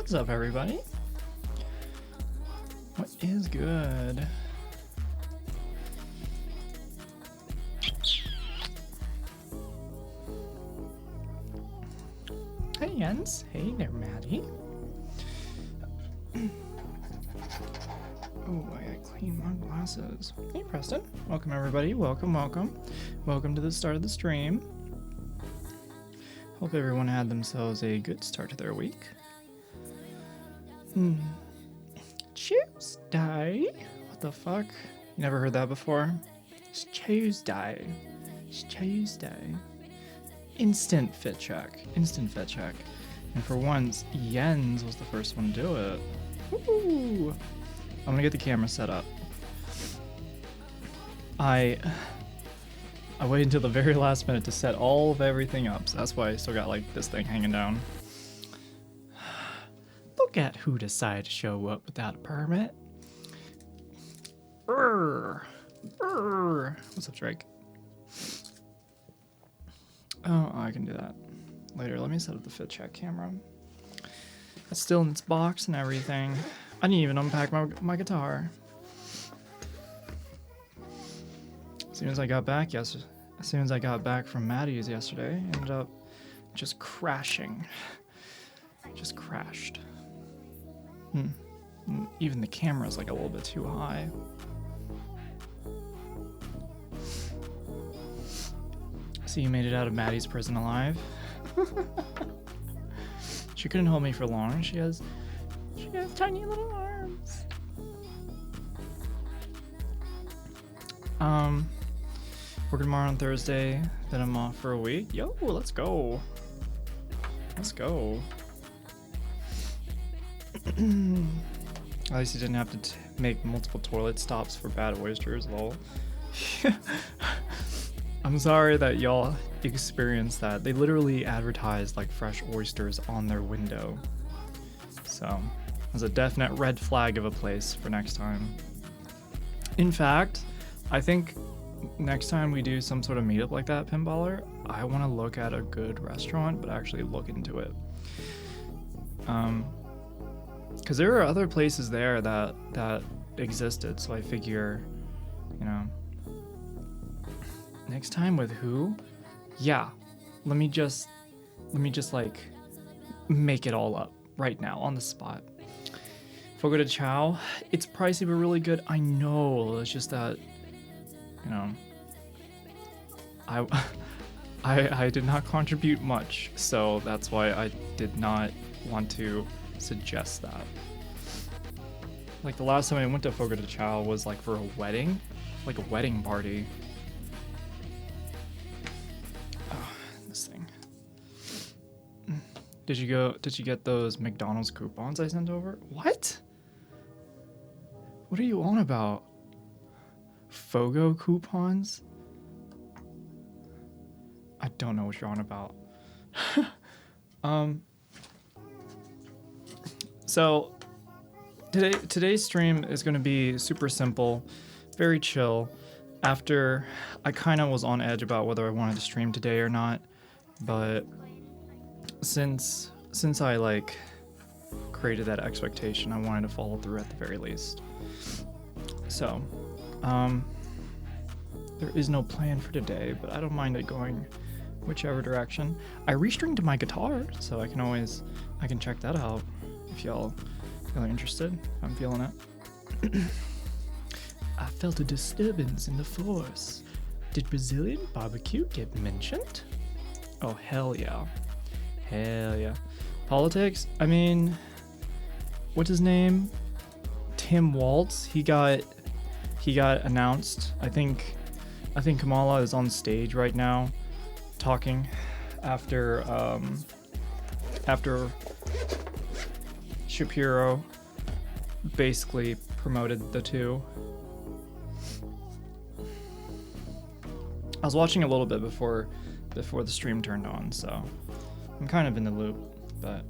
What's up, everybody? What is good? Hey, Jens. Hey there, Maddie. Oh, I gotta clean my glasses. Hey, Preston. Welcome, everybody. Welcome, welcome. Welcome to the start of the stream. Hope everyone had themselves a good start to their week. Tuesday? What the fuck? You never heard that before? It's Tuesday. It's Tuesday. Instant fit check. Instant fit check. And for once, Jens was the first one to do it. Woo! I'm gonna get the camera set up. I waited until the very last minute to set all of everything up, so that's why I still got like this thing hanging down. Look at who decided to show up without a permit. What's up, Drake? Oh, I can do that later. Let me set up the fit check camera. It's still in its box and everything. I didn't even unpack my guitar. As soon as I got back from Maddie's yesterday, ended up just crashing. Just crashed. Even the camera's like a little bit too high. So you made it out of Maddie's prison alive. She couldn't hold me for long. She has tiny little arms. Working tomorrow on Thursday, then I'm off for a week. Yo, let's go. Let's go. At least you didn't have to make multiple toilet stops for bad oysters, lol. I'm sorry that y'all experienced that. They literally advertised like fresh oysters on their window. So, it's a definite red flag of a place for next time. In fact, I think next time we do some sort of meetup like that, Pinballer, I want to look at a good restaurant, but actually look into it. Because there are other places there that existed, so I figure, you know, next time with who? Yeah, let me just like make it all up right now on the spot. Fogo de Chao, it's pricey but really good. I know, it's just that, you know, I did not contribute much, so that's why I did not want to suggest that. Like the last time I went to Fogo de Chao was like for a wedding, like a wedding party. Oh, this thing. Did you get those McDonald's coupons I sent over? What? What are you on about? Fogo coupons? I don't know what you're on about. So today's stream is going to be super simple, very chill. After I kind of was on edge about whether I wanted to stream today or not, but since I like created that expectation, I wanted to follow through at the very least. So, there is no plan for today, but I don't mind it going whichever direction. I restringed my guitar, so I can check that out if y'all are interested. I'm feeling it. I felt a disturbance in the force. Did Brazilian barbecue get mentioned? Oh, hell yeah. Hell yeah. Politics? I mean, what's his name? Tim Walz. He got announced. I think Kamala is on stage right now talking after Shapiro basically promoted the two. I was watching a little bit before the stream turned on, so I'm kind of in the loop, but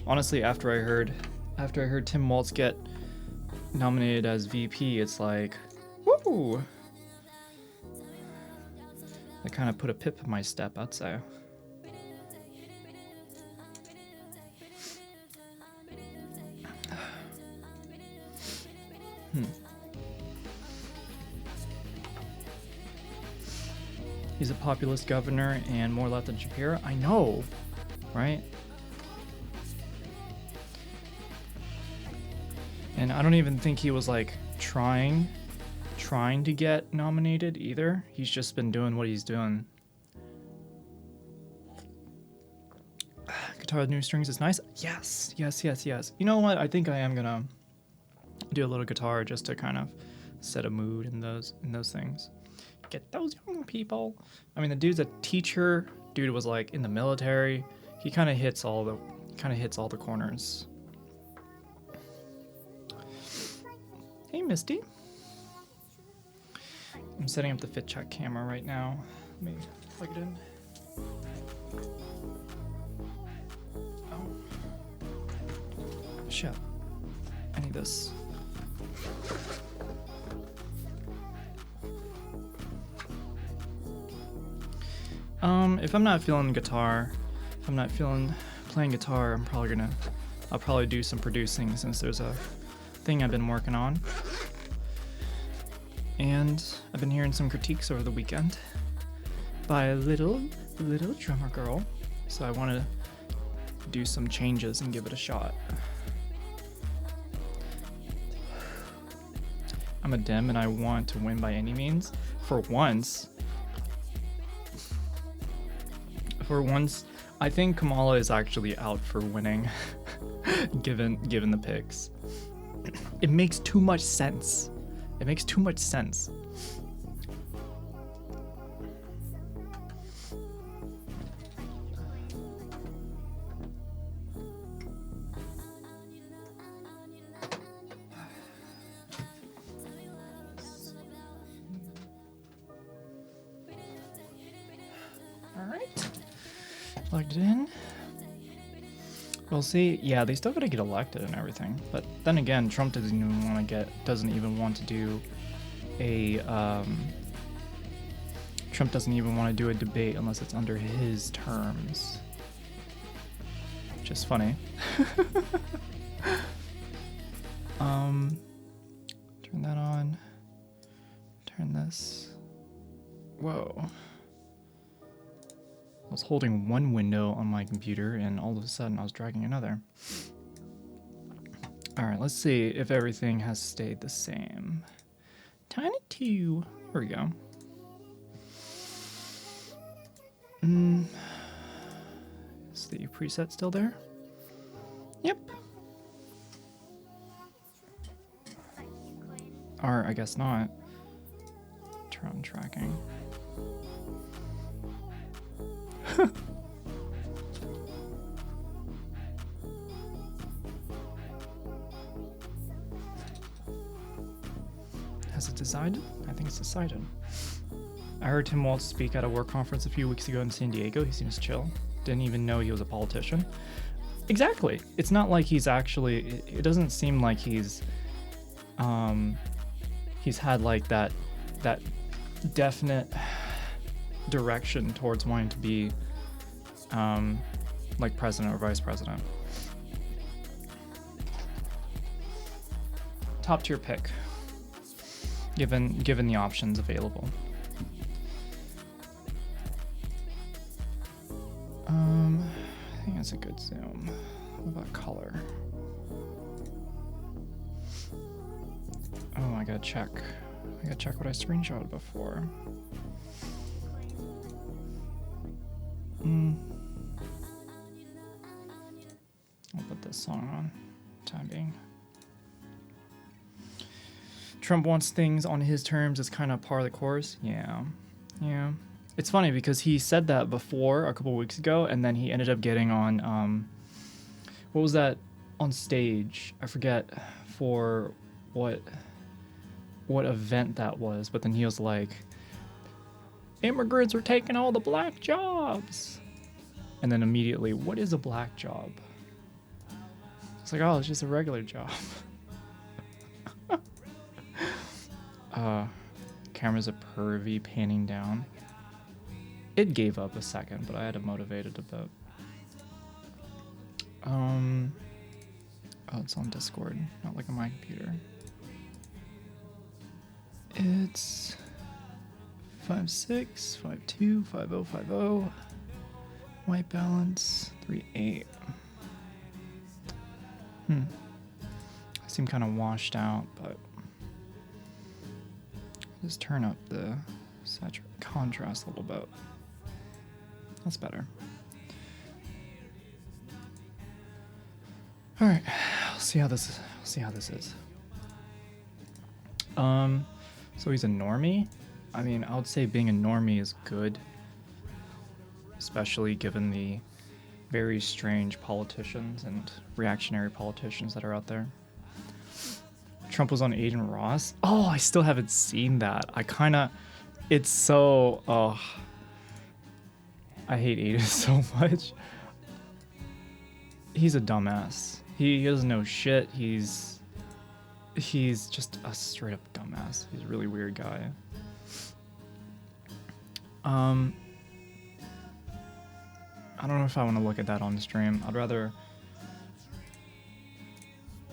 honestly, after I heard Tim Walz get nominated as VP, it's like, woo! That kind of put a pip in my step, I'd say. He's a populist governor and more left than Shapiro. I know, right? And I don't even think he was like trying to get nominated either. He's just been doing what he's doing. Guitar with new strings is nice. Yes. You know what? I think I am gonna do a little guitar just to kind of set a mood in those things. Get those young people. I mean, the dude's a teacher. Dude was like in the military. He kind of hits all the corners. Hey, Misty. I'm setting up the fit check camera right now. Let me plug it in. Oh. Shit. I need this. If I'm not feeling guitar, if I'm not feeling playing guitar, I'll probably do some producing since there's a thing I've been working on. And I've been hearing some critiques over the weekend by a little drummer girl. So I want to do some changes and give it a shot. I'm a dim and I want to win by any means. For once, I think Kamala is actually out for winning, given the picks. It makes too much sense. It makes too much sense. All right. Plugged it in. We'll see. Yeah, they still gotta get elected and everything. But then again, Trump doesn't even want to do a debate unless it's under his terms. Which is funny. Turn that on. Turn this. Whoa. I was holding one window on my computer and all of a sudden I was dragging another. All right, let's see if everything has stayed the same. Tiny 2. There we go. Is the preset still there? Yep. Or I guess not. Turn on tracking. Has it decided? I think it's decided. I heard Tim Walz speak at a work conference a few weeks ago in San Diego. He seems chill. Didn't even know he was a politician. Exactly. It's not like he's actually. It doesn't seem like he's had like that definite direction towards wanting to be like president or vice president. Top tier pick, given the options available. I think that's a good zoom. What about color? Oh, I gotta check what I screenshotted before. I'll put this song on, time being. Trump wants things on his terms as kind of par of the course. Yeah. It's funny because he said that before a couple weeks ago, and then he ended up getting on, what was that on stage? I forget for what event that was, but then he was like, immigrants are taking all the black jobs. And then immediately, what is a black job? It's like, oh, it's just a regular job. Camera's a pervy panning down. It gave up a second, but I had to motivate it a bit. Oh, it's on Discord, not like on my computer. It's 5.6, 5.2, 5.0, 5.0. White balance, 3.8. I seem kind of washed out, but just turn up the contrast a little bit. That's better. All right, we'll see how this is. So he's a normie. I mean, I would say being a normie is good, especially given the very strange politicians and reactionary politicians that are out there. Trump was on Aiden Ross. Oh, I still haven't seen that. It's so, I hate Aiden so much. He's a dumbass. He doesn't know shit. He's just a straight up dumbass. He's a really weird guy. I don't know if I want to look at that on the stream. I'd rather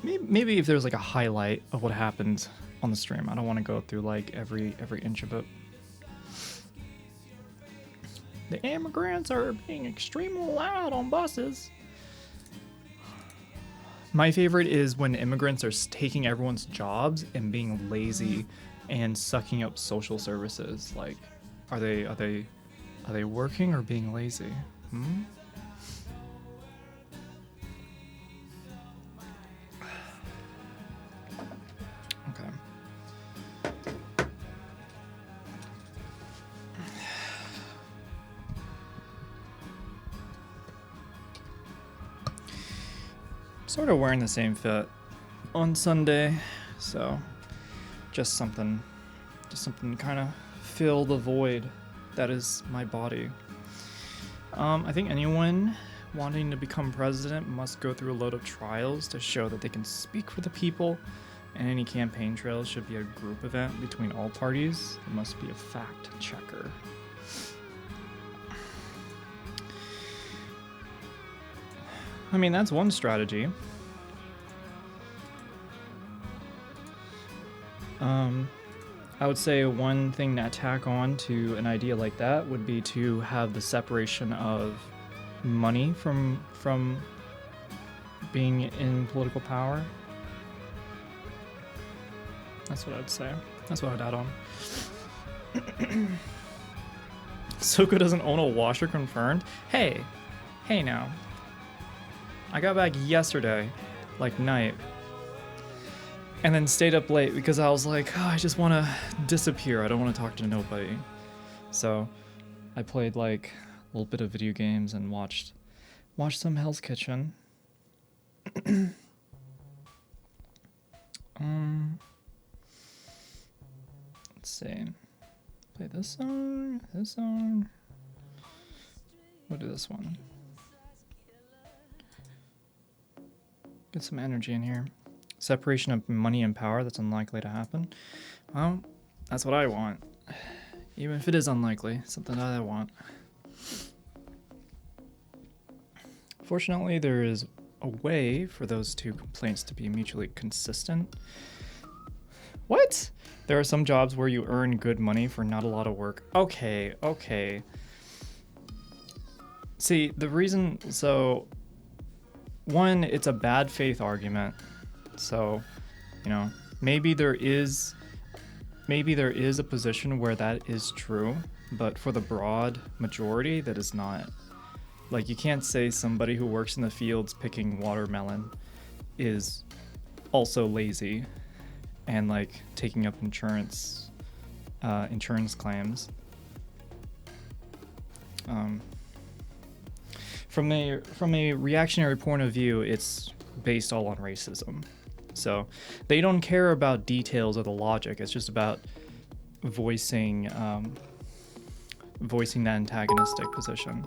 maybe if there's like a highlight of what happened on the stream. I don't want to go through like every inch of it. The immigrants are being extremely loud on buses. My favorite is when immigrants are taking everyone's jobs and being lazy and sucking up social services. Like, are they working or being lazy? Okay. Sort of wearing the same fit on Sunday, so just something to kind of fill the void that is my body. I think anyone wanting to become president must go through a load of trials to show that they can speak for the people, and any campaign trail should be a group event between all parties. There must be a fact checker. I mean, that's one strategy. I would say one thing to tack on to an idea like that would be to have the separation of money from being in political power. That's what I'd say. That's what I'd add on. SoCo doesn't own a washer confirmed? Hey now. I got back yesterday, like night, and then stayed up late because I was like, I just want to disappear. I don't want to talk to nobody. So I played like a little bit of video games and watched some Hell's Kitchen. Let's see. Play this song. We'll do this one. Get some energy in here. Separation of money and power, that's unlikely to happen. Well, that's what I want. Even if it is unlikely, something that I want. Fortunately, there is a way for those two complaints to be mutually consistent. What? There are some jobs where you earn good money for not a lot of work. Okay. See, the reason, one, it's a bad faith argument. So, maybe there is a position where that is true, but for the broad majority, that is not. Like, you can't say somebody who works in the fields picking watermelon is also lazy and like taking up insurance claims. From a reactionary point of view, it's based all on racism. So they don't care about details of the logic. It's just about voicing the antagonistic position.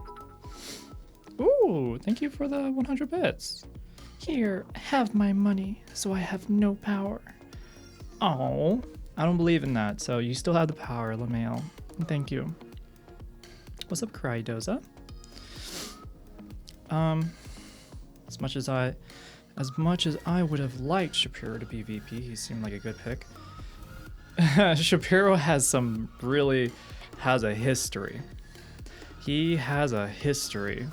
Ooh, thank you for the 100 bits. Here, have my money, so I have no power. Oh, I don't believe in that. So you still have the power, LaMail. Thank you. What's up, Crydoza? As much as I would have liked Shapiro to be VP, he seemed like a good pick. Shapiro has some really has a history. He has a history.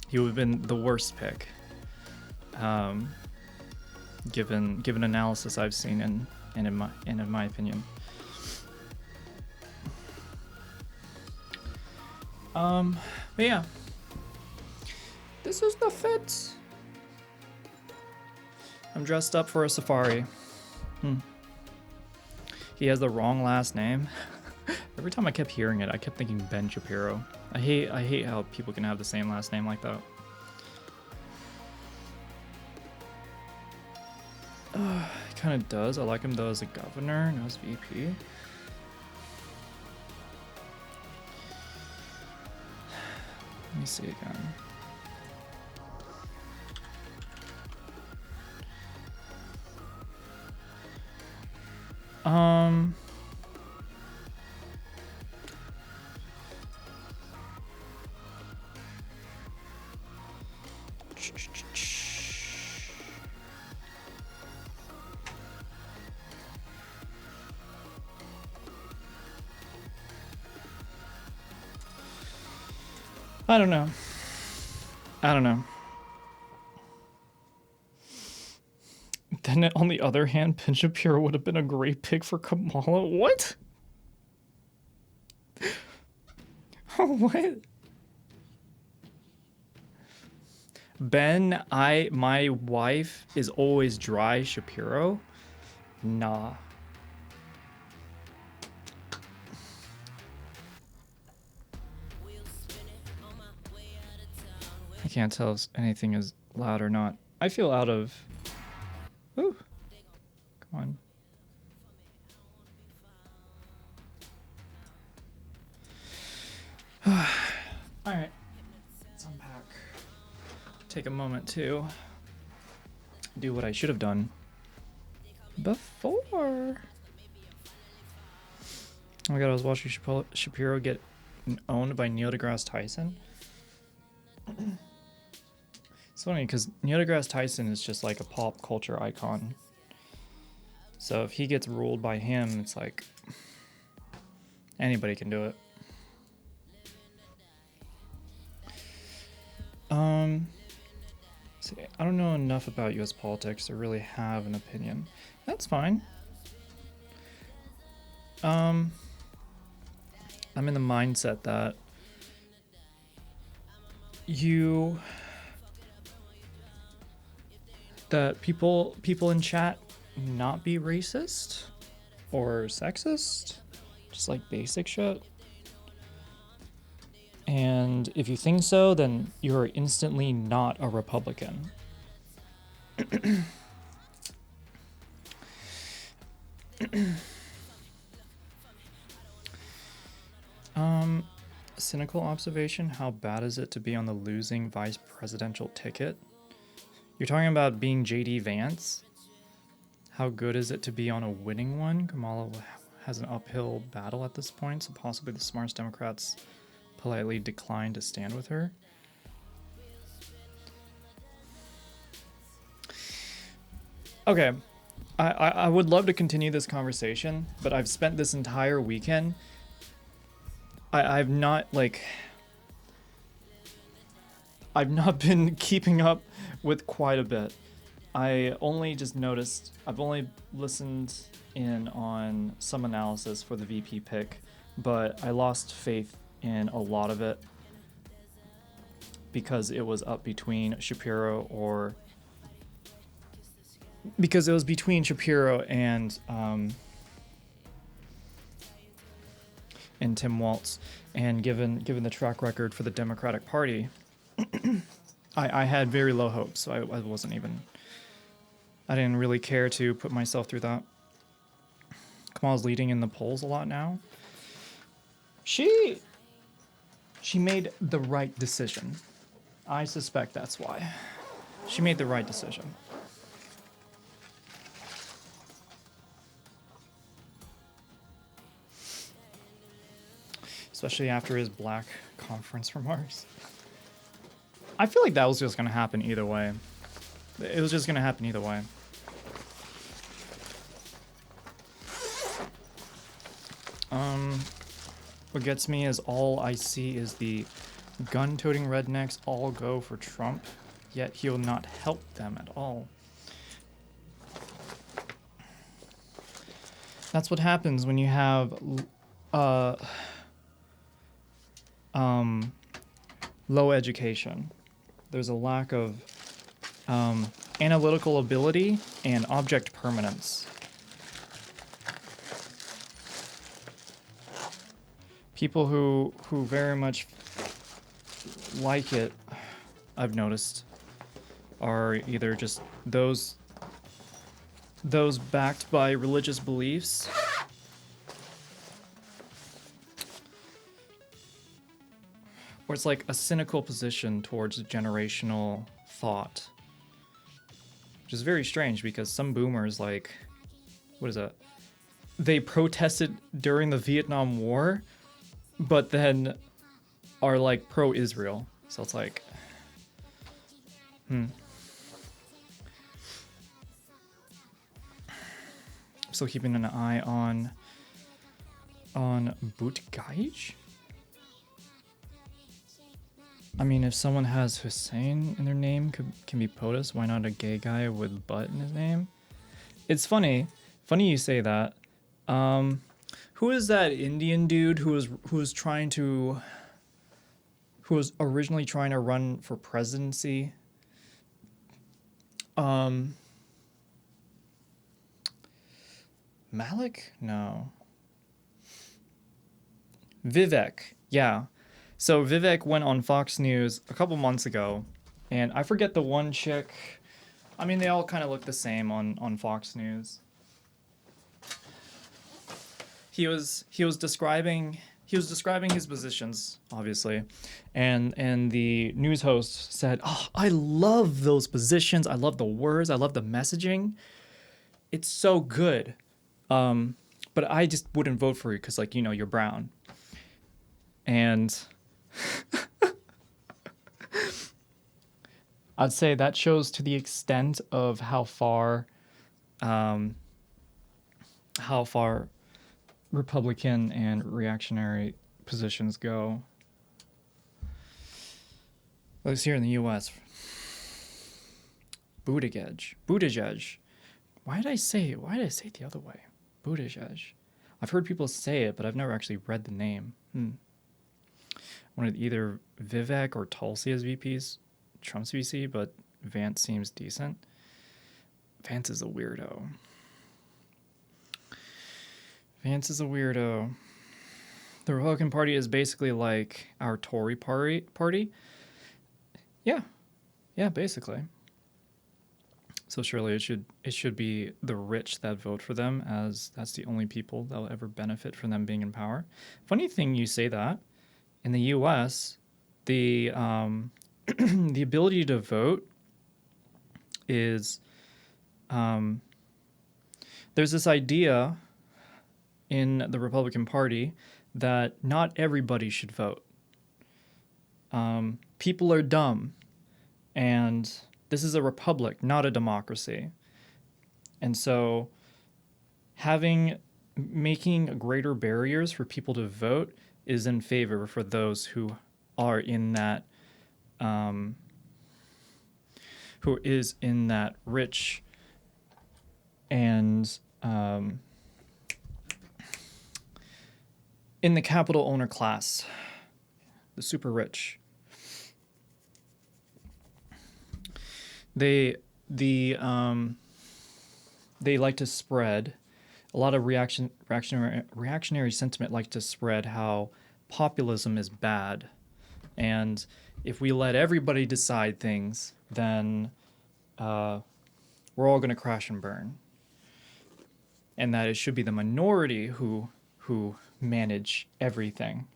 He would have been the worst pick, given analysis I've seen and in my opinion. But yeah, this is the fit. I'm dressed up for a safari. He has the wrong last name. Every time I kept hearing it, I kept thinking Ben Shapiro. I hate how people can have the same last name like that. He kind of does. I like him though as a governor, not as VP. Let me see again. I don't know. Then on the other hand, Ben Shapiro would have been a great pick for Kamala. What? What? Ben, my wife is always dry. Shapiro? Nah. I can't tell if anything is loud or not. I feel out of... Ooh. Come on. Alright. Let's unpack. Take a moment to do what I should have done before. Oh my god, I was watching Shapiro get owned by Neil deGrasse Tyson. It's funny because Neil deGrasse Tyson is just like a pop culture icon. So if he gets ruled by him, it's like anybody can do it. See, I don't know enough about US politics to really have an opinion. That's fine. I'm in the mindset that people in chat not be racist or sexist, just like basic shit. And if you think so, then you're instantly not a Republican. Cynical observation, how bad is it to be on the losing vice presidential ticket? You're talking about being JD Vance? How good is it to be on a winning one? Kamala has an uphill battle at this point, so possibly the smartest Democrats politely declined to stand with her. Okay, I would love to continue this conversation, but I've spent this entire weekend. I've not been keeping up with quite a bit. I only just noticed, I've only listened in on some analysis for the VP pick, but I lost faith in a lot of it because it was up between Shapiro and Tim Walz, and given the track record for the Democratic Party, I had very low hopes, so I didn't really care to put myself through that. Kamala's leading in the polls a lot now. She made the right decision. I suspect that's why. She made the right decision. Especially after his black conference remarks. I feel like that was just going to happen either way. It was just going to happen either way. What gets me is all I see is the gun-toting rednecks all go for Trump, yet he'll not help them at all. That's what happens when you have low education. There's a lack of analytical ability and object permanence. People who very much like it, I've noticed, are either just those backed by religious beliefs, or it's like a cynical position towards generational thought, which is very strange because some boomers, like, what is that? They protested during the Vietnam War, but then are like pro-Israel. So it's like, Still keeping an eye on Buttigieg. I mean, if someone has Hussein in their name, can be POTUS. Why not a gay guy with butt in his name? It's funny you say that. Who is that Indian dude who was originally trying to run for presidency? Malik? No. Vivek. Yeah. So Vivek went on Fox News a couple months ago, and I forget the one chick. I mean, they all kind of look the same on Fox News. He was describing his positions, obviously, and the news host said, "Oh, I love those positions. I love the words. I love the messaging. It's so good. But I just wouldn't vote for you because, like, you're brown." And I'd say that shows to the extent of how far Republican and reactionary positions go. At least here in the U.S. Buttigieg. Why did I say it the other way? Buttigieg. I've heard people say it, but I've never actually read the name. Wanted either Vivek or Tulsi as VPs. Trump's VC, but Vance seems decent. Vance is a weirdo. The Republican Party is basically like our Tory party. Yeah, basically. So surely it should be the rich that vote for them, as that's the only people that will ever benefit from them being in power. Funny thing you say that. In the U.S., the the ability to vote is there's this idea in the Republican Party that not everybody should vote. People are dumb, and this is a republic, not a democracy. And so making greater barriers for people to vote is in favor for those who are in that who is in that rich and in the capital owner class, the super rich. They like to spread a lot of reactionary sentiment, like to spread how populism is bad, and if we let everybody decide things, then we're all going to crash and burn, and that it should be the minority who manage everything.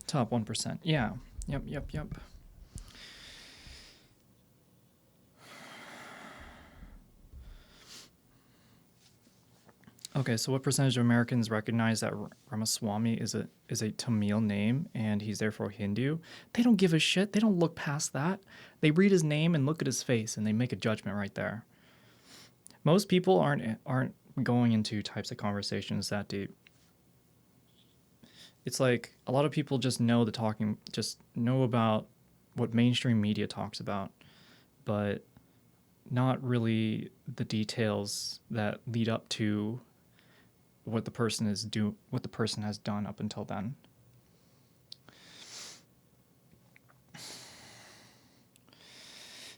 Top 1%. Yeah. Yep. Okay, so what percentage of Americans recognize that Ramaswamy is a Tamil name and he's therefore Hindu? They don't give a shit. They don't look past that. They read his name and look at his face and they make a judgment right there. Most people aren't going into types of conversations that deep. It's like a lot of people just know about what mainstream media talks about, but not really the details that lead up to what the person has done up until then.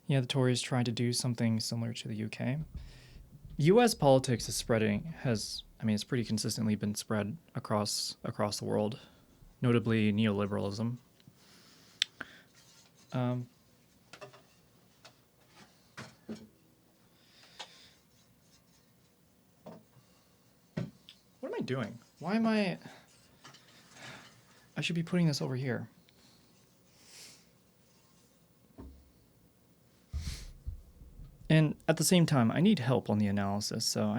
Yeah, the Tories tried to do something similar to the UK. US politics is it's pretty consistently been spread across the world, notably neoliberalism. What am I doing? Why am I should be putting this over here. And at the same time, I need help on the analysis, so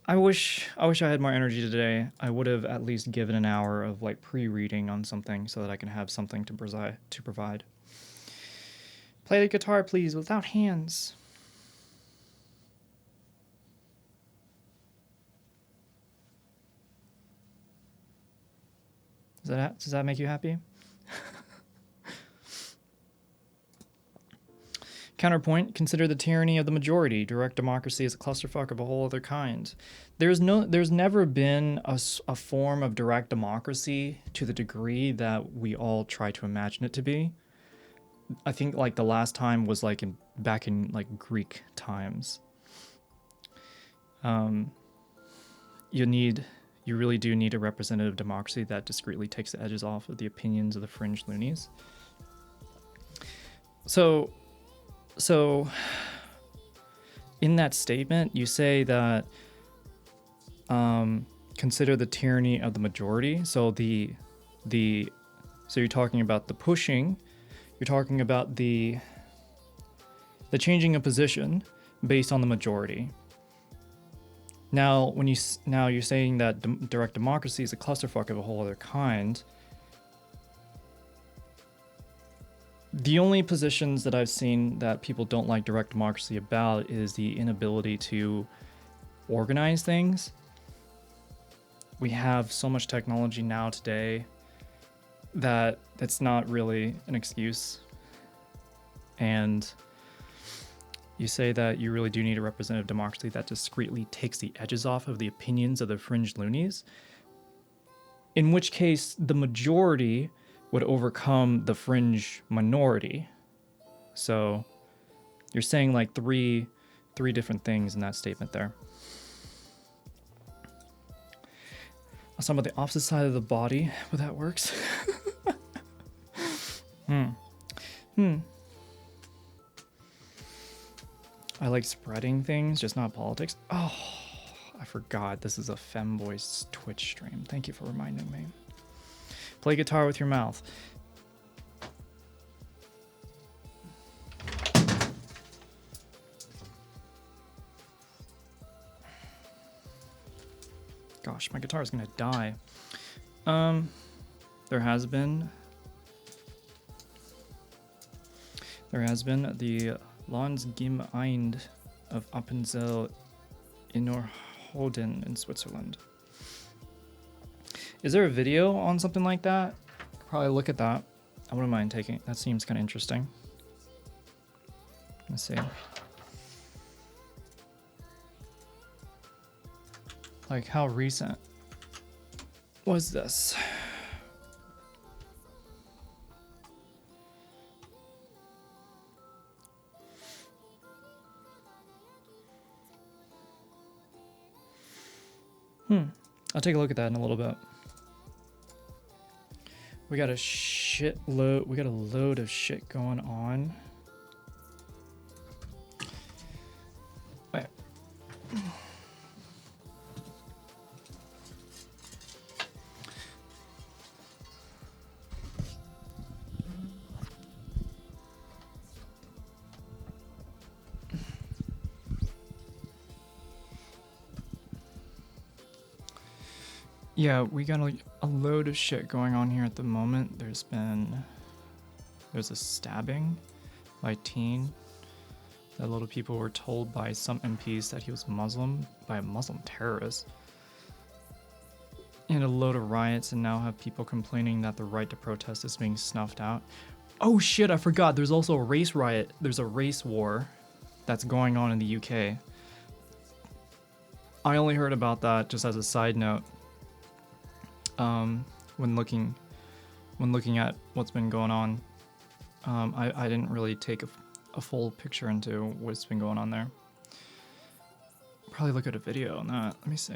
I wish I had more energy today. I would have at least given an hour of like pre-reading on something so that I can have something to provide. Play the guitar, please, without hands. Does that make you happy? Counterpoint, consider the tyranny of the majority. Direct democracy is a clusterfuck of a whole other kind. There's never been a form of direct democracy to the degree that we all try to imagine it to be. I think like the last time was like back in like Greek times. You really do need a representative democracy that discreetly takes the edges off of the opinions of the fringe loonies. So in that statement, you say that consider the tyranny of the majority. So so you're talking about the pushing, you're talking about the changing of position based on the majority. Now, you're saying that direct democracy is a clusterfuck of a whole other kind. The only positions that I've seen that people don't like direct democracy about is the inability to organize things. We have so much technology now today that it's not really an excuse. And you say that you really do need a representative democracy that discreetly takes the edges off of the opinions of the fringe loonies, in which case the majority would overcome the fringe minority. So you're saying like three different things in that statement there. Some of the opposite side of the body, but that works. I like spreading things, just not politics. Oh, I forgot this is a Femboy's Twitch stream. Thank you for reminding me. Play guitar with your mouth. Gosh, my guitar is gonna die. There has been the Landsgemeinde of Appenzell Innerrhoden in Switzerland. Is there a video on something like that? Probably look at that. I wouldn't mind taking it. That seems kind of interesting. Let's see. Like, how recent was this? I'll take a look at that in a little bit. We got a load of shit going on. Wait. Yeah, we got a load of shit going on here at the moment. There's a stabbing by a teen. That a lot of people were told by some MPs that he was Muslim, by a Muslim terrorist. And a load of riots, and now have people complaining that the right to protest is being snuffed out. Oh shit, I forgot. There's also a race riot. There's a race war that's going on in the UK. I only heard about that just as a side note. When looking at what's been going on, I didn't really take a full picture into what's been going on there. Probably look at a video on that. Let me see.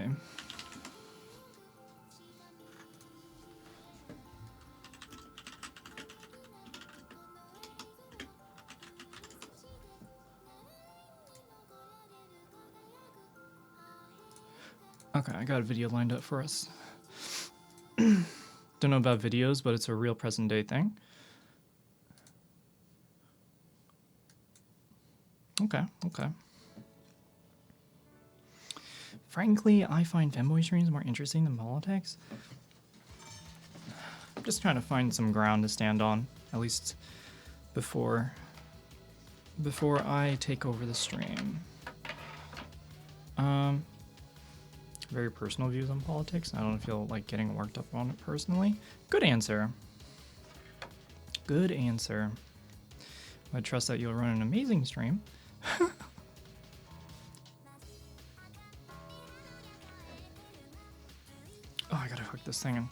Okay, I got a video lined up for us. Don't know about videos, but it's a real present day thing. Okay. Frankly, I find fanboy streams more interesting than politics. I'm just trying to find some ground to stand on, at least before I take over the stream. Very personal views on politics. I don't feel like getting worked up on it personally. Good answer. Good answer. I trust that you'll run an amazing stream. Oh, I gotta hook this thing in.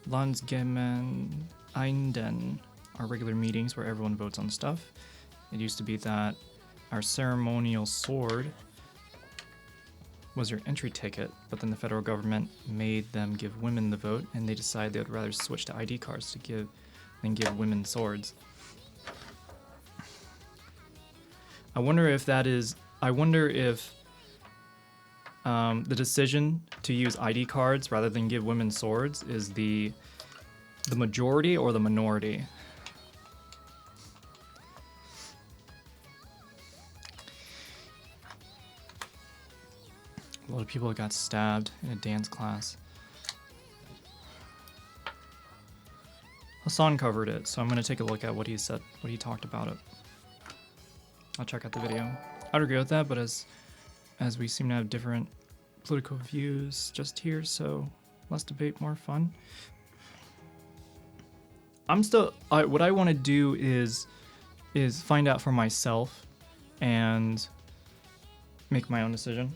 Landsgemen Einden are regular meetings where everyone votes on stuff. It used to be that our ceremonial sword was your entry ticket, but then the federal government made them give women the vote, and they decided they would rather switch to ID cards than give women swords. I wonder if the decision to use ID cards rather than give women swords is the majority or the minority. A lot of people got stabbed in a dance class. Hassan covered it, so I'm going to take a look at what he said, what he talked about it. I'll check out the video. I'd agree with that, but as we seem to have different political views just here, so less debate, more fun. What I want to do is find out for myself and make my own decision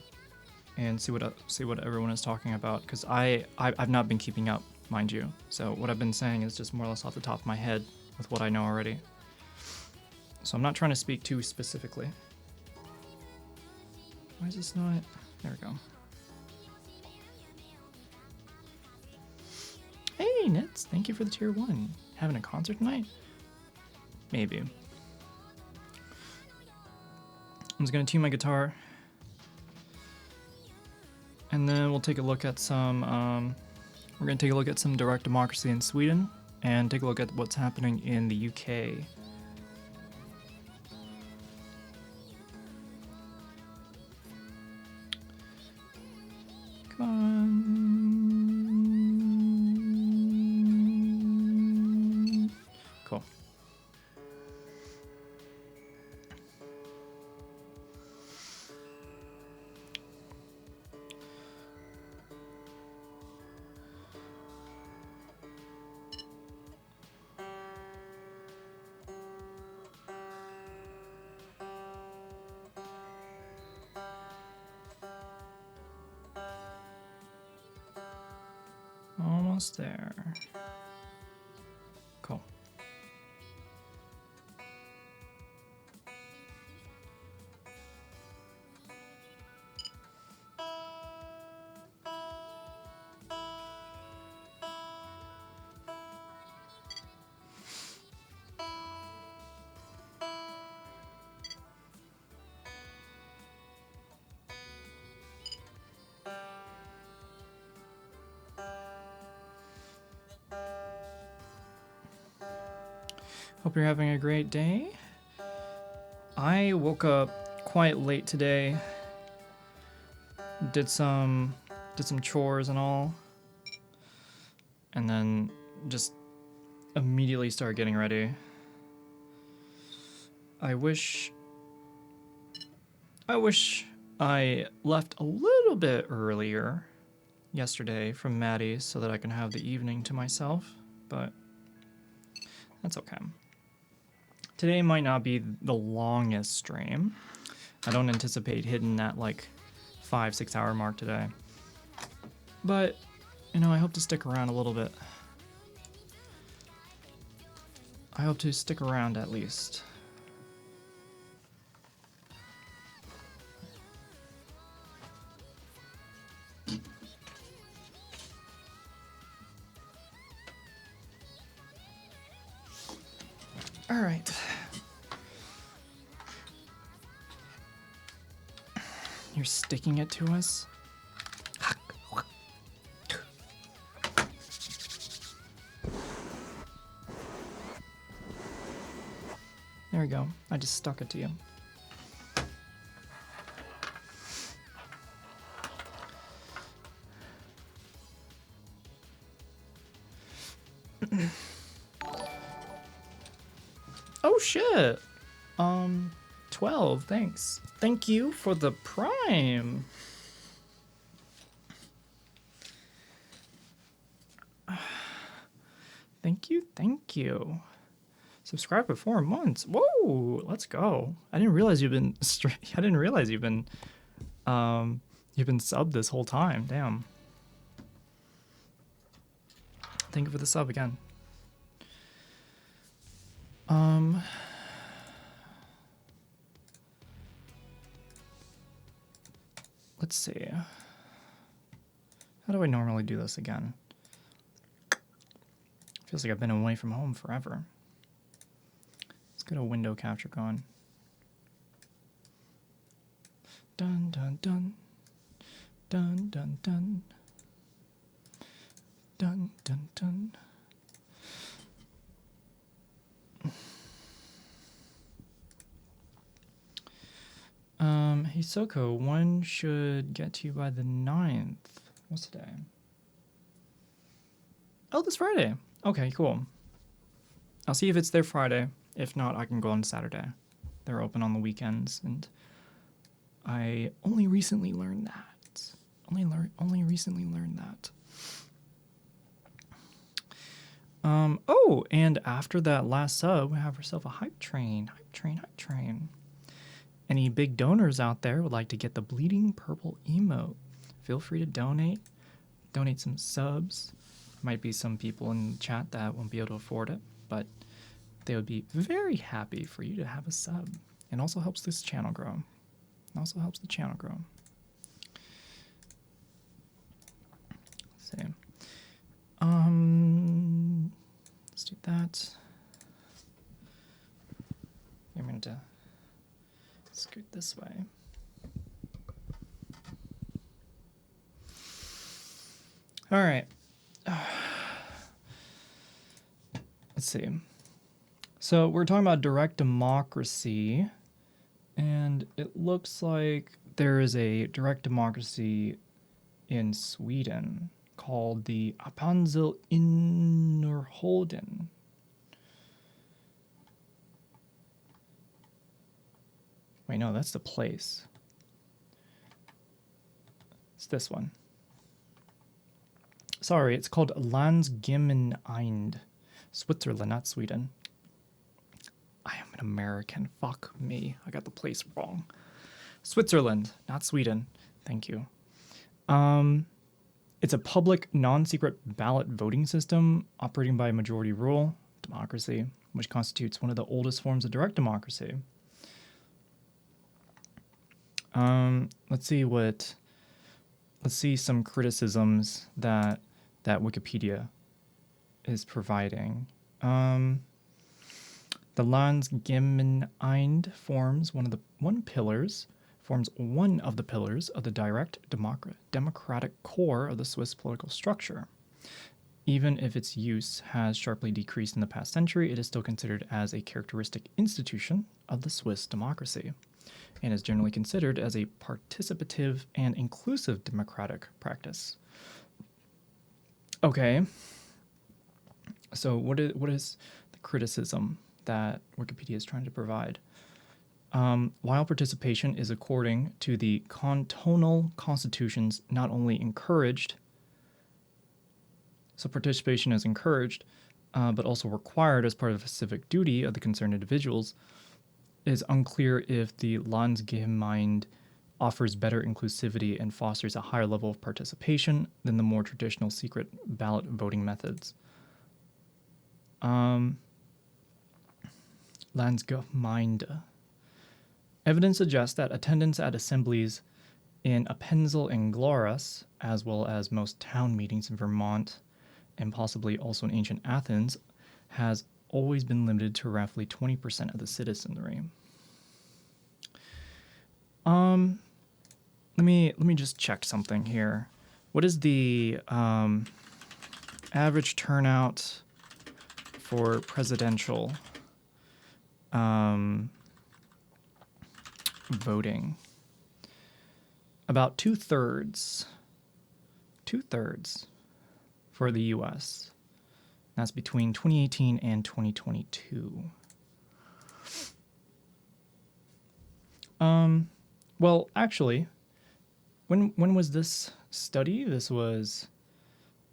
and see what everyone is talking about, because I've not been keeping up, mind you. So what I've been saying is just more or less off the top of my head with what I know already. So I'm not trying to speak too specifically. Why is this not? There we go. Hey, Nits, thank you for the tier 1. Having a concert tonight? Maybe. I'm just gonna tune my guitar. And then we'll take a look at some, we're gonna take a look at some direct democracy in Sweden and take a look at what's happening in the UK. Come on. Cool. Almost there. Cool. Hope you're having a great day. I woke up quite late today. Did some chores and all, and then just immediately started getting ready. I wish I left a little bit earlier yesterday from Maddie so that I can have the evening to myself, but that's okay. Today might not be the longest stream. I don't anticipate hitting that like 5-6 hour mark today, but you know, I hope to stick around a little bit. I hope to stick around at least. All right. You're sticking it to us? There we go. I just stuck it to you. Oh shit. 12, thanks. Thank you for the Prime. Thank you. Subscribe for 4 months. Whoa, let's go. I didn't realize you've been subbed this whole time. Damn. Thank you for the sub again. Let's see. How do I normally do this again? Feels like I've been away from home forever. Let's get a window capture going. Dun dun dun. Dun dun dun. Dun dun dun. Hey Soko, one should get to you by the 9th. What's today? Oh, this Friday. Okay, cool. I'll see if it's there Friday. If not, I can go on Saturday. They're open on the weekends, and I only recently learned that. Only recently learned that. Oh, and after that last sub, we have ourselves a hype train. Any big donors out there would like to get the bleeding purple emote, feel free to donate some subs. Might be some people in the chat that won't be able to afford it, but they would be very happy for you to have a sub. It also helps this channel grow. Let's see. Let's do that. I'm going to scoot this way. All right. Let's see. So we're talking about direct democracy, and it looks like there is a direct democracy in Sweden called the Apanzel Innerholden. Wait, no, that's the place. It's this one. Sorry, it's called Landsgemeinde. Switzerland, not Sweden. I am an American. Fuck me. I got the place wrong. Switzerland, not Sweden. Thank you. It's a public, non-secret ballot voting system operating by majority rule democracy, which constitutes one of the oldest forms of direct democracy. Let's see some criticisms that Wikipedia is providing. The Landsgemeinde forms one of the pillars of the direct democratic core of the Swiss political structure. Even if its use has sharply decreased in the past century, it is still considered as a characteristic institution of the Swiss democracy. and is generally considered as a participative and inclusive democratic practice. Okay, so what is the criticism that Wikipedia is trying to provide? While participation is according to the cantonal constitutions not only encouraged, so participation is encouraged, but also required as part of a civic duty of the concerned individuals, it is unclear if the Landsgemeinde offers better inclusivity and fosters a higher level of participation than the more traditional secret ballot voting methods. Landsgemeinde. Evidence suggests that attendance at assemblies in Appenzell and Glarus, as well as most town meetings in Vermont, and possibly also in ancient Athens, has always been limited to roughly 20% of the citizenry. Let me just check something here. What is the average turnout for presidential voting? About two-thirds for the U.S. That's between 2018 and 2022. Well, actually, when was this study? This was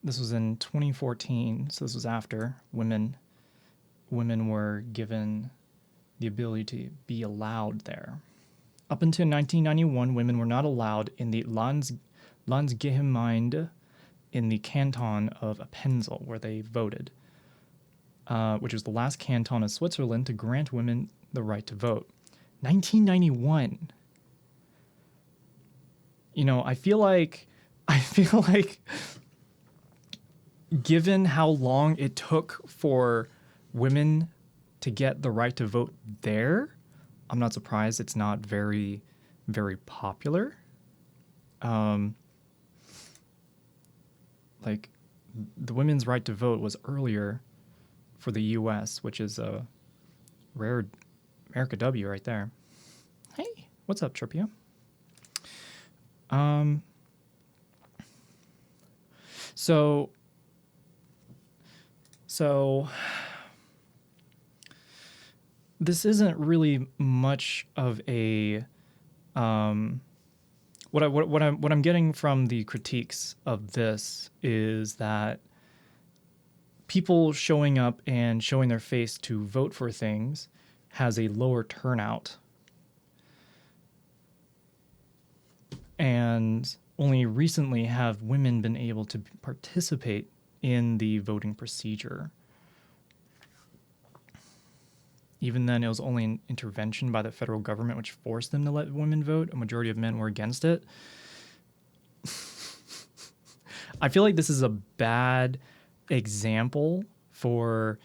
in 2014. So this was after women were given the ability to be allowed there. Up until 1991, women were not allowed in the Landsgemeinde in the canton of Appenzell, where they voted, which was the last canton of Switzerland to grant women the right to vote. 1991. You know, I feel like given how long it took for women to get the right to vote there, I'm not surprised it's not very, very popular. Like, the women's right to vote was earlier for the U.S., which is a rare America W right there. Hey, what's up, Tripia? So this isn't really much of a what I'm getting from the critiques of this is that people showing up and showing their face to vote for things has a lower turnout, and only recently have women been able to participate in the voting procedure. Even then, it was only an intervention by the federal government which forced them to let women vote. A majority of men were against it. I feel like this is a bad example for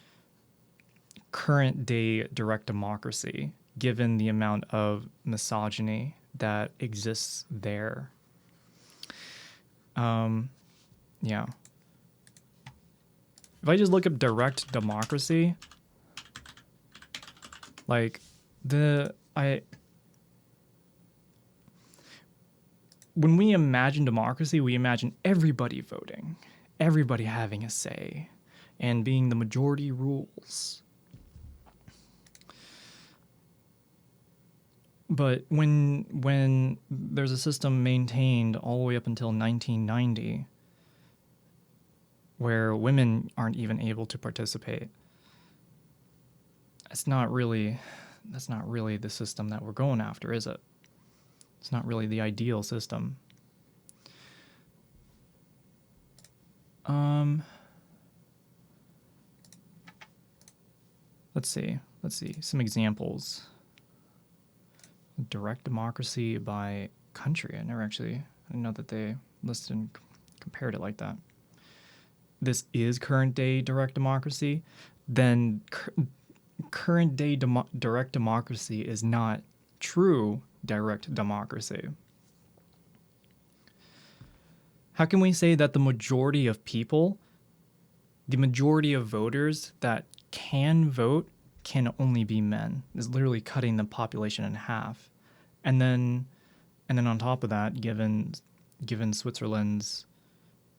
current day direct democracy, given the amount of misogyny that exists there. Yeah. If I just look up direct democracy, like when we imagine democracy, we imagine everybody voting, everybody having a say, and being the majority rules. But when there's a system maintained all the way up until 1990 where women aren't even able to participate, that's not really the system that we're going after, is it? It's not really the ideal system. Let's see some examples. Direct democracy by country. I didn't know that they listed and compared it like that. This is current day direct democracy. Then current day direct democracy is not true direct democracy. How can we say that the majority of people, the majority of voters that can vote, can only be men? It's literally cutting the population in half. And then on top of that, given Switzerland's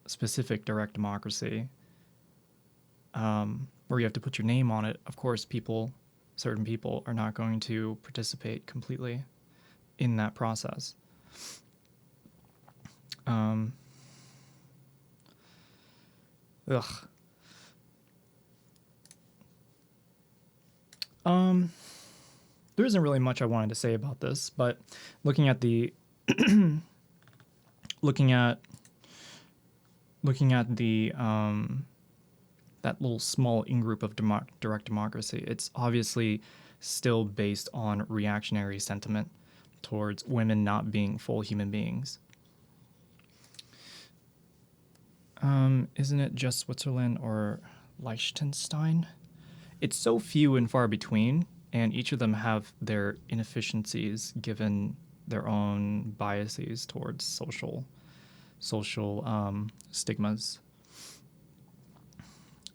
specific direct democracy, where you have to put your name on it, of course, certain people are not going to participate completely in that process. Ugh. There isn't really much I wanted to say about this, but looking at the looking at the that little small in-group of direct democracy, it's obviously still based on reactionary sentiment towards women not being full human beings. Isn't it just Switzerland or Liechtenstein? It's so few and far between, and each of them have their inefficiencies given their own biases towards social stigmas.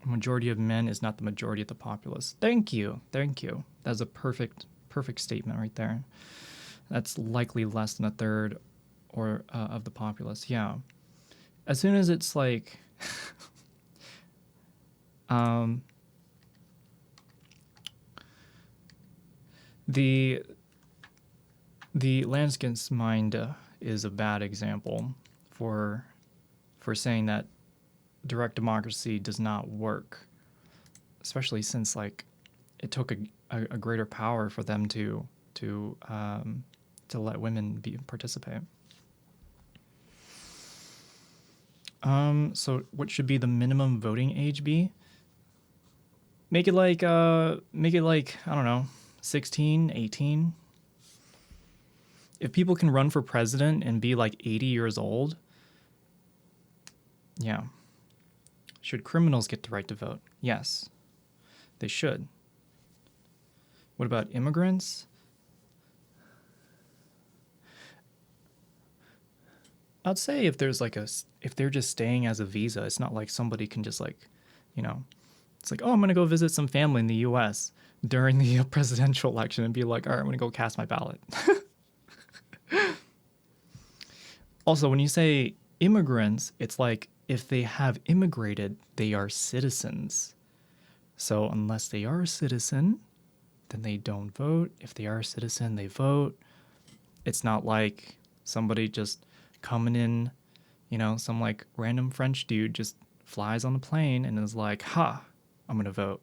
A majority of men is not the majority of the populace. Thank you. That's a perfect statement right there. That's likely less than a third or of the populace. Yeah. As soon as it's like, the Landsgensgemeinde is a bad example for saying that direct democracy does not work, especially since like it took a greater power for them to let women participate. So what should be the minimum voting age be? Make it like I don't know, 16, 18. If people can run for president and be like 80 years old, yeah. Should criminals get the right to vote? Yes, they should. What about immigrants? I'd say if there's like if they're just staying as a visa, it's not like somebody can just like, it's like, oh, I'm going to go visit some family in the U.S. during the presidential election and be like, all right, I'm going to go cast my ballot. Also, when you say immigrants, it's like if they have immigrated, they are citizens. So unless they are a citizen, then they don't vote. If they are a citizen, they vote. It's not like somebody just coming in, some like random French dude just flies on the plane and is like, ha, I'm going to vote.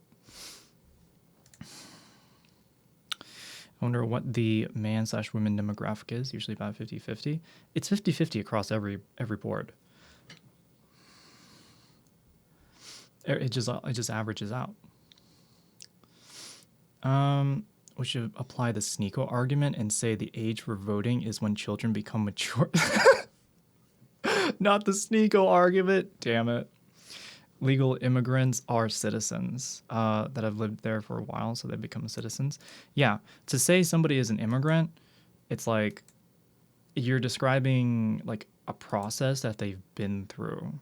I wonder what the man/women demographic is, usually about 50-50. It's 50-50 across every board. It just averages out. We should apply the Sneeko argument and say the age for voting is when children become mature. Not the Sneeko argument. Damn it. Legal immigrants are citizens that have lived there for a while, so they become citizens. Yeah, to say somebody is an immigrant, it's like you're describing like a process that they've been through.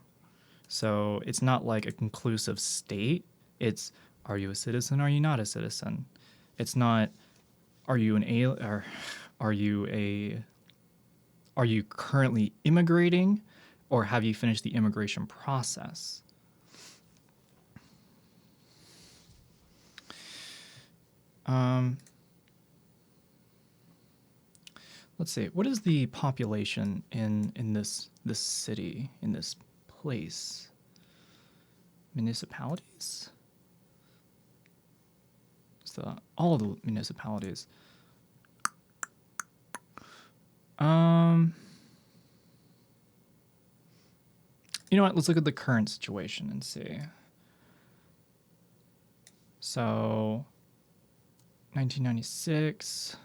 So it's not like a conclusive state. It's, are you a citizen? Are you not a citizen? It's not, are you an alien? Or are you currently immigrating, or have you finished the immigration process? Let's see. What is the population in this city, in this place? Municipalities? So all the municipalities. You know what? Let's look at the current situation and see. So 1996.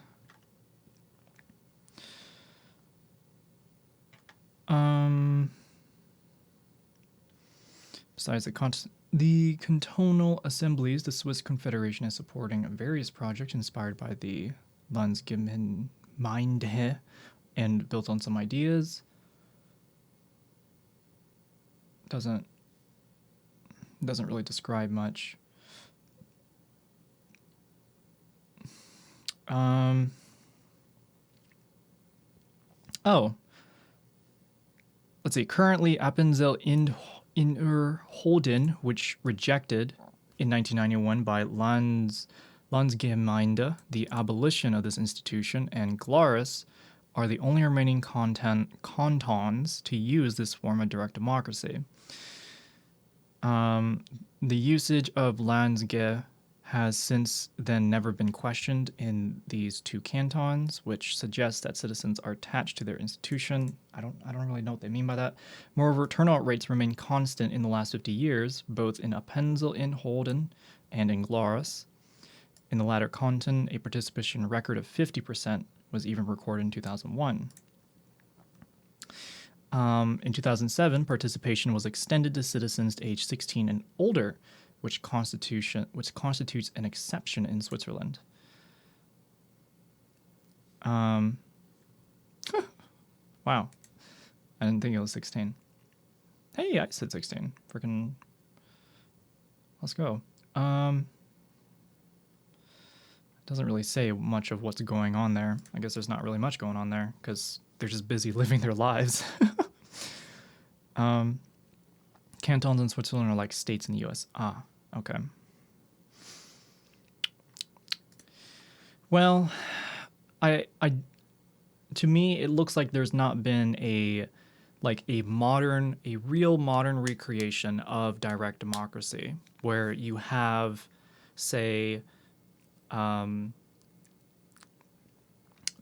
Besides the cantonal assemblies, the Swiss Confederation is supporting various projects inspired by the Landsgemeinde and built on some ideas. Doesn't really describe much. Oh, let's see. Currently, Appenzell Innerrhoden, which rejected in 1991 by Landsgemeinde the abolition of this institution, and Glarus are the only remaining cantons to use this form of direct democracy. The usage of Landsge has since then never been questioned in these two cantons, which suggests that citizens are attached to their institution. I don't really know what they mean by that. Moreover, turnout rates remain constant in the last 50 years, both in Appenzell Innerrhoden and in Glarus. In the latter canton, a participation record of 50% was even recorded in 2001. In 2007, participation was extended to citizens age 16 and older, which constitutes an exception in Switzerland. Wow, I didn't think it was 16. Hey, I said 16. Freaking, let's go. Doesn't really say much of what's going on there. I guess there's not really much going on there because they're just busy living their lives. Cantons in Switzerland are like states in the U.S. Ah, okay. Well, to me, it looks like there's not been a real modern recreation of direct democracy where you have, say,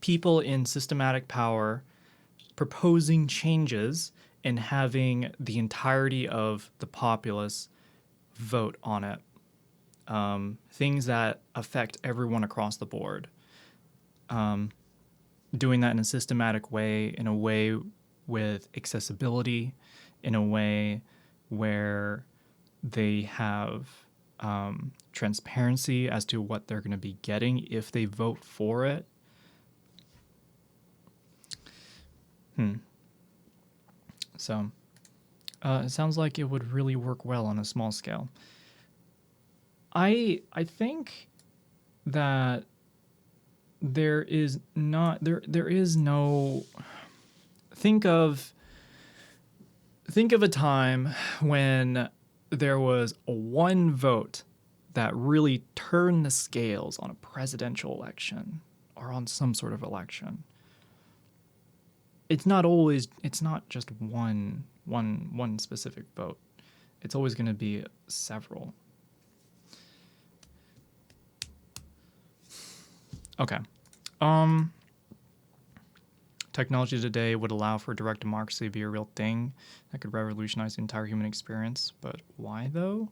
people in systematic power proposing changes and having the entirety of the populace vote on it. Things that affect everyone across the board. Doing that in a systematic way, in a way with accessibility, in a way where they have transparency as to what they're going to be getting if they vote for it. So it sounds like it would really work well on a small scale. I think that there is no think of a time when there was one vote that really turned the scales on a presidential election or on some sort of election. It's not just one specific vote. It's always going to be several. Okay. Technology today would allow for direct democracy to be a real thing that could revolutionize the entire human experience, but why though?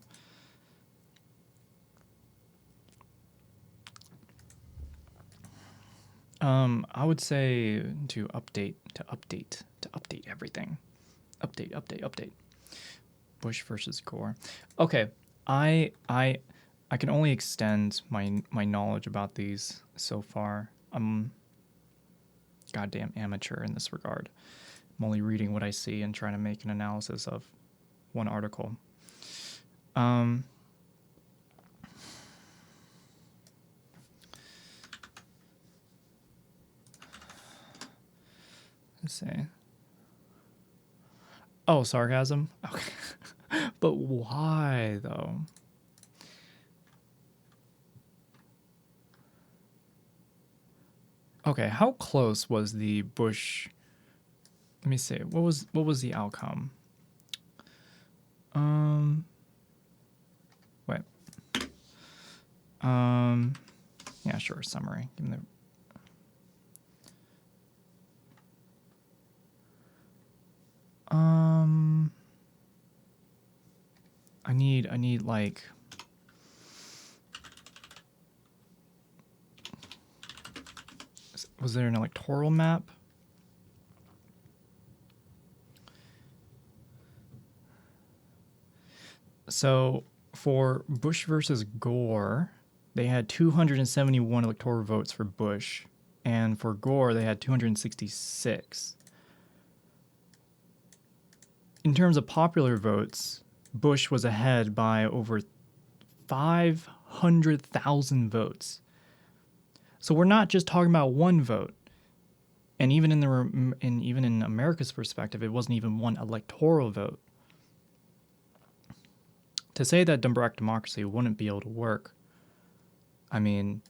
I would say to update everything. Update. Bush versus Gore. Okay, I can only extend my knowledge about these so far. I'm goddamn amateur in this regard. I'm only reading what I see and trying to make an analysis of one article. Let's see. Oh, sarcasm? Okay. But why, though? Okay, how close was the Bush? Let me see. What was the outcome? Wait. Yeah, sure. Summary. Give me the. I need like. Was there an electoral map? So for Bush versus Gore, they had 271 electoral votes for Bush, and for Gore, they had 266. In terms of popular votes, Bush was ahead by over 500,000 votes. So we're not just talking about one vote. And even even in America's perspective, it wasn't even one electoral vote. To say that direct democracy wouldn't be able to work, I mean,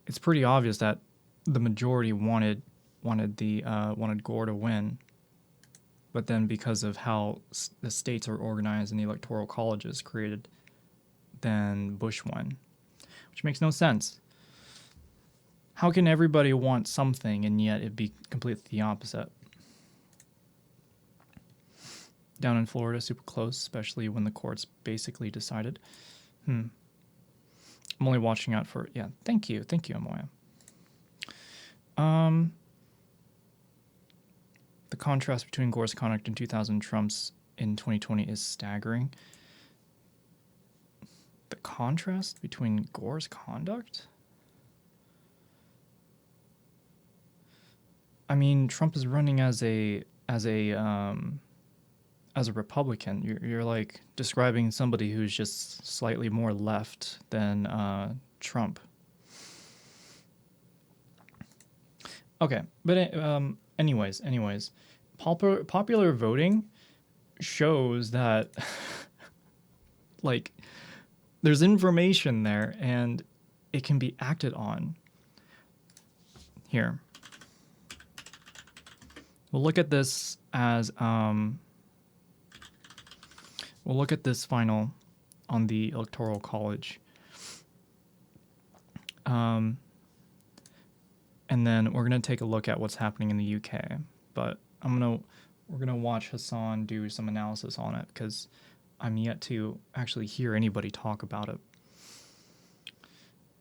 it's pretty obvious that the majority wanted Gore to win, but then because of how the states are organized and the electoral colleges created, then Bush won, which makes no sense. How can everybody want something and yet it be completely the opposite? Down in Florida, super close, especially when the courts basically decided. I'm only watching out for, yeah, thank you, Amoya. The contrast between Gore's conduct in 2000 and Trump's in 2020 is staggering. The contrast between Gore's conduct? I mean, Trump is running as a Republican. You're like describing somebody who's just slightly more left than Trump. Okay, but anyways, popular voting shows that like there's information there and it can be acted on. Here, we'll look at this as we'll look at this final on the Electoral College. And then we're gonna take a look at what's happening in the UK. But we're gonna watch Hassan do some analysis on it because I'm yet to actually hear anybody talk about it.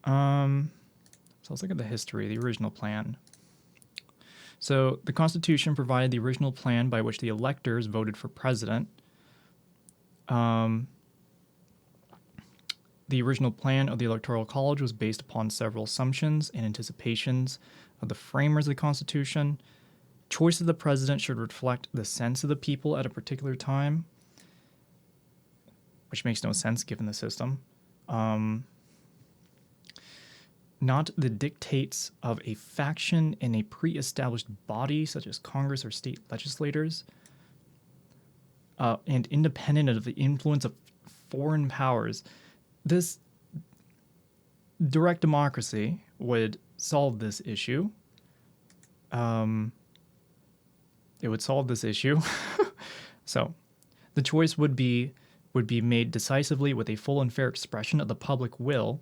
So let's look at the history, the original plan. So the Constitution provided the original plan by which the electors voted for president. The original plan of the Electoral College was based upon several assumptions and anticipations of the framers of the Constitution. Choice of the president should reflect the sense of the people at a particular time, which makes no sense given the system. Not the dictates of a faction in a pre-established body such as Congress or state legislators, and independent of the influence of foreign powers. This direct democracy would solve this issue. It would solve this issue. So the choice would be made decisively with a full and fair expression of the public will,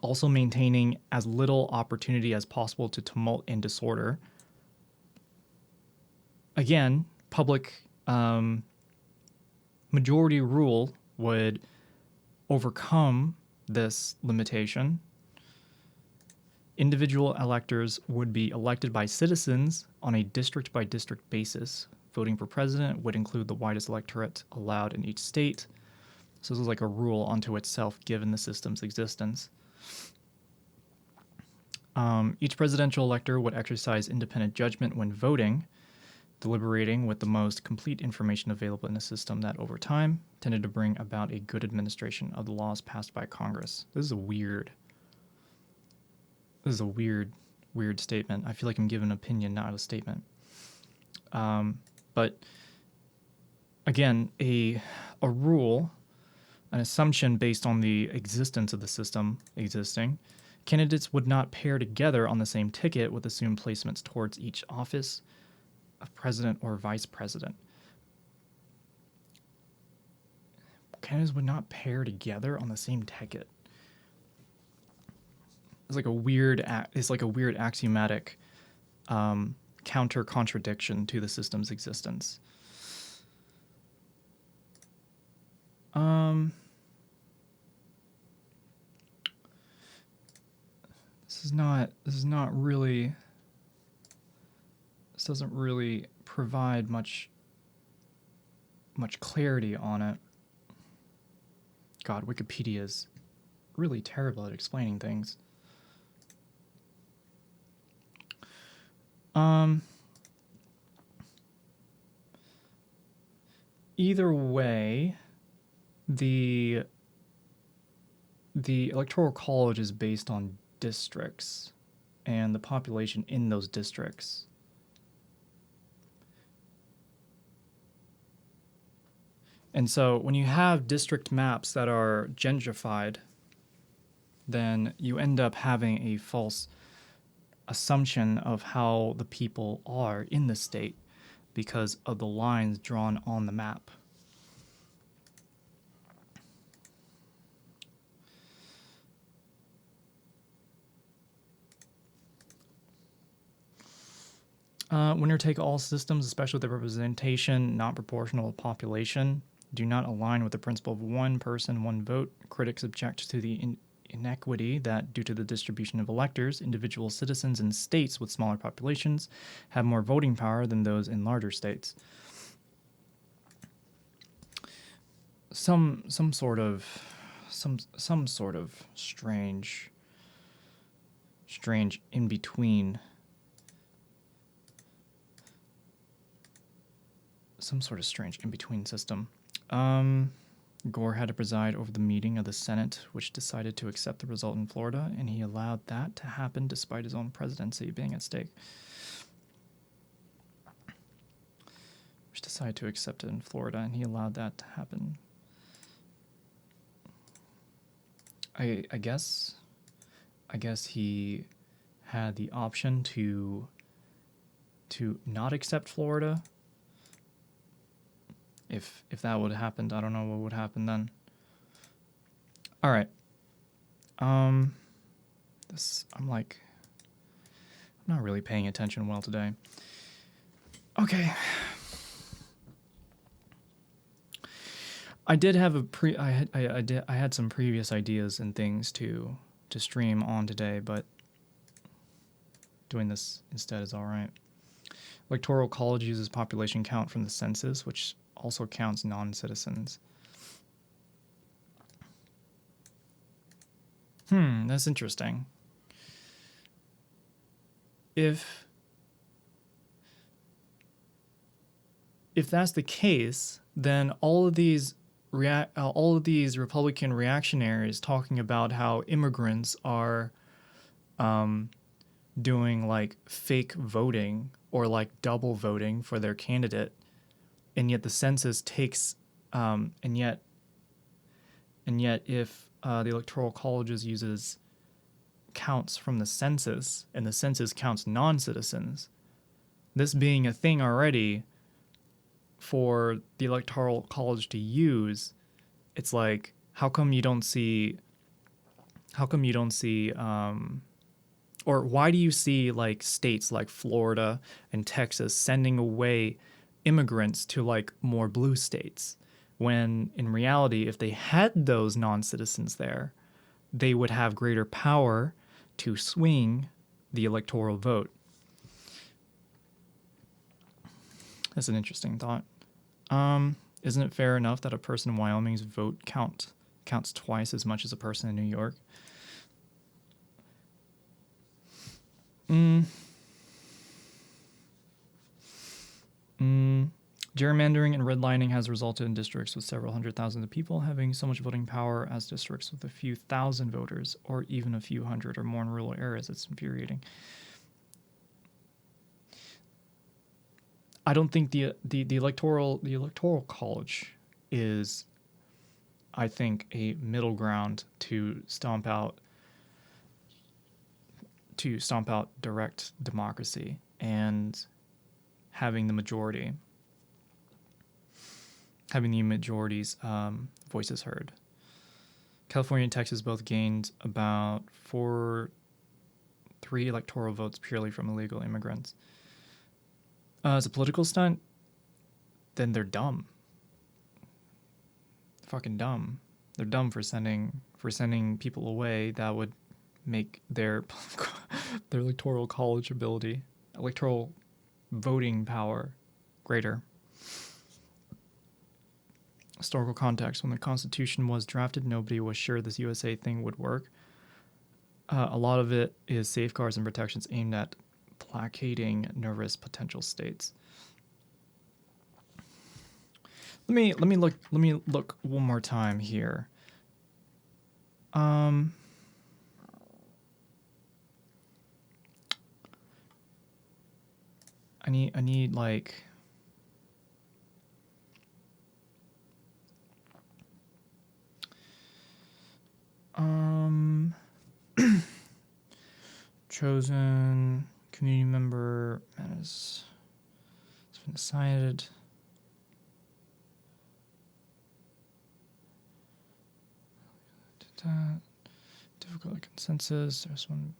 also maintaining as little opportunity as possible to tumult and disorder. Again, public majority rule would overcome this limitation. Individual electors would be elected by citizens on a district-by-district basis. Voting for president would include the widest electorate allowed in each state. So this is like a rule unto itself given the system's existence. Each presidential elector would exercise independent judgment when voting, deliberating with the most complete information available in a system that over time tended to bring about a good administration of the laws passed by Congress. This is a weird statement. I feel like I'm giving an opinion, not a statement. But again, a rule, an assumption based on the existence of the system existing, candidates would not pair together on the same ticket with assumed placements towards each office of president or vice president. Candidates would not pair together on the same ticket. It's like a weird axiomatic counter contradiction to the system's existence. This doesn't really provide much clarity on it. God, Wikipedia is really terrible at explaining things. Either way, the Electoral College is based on districts. and the population in those districts. And so when you have district maps that are gentrified, then you end up having a false assumption of how the people are in the state because of the lines drawn on the map. Winner take all systems, especially with the representation not proportional to population, do not align with the principle of one person, one vote. Critics object to the inequity that, due to the distribution of electors, individual citizens in states with smaller populations have more voting power than those in larger states. Some sort of strange in between. Some sort of strange in-between system. Gore had to preside over the meeting of the Senate, which decided to accept the result in Florida, and he allowed that to happen despite his own presidency being at stake. Which decided to accept it in Florida, and he allowed that to happen. I guess he had the option to not accept Florida. If that would have happened, I don't know what would happen then. All right. I'm not really paying attention well today. Okay. I did have I had some previous ideas and things to stream on today, but doing this instead is all right. Electoral College uses population count from the census, which also counts non-citizens. That's interesting. If that's the case, then all of these Republican reactionaries talking about how immigrants are doing like fake voting or like double voting for their candidate, and yet the census takes and yet if the Electoral College uses counts from the census and the census counts non-citizens, this being a thing already for the Electoral College to use, it's like, how come you don't see or why do you see like states like Florida and Texas sending away immigrants to like more blue states, when in reality, if they had those non-citizens there, they would have greater power to swing the electoral vote? That's an interesting thought. Isn't it fair enough that a person in Wyoming's vote counts twice as much as a person in New York? Gerrymandering and redlining has resulted in districts with several hundred thousand people having so much voting power as districts with a few thousand voters, or even a few hundred or more in rural areas. It's infuriating. I don't think the electoral college is, I think, a middle ground to stomp out direct democracy and having the majority's voices heard. California and Texas both gained about 3 electoral votes purely from illegal immigrants. As a political stunt, then they're dumb. Fucking dumb. They're dumb for sending people away that would make their electoral college electoral voting power greater. Historical context: when the Constitution was drafted, nobody was sure this USA thing would work. A lot of it is safeguards and protections aimed at placating nervous potential states. Let me look one more time here. I need like chosen community member has been decided. Difficult consensus. There's one.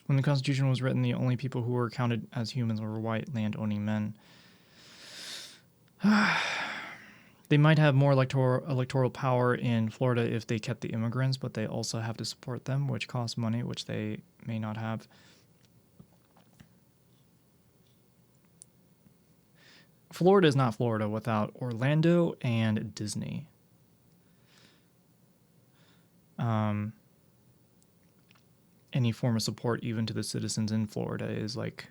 When the Constitution was written, the only people who were counted as humans were white land-owning men. They might have more electoral power in Florida if they kept the immigrants, but they also have to support them, which costs money, which they may not have. Florida is not Florida without Orlando and Disney. Any form of support, even to the citizens in Florida, is like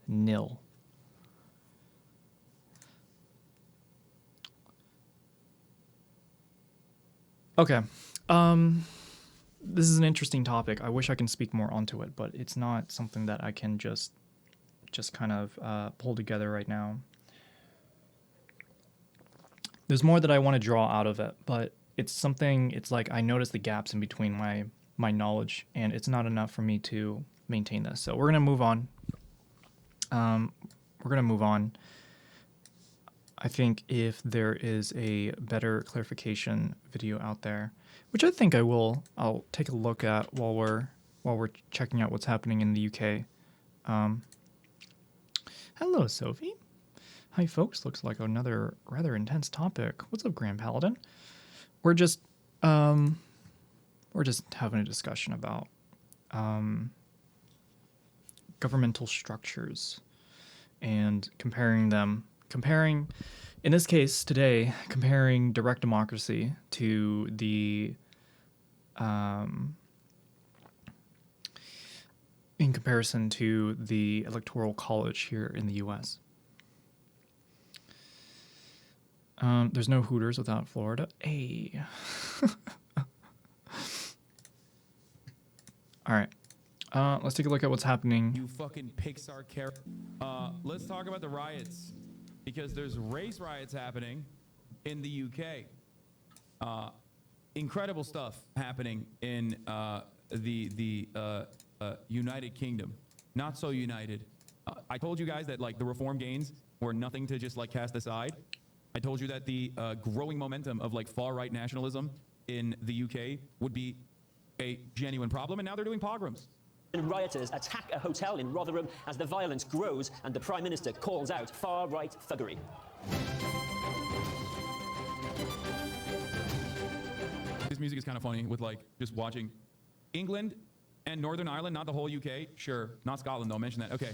nil. Okay. This is an interesting topic. I wish I can speak more onto it, but it's not something that I can just kind of pull together right now. There's more that I want to draw out of it, but it's like I notice the gaps in between my knowledge, and it's not enough for me to maintain this. So we're going to move on. I think if there is a better clarification video out there, which I think I'll take a look at while we're checking out what's happening in the UK. Hello, Sophie. Hi, folks. Looks like another rather intense topic. What's up, Grand Paladin? We're just having a discussion about governmental structures and comparing, in this case today, comparing direct democracy to the in comparison to the Electoral College here in the U.S. There's no Hooters without Florida. Hey. All right. Let's take a look at what's happening. You fucking Pixar character. Let's talk about the riots, because there's race riots happening in the UK. Incredible stuff happening in the United Kingdom. Not so united. I told you guys that like the reform gains were nothing to just like cast aside. I told you that the growing momentum of like far-right nationalism in the UK would be a genuine problem, and now they're doing pogroms. Rioters attack a hotel in Rotherham as the violence grows and the Prime Minister calls out far-right thuggery. This music is kind of funny with like just watching England and Northern Ireland, not the whole UK. Sure, not Scotland though, mention that. Okay,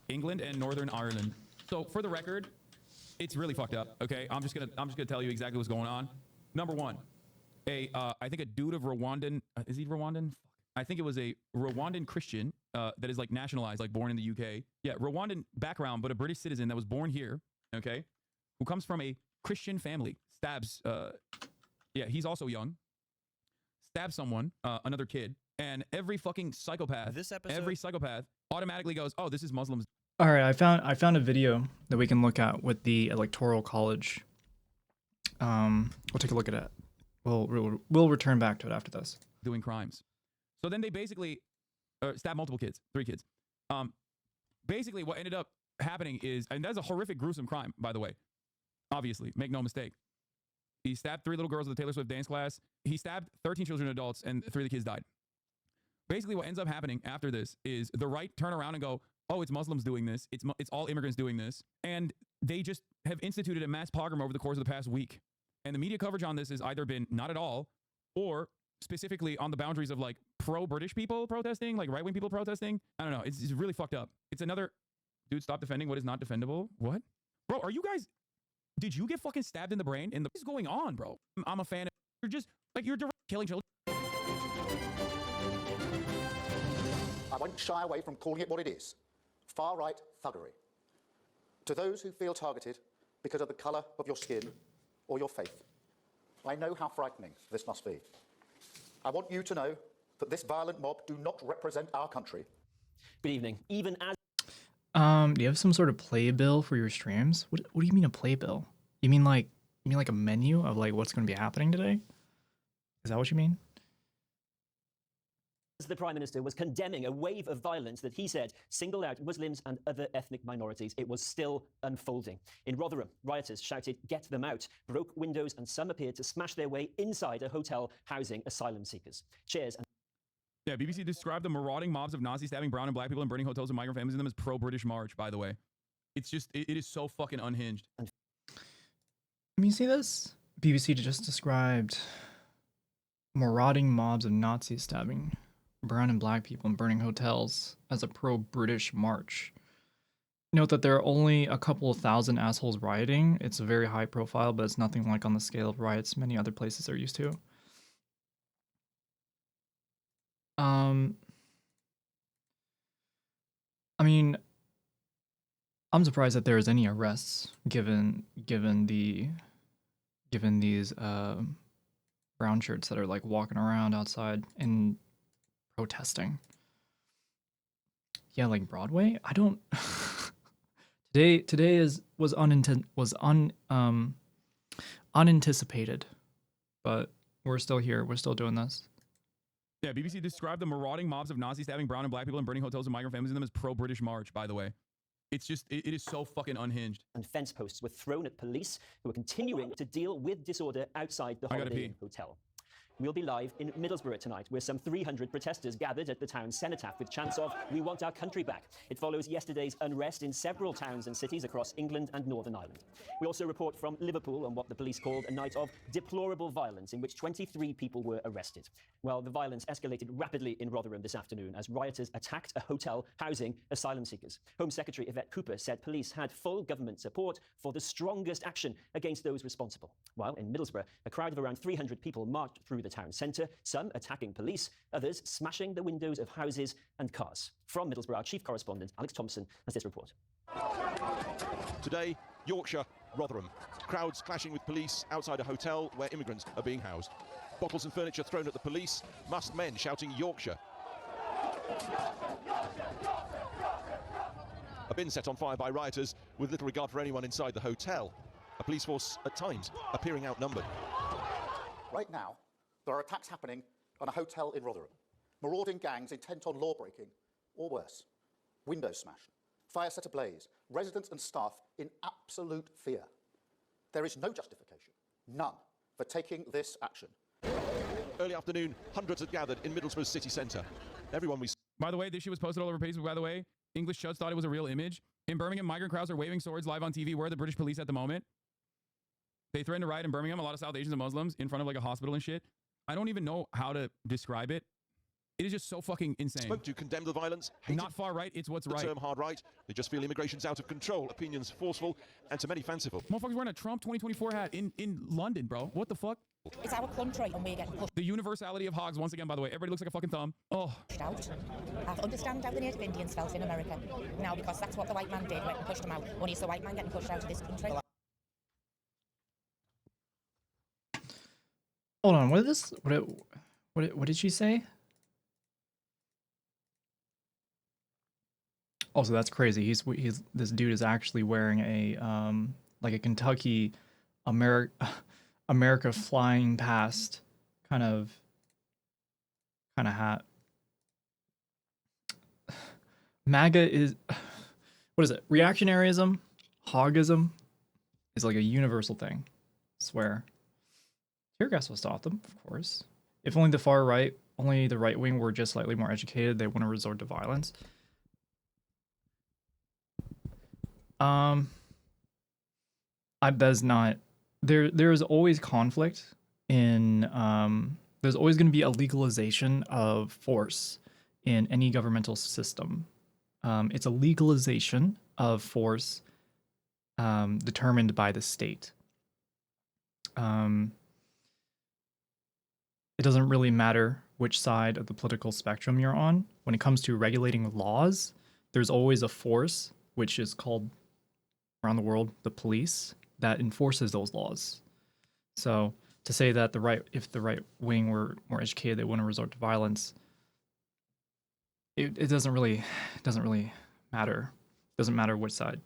England and Northern Ireland. So for the record, it's really fucked up. Okay, I'm just gonna tell you exactly what's going on. Number one, I think a dude of Rwandan, is he Rwandan? I think it was a Rwandan Christian that is like nationalized, like born in the UK. Yeah, Rwandan background, but a British citizen that was born here, okay, who comes from a Christian family, stabs, yeah, he's also young, stabs someone, another kid, and every fucking psychopath, every psychopath automatically goes, oh, this is Muslims. All right, I found a video that we can look at with the Electoral College. We'll take a look at it. We'll return back to it after this. Doing crimes. So then they basically stabbed multiple kids, 3 kids. Basically what ended up happening is, and that's a horrific, gruesome crime, by the way. Obviously, make no mistake. He stabbed 3 little girls at the Taylor Swift dance class. He stabbed 13 children and adults, and 3 of the kids died. Basically what ends up happening after this is the right turn around and go, oh, it's Muslims doing this. It's all immigrants doing this. And they just have instituted a mass pogrom over the course of the past week. And the media coverage on this has either been not at all, or specifically on the boundaries of like pro-British people protesting, like right-wing people protesting. I don't know. It's really fucked up. It's another, dude, stop defending what is not defendable. What? Bro, are you guys, did you get fucking stabbed in the brain? What is going on, bro? I'm a fan of, you're just, like, you're direct killing children. I won't shy away from calling it what it is. Far-right thuggery. To those who feel targeted because of the colour of your skin or your faith, I know how frightening this must be. I want you to know that this violent mob do not represent our country. Good evening. Even as Do you have some sort of playbill for your streams? What do you mean a playbill? You mean like a menu of like what's going to be happening today? Is that what you mean? the Prime Minister was condemning a wave of violence that he said singled out Muslims and other ethnic minorities, it was still unfolding. In Rotherham, rioters shouted, "Get them out," broke windows, and some appeared to smash their way inside a hotel housing asylum seekers. Chairs and Yeah, BBC described the marauding mobs of Nazis stabbing brown and black people and burning hotels with migrant families in them as pro-British March, by the way. It's just, it is so fucking unhinged. Let me see this. BBC just described marauding mobs of Nazis stabbing brown and black people and burning hotels as a pro-British march. Note that there are only a couple of thousand assholes rioting. It's a very high profile, but it's nothing like on the scale of riots many other places are used to. I mean, I'm surprised that there is any arrests given these brown shirts that are like walking around outside and protesting. Yeah, like Broadway. I don't. Today was unanticipated, but we're still here. We're still doing this. Yeah, BBC described the marauding mobs of Nazis stabbing brown and black people and burning hotels with migrant families in them as pro-British March, by the way. It's just, it is so fucking unhinged. and fence posts were thrown at police who are continuing to deal with disorder outside the I gotta Holiday Inn pee. Hotel. We'll be live in Middlesbrough tonight, where some 300 protesters gathered at the town's cenotaph with chants of "We want our country back." It follows yesterday's unrest in several towns and cities across England and Northern Ireland. We also report from Liverpool on what the police called a night of deplorable violence in which 23 people were arrested. Well, the violence escalated rapidly in Rotherham this afternoon as rioters attacked a hotel housing asylum seekers. Home Secretary Yvette Cooper said police had full government support for the strongest action against those responsible. While in Middlesbrough, a crowd of around 300 people marched through the town centre, some attacking police, others smashing the windows of houses and cars. From Middlesbrough, our chief correspondent, Alex Thompson, has this report. Today, Yorkshire, Rotherham. Crowds clashing with police outside a hotel where immigrants are being housed. Bottles and furniture thrown at the police, masked men shouting Yorkshire. A bin set on fire by rioters with little regard for anyone inside the hotel. A police force, at times, appearing outnumbered. Right now, there are attacks happening on a hotel in Rotherham. Marauding gangs intent on law breaking, or worse, windows smashed, fire set ablaze, residents and staff in absolute fear. There is no justification, none, for taking this action. Early afternoon, hundreds had gathered in Middlesbrough's city centre. Everyone we By the way, this shit was posted all over Facebook, by the way. English chuds thought it was a real image. In Birmingham, migrant crowds are waving swords live on TV. Where are the British police at the moment? They threatened to riot in Birmingham, a lot of South Asians and Muslims, in front of like a hospital and shit. I don't even know how to describe it. It is just so fucking insane. spoke to condemn the violence, hated Not far right, it's what's the right. term hard right. They just feel immigration's out of control, opinions forceful, and to many fanciful. Motherfuckers wearing a Trump 2024 hat in London, bro. What the fuck? It's our country and we're getting pushed The universality of hogs, once again, by the way. Everybody looks like a fucking thumb. Oh, out. I understand how the Native Indians felt in America. Now, because that's what the white man did when he pushed them out. Only it's the white man getting pushed out of this country. Hold on, what is this? What did she say? Oh, so that's crazy. He's this dude is actually wearing a like a Kentucky America flying past kind of hat. MAGA is, what is it? Reactionaryism, hogism is like a universal thing. I swear. Tear gas will stop them, of course. If only the far right, only the right wing were just slightly more educated, they wouldn't resort to violence. That's not, there is always conflict in there's always going to be a legalization of force in any governmental system. It's a legalization of force determined by the state. It doesn't really matter which side of the political spectrum you're on. When it comes to regulating laws, there's always a force, which is called around the world the police, that enforces those laws. So to say that if the right wing were more educated, they wouldn't resort to violence. It doesn't really matter. It doesn't matter which side.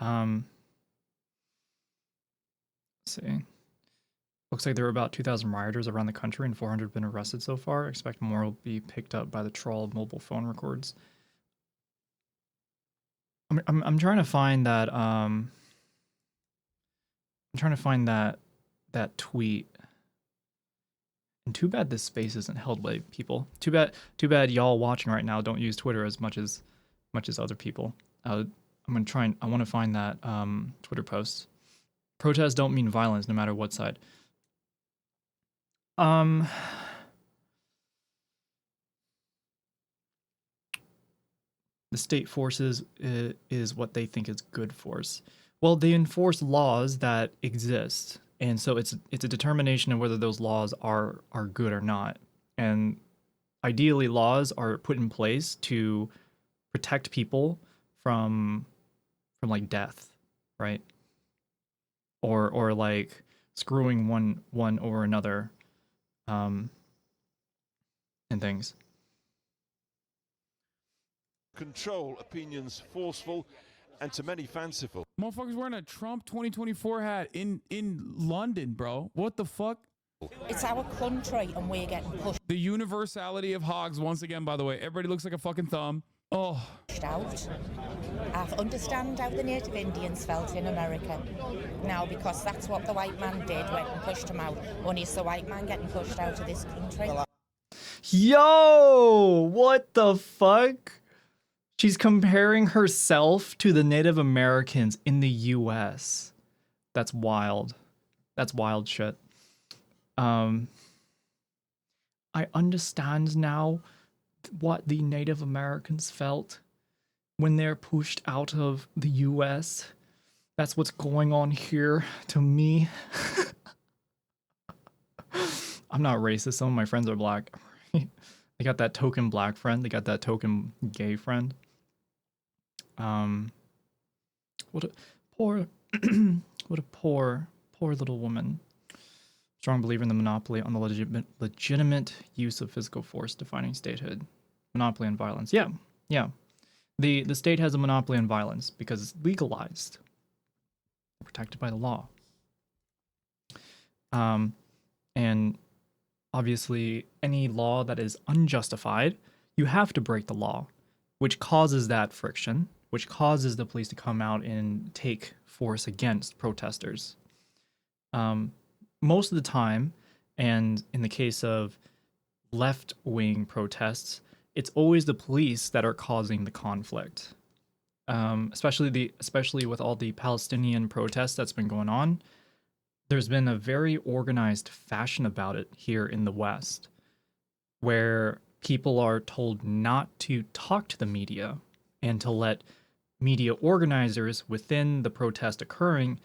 Let's see. Looks like there were about 2,000 rioters around the country and 400 have been arrested so far. Expect more will be picked up by the trawl of mobile phone records. I'm trying to find that I'm trying to find that tweet. And too bad this space isn't held by people. Too bad y'all watching right now don't use Twitter as much as other people. I want to find that Twitter post. Protests don't mean violence no matter what side. The state forces is what they think is good force. Well, they enforce laws that exist, and so it's a determination of whether those laws are good or not. And ideally, laws are put in place to protect people from like death, right? Or like screwing one over another, and things. Control opinions forceful and to many fanciful. Motherfuckers wearing a Trump 2024 hat in London, bro. What the fuck? It's our country and we're getting pushed The universality of hogs once again, by the way. Everybody looks like a fucking thumb. Oh. out. I understand how the Native Indians felt in America. Now, because that's what the white man did, went and pushed them out. Only it's the white man getting pushed out of this country. Yo, what the fuck? She's comparing herself to the Native Americans in the US. That's wild. That's wild shit. I understand now what the Native Americans felt when they're pushed out of the US. That's what's going on here to me. I'm not racist. Some of my friends are black. They got that token black friend. They got that token gay friend. What a poor, what a poor little woman. Strong believer in the monopoly on the legitimate use of physical force defining statehood. Monopoly on violence. Yeah. The state has a monopoly on violence because it's legalized. Protected by the law. And obviously, any law that is unjustified, you have to break the law, which causes that friction, which causes the police to come out and take force against protesters. Most of the time, and in the case of left-wing protests, it's always the police that are causing the conflict. Especially with all the Palestinian protests that's been going on. There's been a very organized fashion about it here in the West, where people are told not to talk to the media and to let media organizers within the protest occurring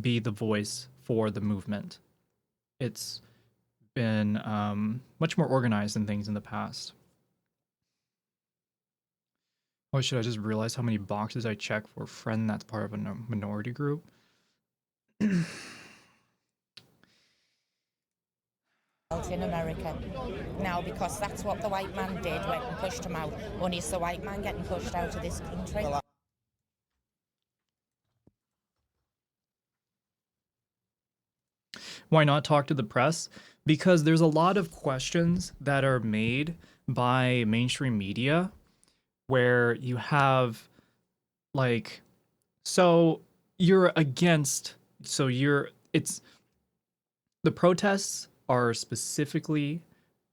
be the voice for the movement. It's been much more organized than things in the past. Oh, should I just realize how many boxes I check for a friend that's part of a minority group? In America. Now, because that's what the white man did, went and pushed them out. Only it's the white man getting pushed out of this country. Why not talk to the press? Because there's a lot of questions that are made by mainstream media where you have like, so you're against, so you're, it's, the protests are specifically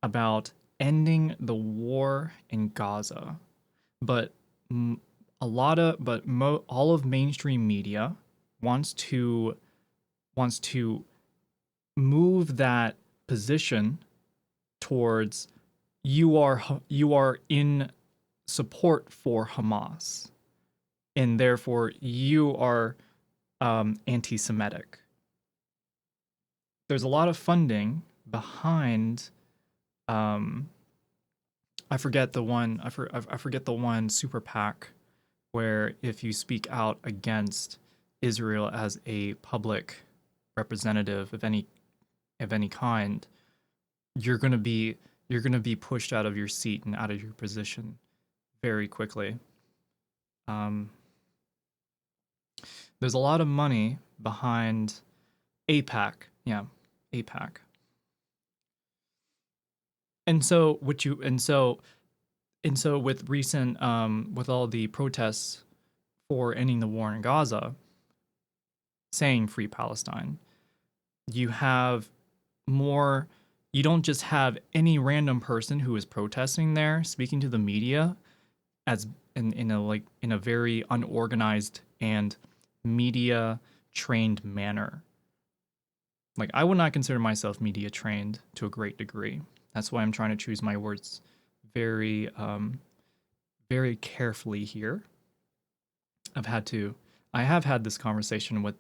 about ending the war in Gaza, but all of mainstream media wants to move that position towards you are in support for Hamas, and therefore you are anti-Semitic. There's a lot of funding behind. I forget the one. I forget the one super PAC where if you speak out against Israel as a public representative of any kind, you're gonna be pushed out of your seat and out of your position very quickly. There's a lot of money behind APAC. Yeah, APAC. And so with recent with all the protests for ending the war in Gaza, saying free Palestine, you have more. You don't just have any random person who is protesting there speaking to the media as in a very unorganized and media trained manner. Like, I would not consider myself media trained to a great degree. That's why I'm trying to choose my words very very carefully here. I have had this conversation with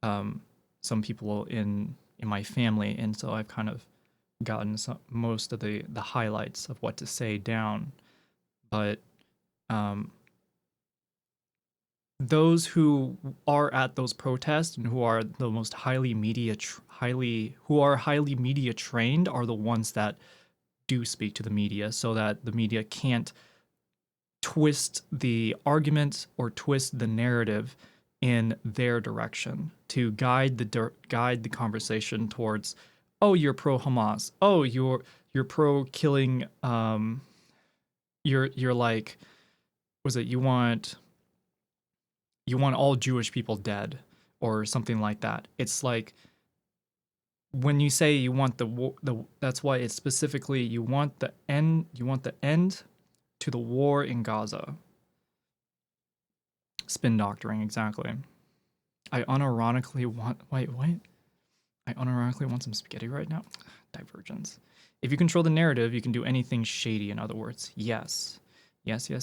some people in my family, and so I've kind of gotten most of the highlights of what to say down. But those who are at those protests and who are the most highly media trained are the ones that do speak to the media, so that the media can't twist the argument or twist the narrative in their direction to guide the conversation towards, oh, you're pro Hamas, oh, you're pro killing, you're like, was it you want all Jewish people dead or something like that. It's like, when you say you want that's why it's specifically you want the end to the war in Gaza. Spin doctoring, exactly. I unironically want some spaghetti right now. Divergence. If you control the narrative, you can do anything shady, in other words. Yes. Yes. The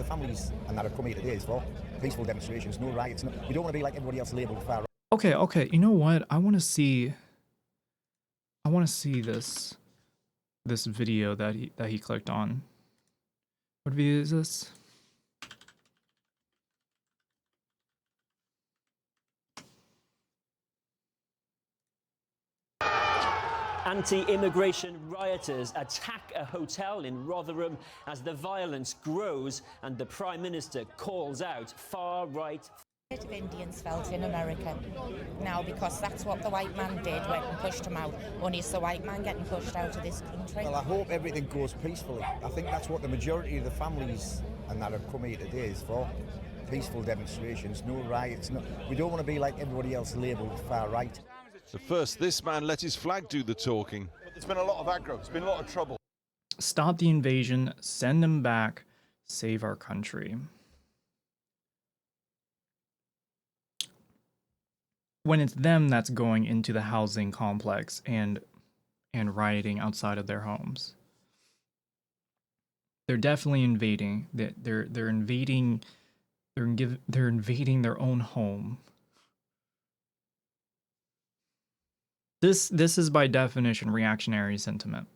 families and that have come here today is for peaceful demonstrations, no riots. No, we don't want to be like everybody else labelled far right. Okay. You know what? I want to see this video that he clicked on. What video is this? Anti-immigration rioters attack a hotel in Rotherham as the violence grows and the Prime Minister calls out far-right. Native Indians felt in America now, because that's what the white man did, went and pushed him out. Only it's the white man getting pushed out of this country. Well, I hope everything goes peacefully. I think that's what the majority of the families and that have come here today is for. Peaceful demonstrations, no riots. No, we don't want to be like everybody else labelled far right. So first, this man let his flag do the talking. There's been a lot of aggro, there's been a lot of trouble. Stop the invasion, send them back, save our country. When it's them that's going into the housing complex and rioting outside of their homes. They're definitely invading. They're invading their own home. This is by definition reactionary sentiment.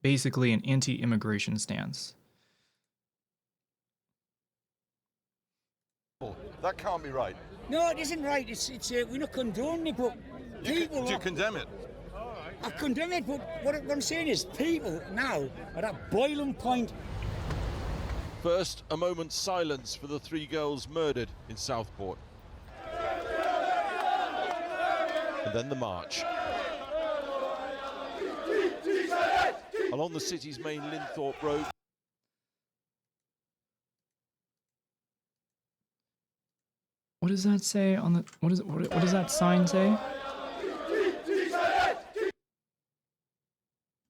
Basically an anti-immigration stance. That can't be right. No, it isn't right. It's we're not condoning it, but people. Do you condemn it? I condemn it, but what I'm saying is, people now are at boiling point. First, a moment's silence for the 3 girls murdered in Southport. And then the march. Along the city's main Linthorpe Road. What does that say on the what does that sign say?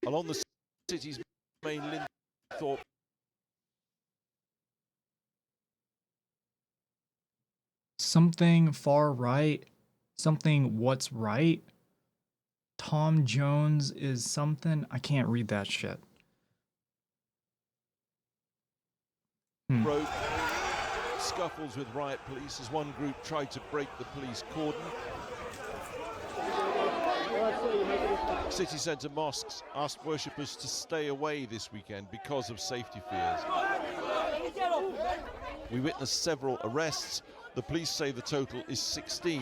Along the city's main Linthorpe something far right, something what's right. Tom Jones is something. I can't read that shit. Broke. Scuffles with riot police as one group tried to break the police cordon. City centre mosques asked worshippers to stay away this weekend because of safety fears. We witnessed several arrests. The police say the total is 16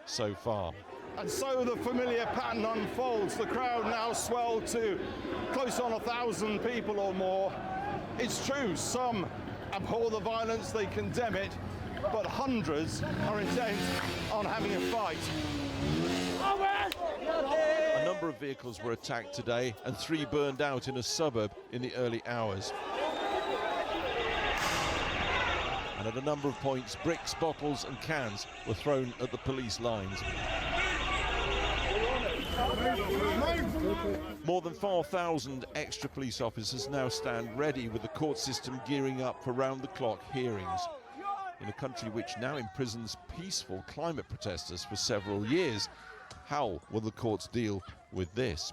so far. And so the familiar pattern unfolds. The crowd now swelled to close on 1,000 people or more. It's true, some abhor the violence, they condemn it, but hundreds are intent on having a fight. A number of vehicles were attacked today and 3 burned out in a suburb in the early hours. And at a number of points, bricks, bottles and cans were thrown at the police lines. More than 4,000 extra police officers now stand ready, with the court system gearing up for round-the-clock hearings. In a country which now imprisons peaceful climate protesters for several years, how will the courts deal with this?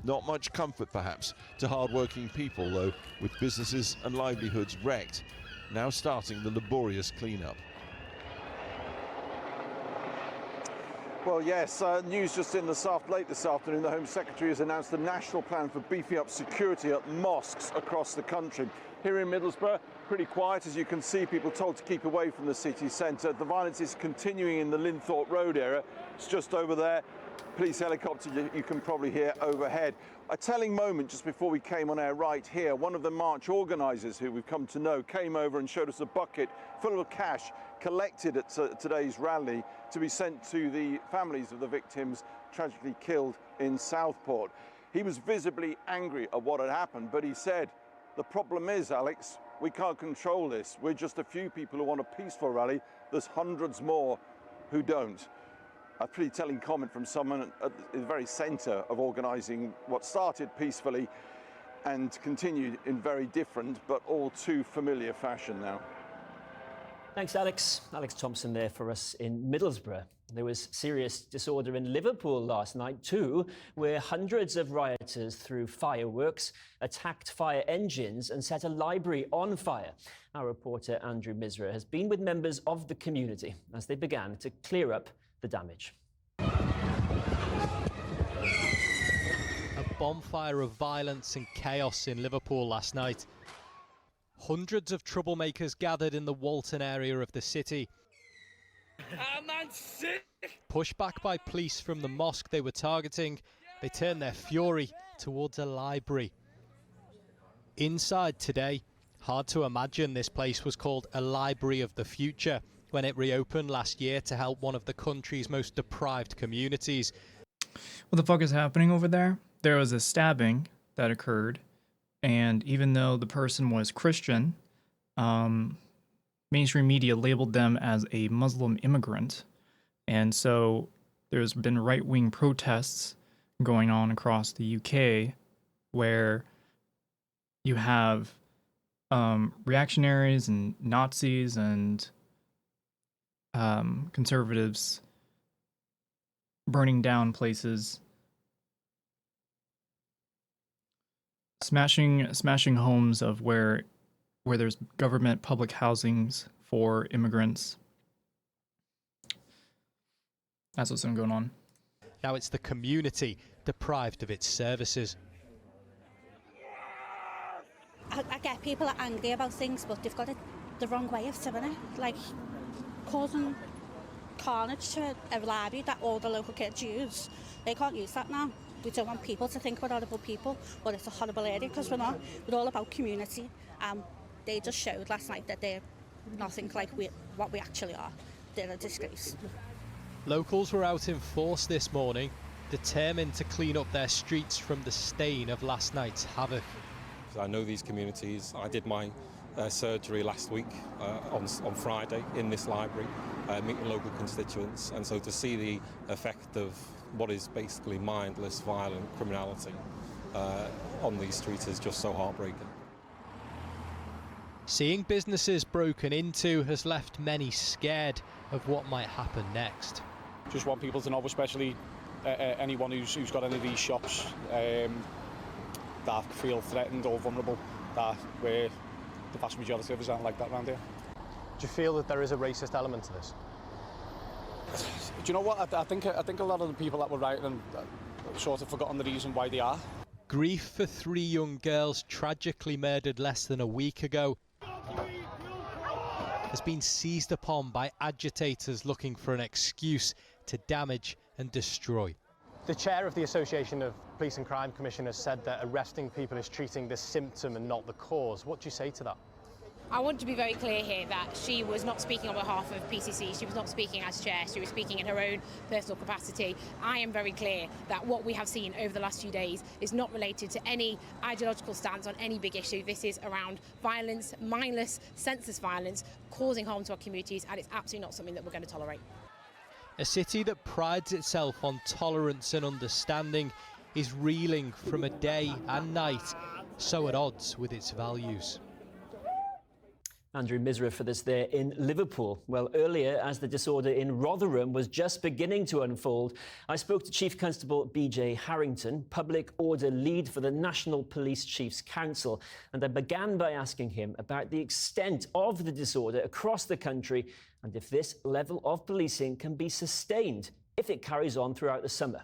Not much comfort, perhaps, to hard-working people, though, with businesses and livelihoods wrecked, now starting the laborious clean-up. Well, yes, news just in late this afternoon. The Home Secretary has announced a national plan for beefing up security at mosques across the country. Here in Middlesbrough, pretty quiet, as you can see, people told to keep away from the city centre. The violence is continuing in the Linthorpe Road area. It's just over there. Police helicopter you can probably hear overhead. A telling moment just before we came on air right here. One of the march organisers, who we've come to know, came over and showed us a bucket full of cash collected at today's rally to be sent to the families of the victims tragically killed in Southport. He was visibly angry at what had happened, but he said, "The problem is, Alex, we can't control this. We're just a few people who want a peaceful rally. There's hundreds more who don't." A pretty telling comment from someone at the very centre of organising what started peacefully and continued in very different but all too familiar fashion now. Thanks, Alex. Alex Thompson there for us in Middlesbrough. There was serious disorder in Liverpool last night too, where hundreds of rioters threw fireworks, attacked fire engines and set a library on fire. Our reporter Andrew Misra has been with members of the community as they began to clear up the damage. A bonfire of violence and chaos in Liverpool last night. Hundreds of troublemakers gathered in the Walton area of the city. Pushed back by police from the mosque they were targeting, they turned their fury towards a library. Inside today, hard to imagine this place was called a Library of the Future when it reopened last year to help one of the country's most deprived communities. What the fuck is happening over there? There was a stabbing that occurred, and even though the person was Christian, mainstream media labeled them as a Muslim immigrant. And so there's been right-wing protests going on across the UK where you have reactionaries and Nazis and conservatives burning down places, smashing homes of where there's government public housings for immigrants. That's what's been going on. Now it's the community deprived of its services. I get people are angry about things, but they've got it the wrong way of doing it. Like causing carnage to a library that all the local kids use. They can't use that now. We don't want people to think we're horrible people, but it's a horrible area because we're not. We're all about community. They just showed last night that they're nothing like what we actually are. They're a disgrace. Locals were out in force this morning, determined to clean up their streets from the stain of last night's havoc. I know these communities. I did my surgery last week on Friday in this library, meeting local constituents, and so to see the effect of what is basically mindless, violent criminality on these streets is just so heartbreaking. Seeing businesses broken into has left many scared, of what might happen next. Just want people to know, especially anyone who's got any of these shops that feel threatened or vulnerable, that we're the vast majority of us aren't like that around here. Do you feel that there is a racist element to this? Do you know what? I think a lot of the people that were writing sort of forgotten the reason why they are. Grief for 3 young girls tragically murdered less than a week ago has been seized upon by agitators looking for an excuse to damage and destroy. The chair of the Association of Police and Crime Commissioners said that arresting people is treating the symptom and not the cause. What do you say to that? I want to be very clear here that she was not speaking on behalf of PCC, she was not speaking as chair, she was speaking in her own personal capacity. I am very clear that what we have seen over the last few days is not related to any ideological stance on any big issue. This is around violence, mindless, senseless violence, causing harm to our communities, and it's absolutely not something that we're going to tolerate. A city that prides itself on tolerance and understanding is reeling from a day and night so at odds with its values. Andrew Misra for this there in Liverpool. Well, earlier, as the disorder in Rotherham was just beginning to unfold, I spoke to Chief Constable BJ Harrington, public order lead for the National Police Chiefs Council, and I began by asking him about the extent of the disorder across the country and if this level of policing can be sustained if it carries on throughout the summer.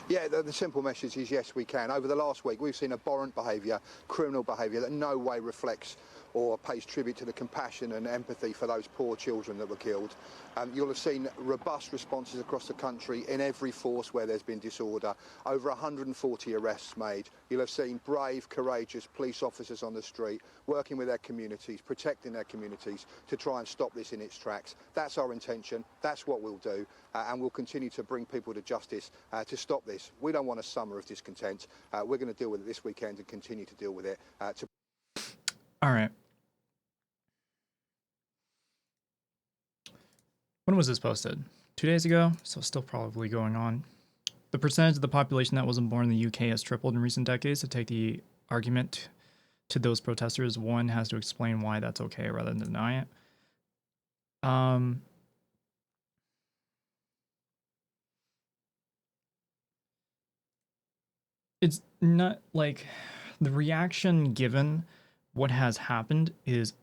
Yeah, the simple message is yes, we can. Over the last week, we've seen abhorrent behaviour, criminal behaviour that in no way reflects or pays tribute to the compassion and empathy for those poor children that were killed. You'll have seen robust responses across the country in every force where there's been disorder. Over 140 arrests made. You'll have seen brave, courageous police officers on the street working with their communities, protecting their communities to try and stop this in its tracks. That's our intention. That's what we'll do. And we'll continue to bring people to justice to stop this. We don't want a summer of discontent. We're going to deal with it this weekend and continue to deal with it. All right. When was this posted? 2 days ago, so still probably going on. The percentage of the population that wasn't born in the UK has tripled in recent decades. To take the argument to those protesters, one has to explain why that's okay rather than deny it. It's not like the reaction given what has happened is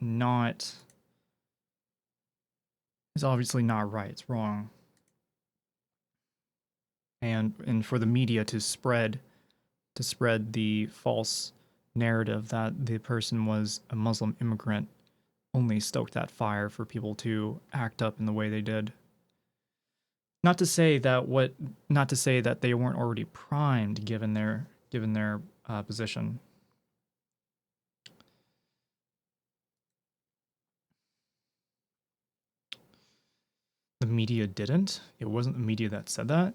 obviously not right. It's wrong. And for the media to spread the false narrative that the person was a Muslim immigrant only stoked that fire for people to act up in the way they did. Not to say that they weren't already primed given their position. The media didn't. It wasn't the media that said that.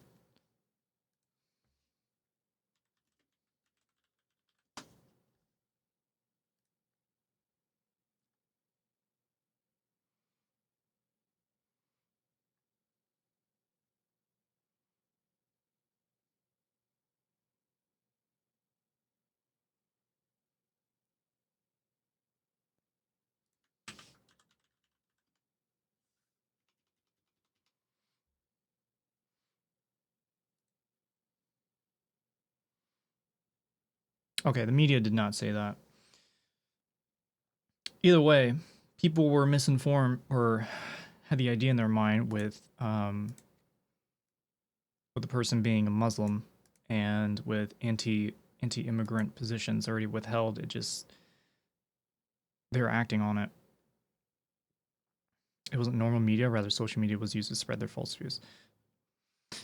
Okay, the media did not say that. Either way, people were misinformed or had the idea in their mind with the person being a Muslim and with anti-immigrant positions already withheld. They were acting on it. It wasn't normal media, rather social media was used to spread their false views.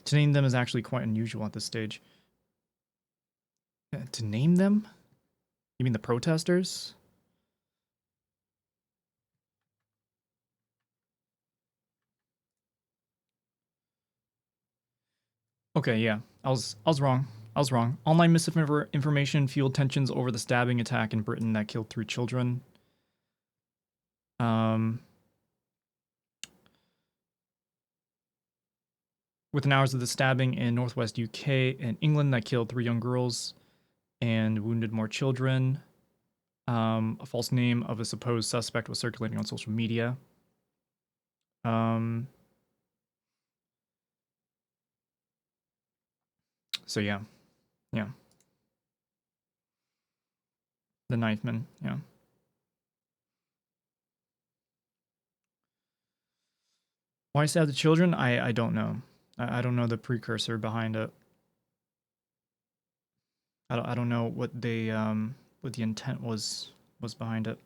To name them is actually quite unusual at this stage. To name them? You mean the protesters? Okay, yeah, I was wrong. Online misinformation fueled tensions over the stabbing attack in Britain that killed 3 children. Within hours of the stabbing in northwest UK and England that killed 3 young girls and wounded more children. A false name of a supposed suspect was circulating on social media. So yeah. The knifeman, yeah. Why stab the children? I don't know. I don't know the precursor behind it. I don't know what they what the intent was behind it.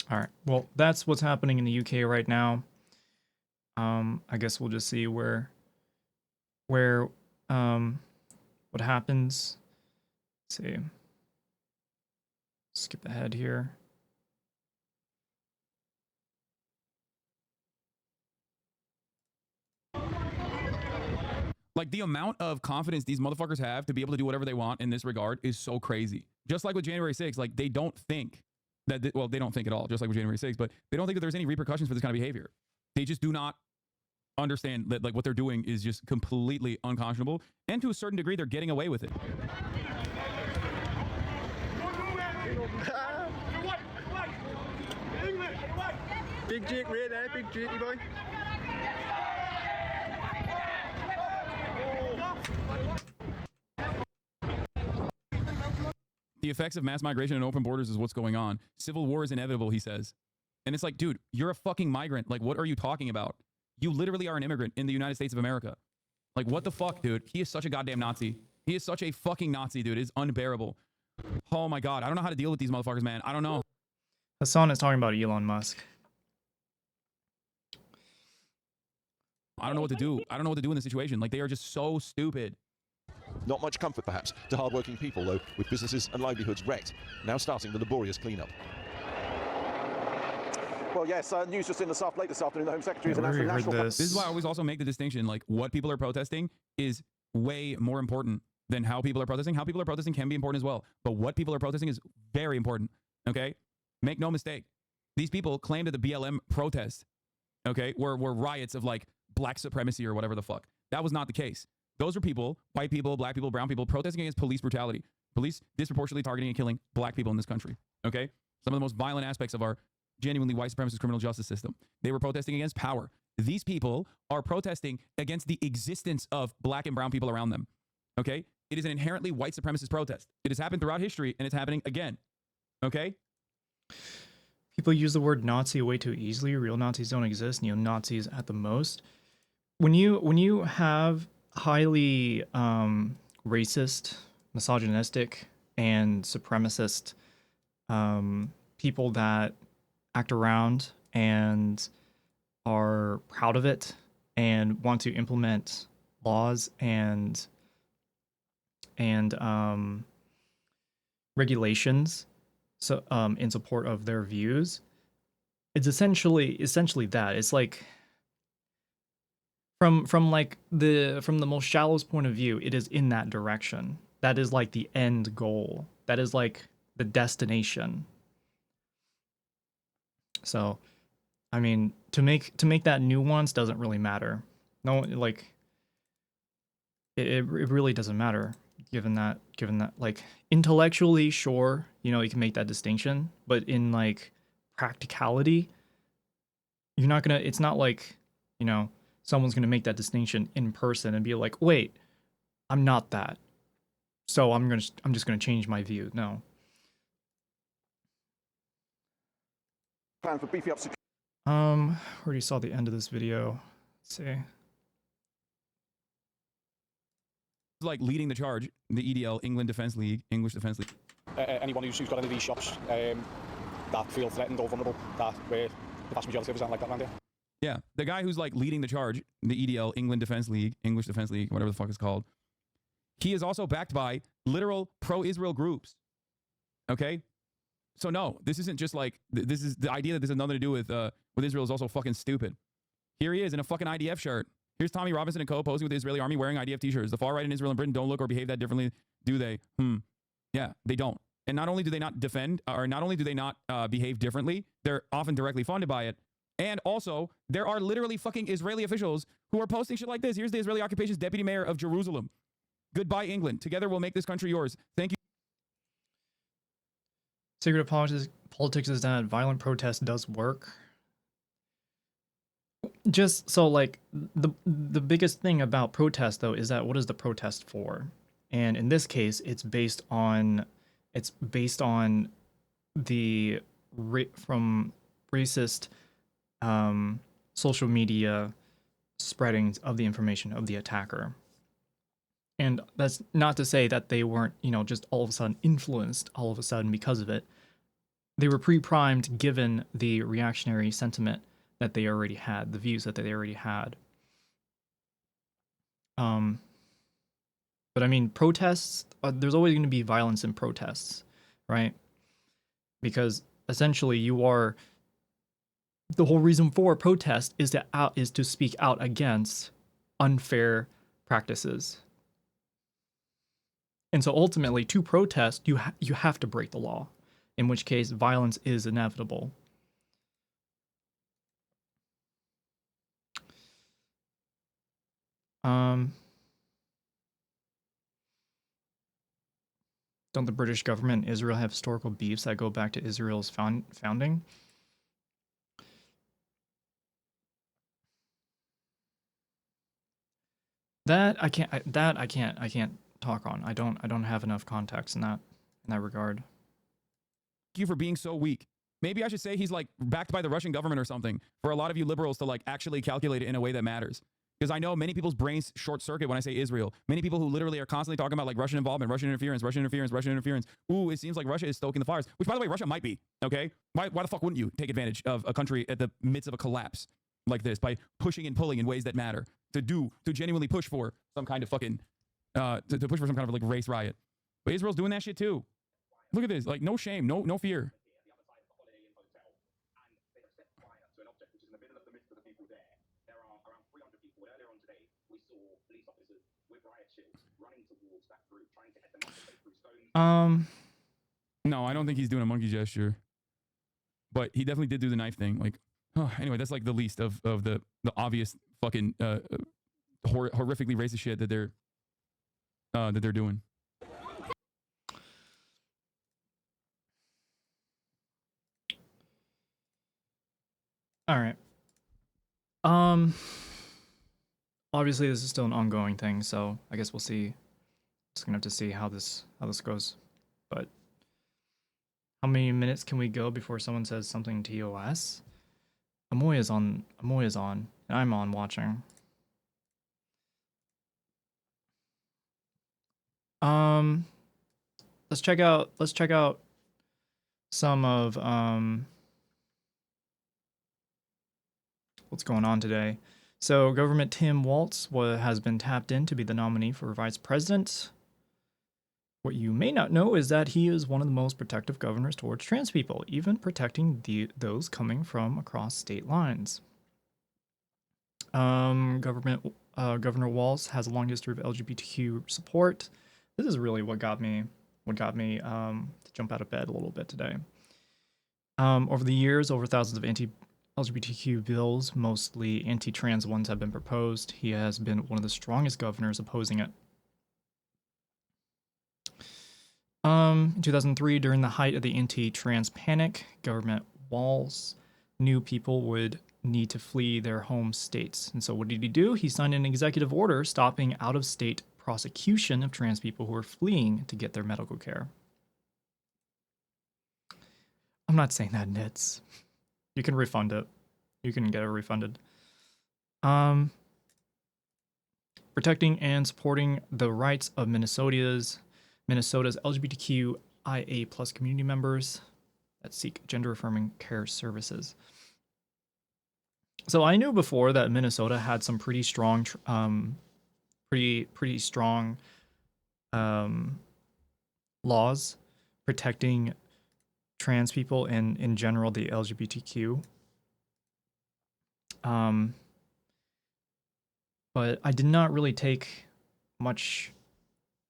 All right. Well, that's what's happening in the UK right now. I guess we'll just see where what happens. Let's see. Skip ahead here. Like, the amount of confidence these motherfuckers have to be able to do whatever they want in this regard is so crazy. Just like with January 6th, like, they don't think that, well, they don't think at all, just like with January 6th, but they don't think that there's any repercussions for this kind of behavior. They just do not understand that, like, what they're doing is just completely unconscionable, and to a certain degree, they're getting away with it. Big Jake right there, big Jakey boy. The effects of mass migration and open borders is what's going on. Civil war is inevitable, he says. And it's like, dude, you're a fucking migrant. Like, what are you talking about? You literally are an immigrant in the United States of America. Like, what the fuck, dude? He is such a goddamn Nazi. He is such a fucking Nazi, dude. It is unbearable. Oh my God. I don't know how to deal with these motherfuckers, man. I don't know. Hassan is talking about Elon Musk. I don't know what to do. I don't know what to do in this situation. Like, they are just so stupid. Not much comfort, perhaps, to hard-working people, though, with businesses and livelihoods wrecked, now starting the laborious clean-up. Well, yes, news just in late this afternoon, the Home Secretary has announced the national... This is why I always also make the distinction, like, what people are protesting is way more important than how people are protesting. How people are protesting can be important as well, but what people are protesting is very important, okay? Make no mistake. These people claim that the BLM protests, okay, were riots of, like, black supremacy or whatever the fuck. That was not the case. Those are people, white people, black people, brown people, protesting against police brutality. Police disproportionately targeting and killing black people in this country, okay? Some of the most violent aspects of our genuinely white supremacist criminal justice system. They were protesting against power. These people are protesting against the existence of black and brown people around them, okay? It is an inherently white supremacist protest. It has happened throughout history, and it's happening again, okay? People use the word Nazi way too easily. Real Nazis don't exist. Neo-Nazis at the most. When you have highly racist, misogynistic, and supremacist people that act around and are proud of it and want to implement laws and regulations so in support of their views, it's essentially that. It's like from the most shallowest point of view, it is in that direction. That is like the end goal. That is like the destination. So, I mean, to make that nuance doesn't really matter. No, like it really doesn't matter given that like intellectually, sure, you know, you can make that distinction, but in like practicality, you're not gonna. It's not like, you know, someone's gonna make that distinction in person and be like, wait, I'm not that, so I'm just gonna change my view. No. Plan for beefing up security. Already saw the end of this video. Let's see. Like leading the charge, the EDL, English Defence League. Anyone who's got any of these shops that feel threatened or vulnerable, that where the vast majority of us aren't like that around here. Yeah, the guy who's like leading the charge, the EDL, English Defence League, whatever the fuck it's called. He is also backed by literal pro-Israel groups. Okay? So no, this isn't just like, this is the idea that this has nothing to do with Israel is also fucking stupid. Here he is in a fucking IDF shirt. Here's Tommy Robinson and co posing with the Israeli army wearing IDF t-shirts. The far right in Israel and Britain don't look or behave that differently, do they? Yeah, they don't. And not only do they not defend, or not only do they not behave differently, they're often directly funded by it. And also, there are literally fucking Israeli officials who are posting shit like this. Here's the Israeli occupation's deputy mayor of Jerusalem. Goodbye, England. Together we'll make this country yours. Thank you. Secret of politics is that violent protest does work. Just so, like, the biggest thing about protest, though, is that what is the protest for? And in this case, it's based on the from racist social media spreadings of the information of the attacker. And that's not to say that they weren't, just all of a sudden influenced all of a sudden because of it. They were pre-primed given the reactionary sentiment that they already had, the views that they already had. But I mean, protests, there's always going to be violence in protests, right? Because essentially the whole reason for protest is to speak out against unfair practices. And so ultimately, to protest, you have to break the law, in which case violence is inevitable. Don't the British government and Israel have historical beefs that go back to Israel's founding? That I can't talk on. I don't have enough context in that regard. Thank you for being so weak. Maybe I should say he's like backed by the Russian government or something for a lot of you liberals to like actually calculate it in a way that matters. Because I know many people's brains short circuit when I say Israel. Many people who literally are constantly talking about like Russian involvement, Russian interference, Russian interference, Russian interference. Ooh, it seems like Russia is stoking the fires. Which, by the way, Russia might be. Okay, why the fuck wouldn't you take advantage of a country at the midst of a collapse like this by pushing and pulling in ways that matter to genuinely push for some kind of fucking to push for some kind of like race riot? But Israel's doing that shit too. Look at this, like no shame, no fear. No, I don't think he's doing a monkey gesture, but he definitely did do the knife thing. Like, anyway, that's like the least of the obvious fucking horrifically racist shit that they're doing. All right. Obviously this is still an ongoing thing, so I guess we'll see. Just gonna have to see how this goes. But how many minutes can we go before someone says something TOS? Amoya's on, and I'm on watching. Let's check out some of what's going on today. So, Government Tim Walz has been tapped in to be the nominee for vice president. What you may not know is that he is one of the most protective governors towards trans people, even protecting those coming from across state lines. Governor Walz has a long history of LGBTQ support. This is really what got me to jump out of bed a little bit today. Over the years, over thousands of anti-LGBTQ bills, mostly anti-trans ones, have been proposed. He has been one of the strongest governors opposing it. In 2003, during the height of the anti-trans panic, Government Walz knew people would need to flee their home states. And so what did he do? He signed an executive order stopping out-of-state prosecution of trans people who are fleeing to get their medical care. I'm not saying that, Nits. You can refund it. You can get it refunded. Protecting and supporting the rights of Minnesota's LGBTQIA+ community members that seek gender-affirming care services. So I knew before that Minnesota had some pretty strong, laws protecting trans people and in general the LGBTQ. But I did not really take much.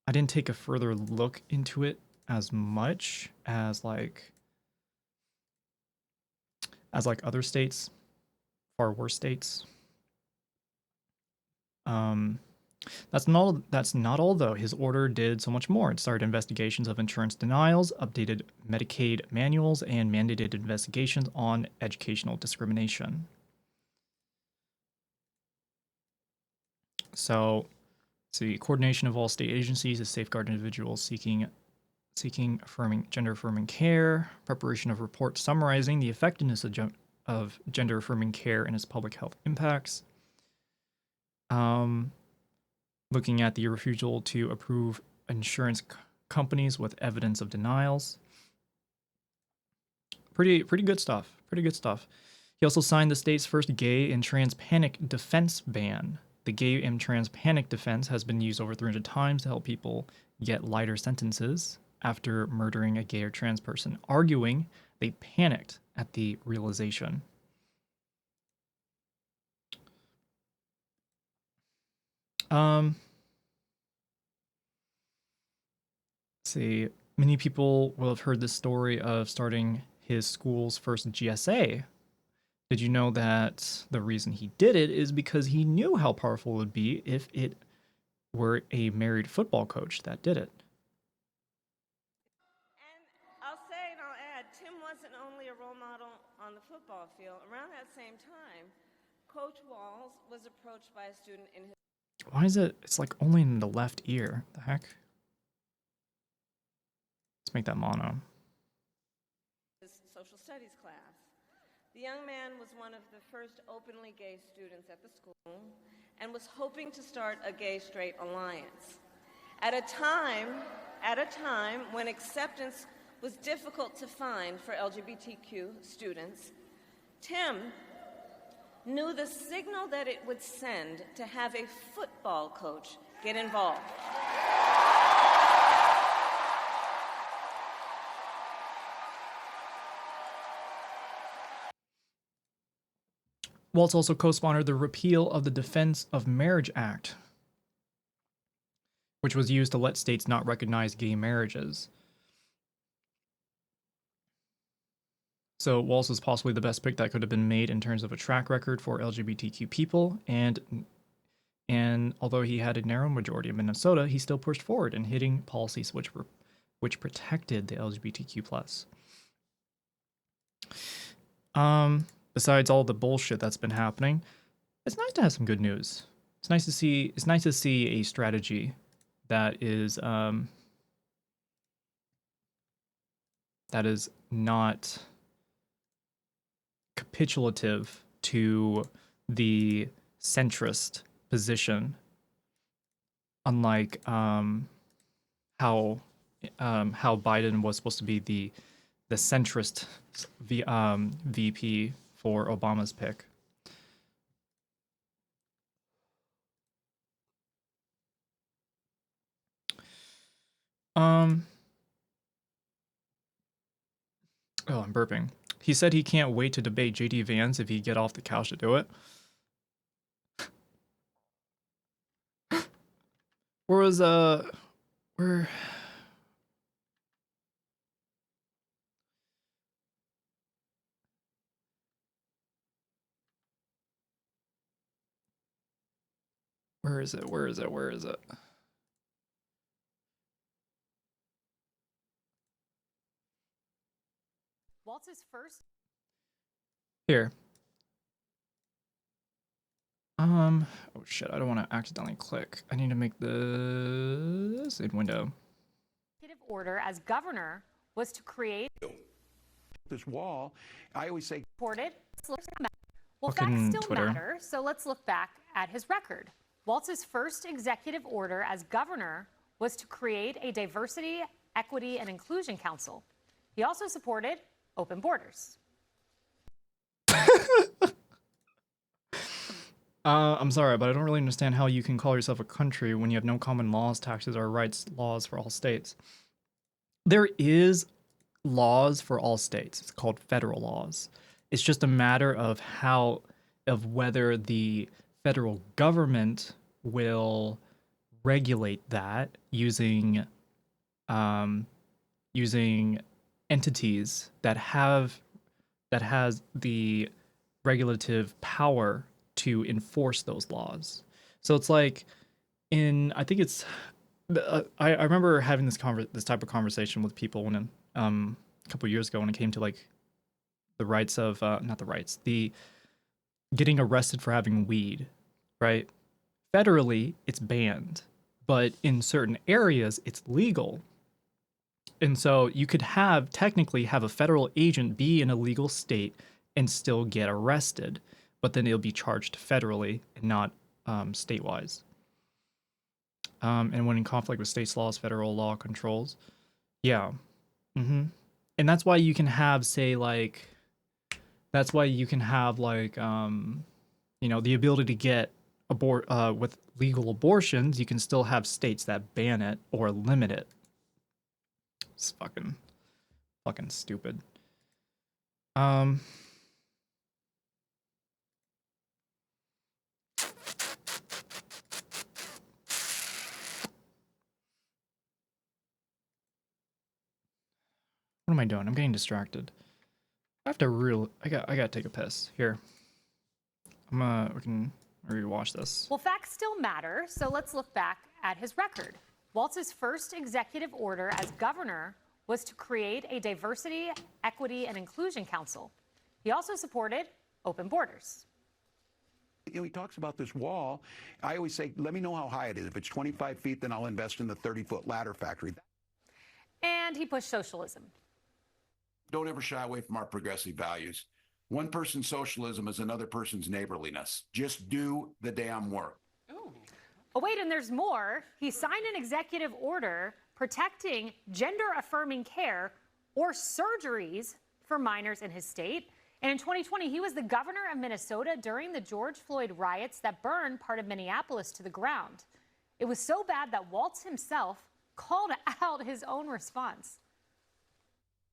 I didn't take a further look into it as much as other states, far worse states. That's not all though. His order did so much more. It started investigations of insurance denials, updated Medicaid manuals, and mandated investigations on educational discrimination. So, see, coordination of all state agencies to safeguard individuals seeking gender affirming care, preparation of reports summarizing the effectiveness of gender affirming care and its public health impacts. Looking at the refusal to approve insurance companies with evidence of denials. Pretty good stuff. Pretty good stuff. He also signed the state's first gay and trans panic defense ban. The gay and trans panic defense has been used over 300 times to help people get lighter sentences after murdering a gay or trans person, arguing they panicked at the realization. Let's see, many people will have heard the story of starting his school's first GSA. Did you know that the reason he did it is because he knew how powerful it would be if it were a married football coach that did it? I'll say and I'll add, Tim wasn't only a role model on the football field. Around that same time, Coach Walls was approached by a student in his... Why is it? It's like only in the left ear. The heck? Let's make that mono. His social studies class. The young man was one of the first openly gay students at the school and was hoping to start a gay-straight alliance. At a time when acceptance was difficult to find for LGBTQ students, Tim knew the signal that it would send to have a football coach get involved. Waltz also co-sponsored the repeal of the Defense of Marriage Act, which was used to let states not recognize gay marriages. So Waltz was possibly the best pick that could have been made in terms of a track record for LGBTQ people, and although he had a narrow majority in Minnesota, he still pushed forward in hitting policies which protected the LGBTQ+. Besides all the bullshit that's been happening, it's nice to have some good news. It's nice to see a strategy that is not capitulative to the centrist position, unlike how Biden was supposed to be the centrist VP for Obama's pick. Oh, I'm burping. He said he can't wait to debate JD Vance if he get off the couch to do it. Where is it? Where is it? Waltz's first. Here. Oh shit, I don't want to accidentally click. I need to make this in window. Executive order as governor was to create this wall. I always say reported. Well, Fucking facts still Twitter. matter, so let's look back at his record. Waltz's first executive order as governor was to create a diversity, equity, and inclusion council. He also supported open borders. I'm sorry, but I don't really understand how you can call yourself a country when you have no common laws, taxes, or rights laws for all states. There is laws for all states. It's called federal laws. It's just a matter of whether the federal government will regulate that using using entities that has the regulative power to enforce those laws. So it's like I think it's I remember having this type of conversation with people when a couple years ago when it came to like the rights of not the rights, the getting arrested for having weed, right? Federally, it's banned, but in certain areas, it's legal. And so you could technically have a federal agent be in a legal state and still get arrested, but then it'll be charged federally and not state-wise. And when in conflict with state's laws, federal law controls. Yeah. And that's why you can have, say, like, the ability to get with legal abortions. You can still have states that ban it or limit it. It's fucking stupid. What am I doing? I'm getting distracted. I gotta take a piss. Here. We can rewatch this. Well, facts still matter, so let's look back at his record. Waltz's first executive order as governor was to create a diversity, equity, and inclusion council. He also supported open borders. You know, he talks about this wall. I always say, let me know how high it is. If it's 25 feet, then I'll invest in the 30-foot ladder factory. And he pushed socialism. Don't ever shy away from our progressive values. One person's socialism is another person's neighborliness. Just do the damn work. Oh, wait, and there's more. He signed an executive order protecting gender-affirming care or surgeries for minors in his state. And in 2020, he was the governor of Minnesota during the George Floyd riots that burned part of Minneapolis to the ground. It was so bad that Waltz himself called out his own response.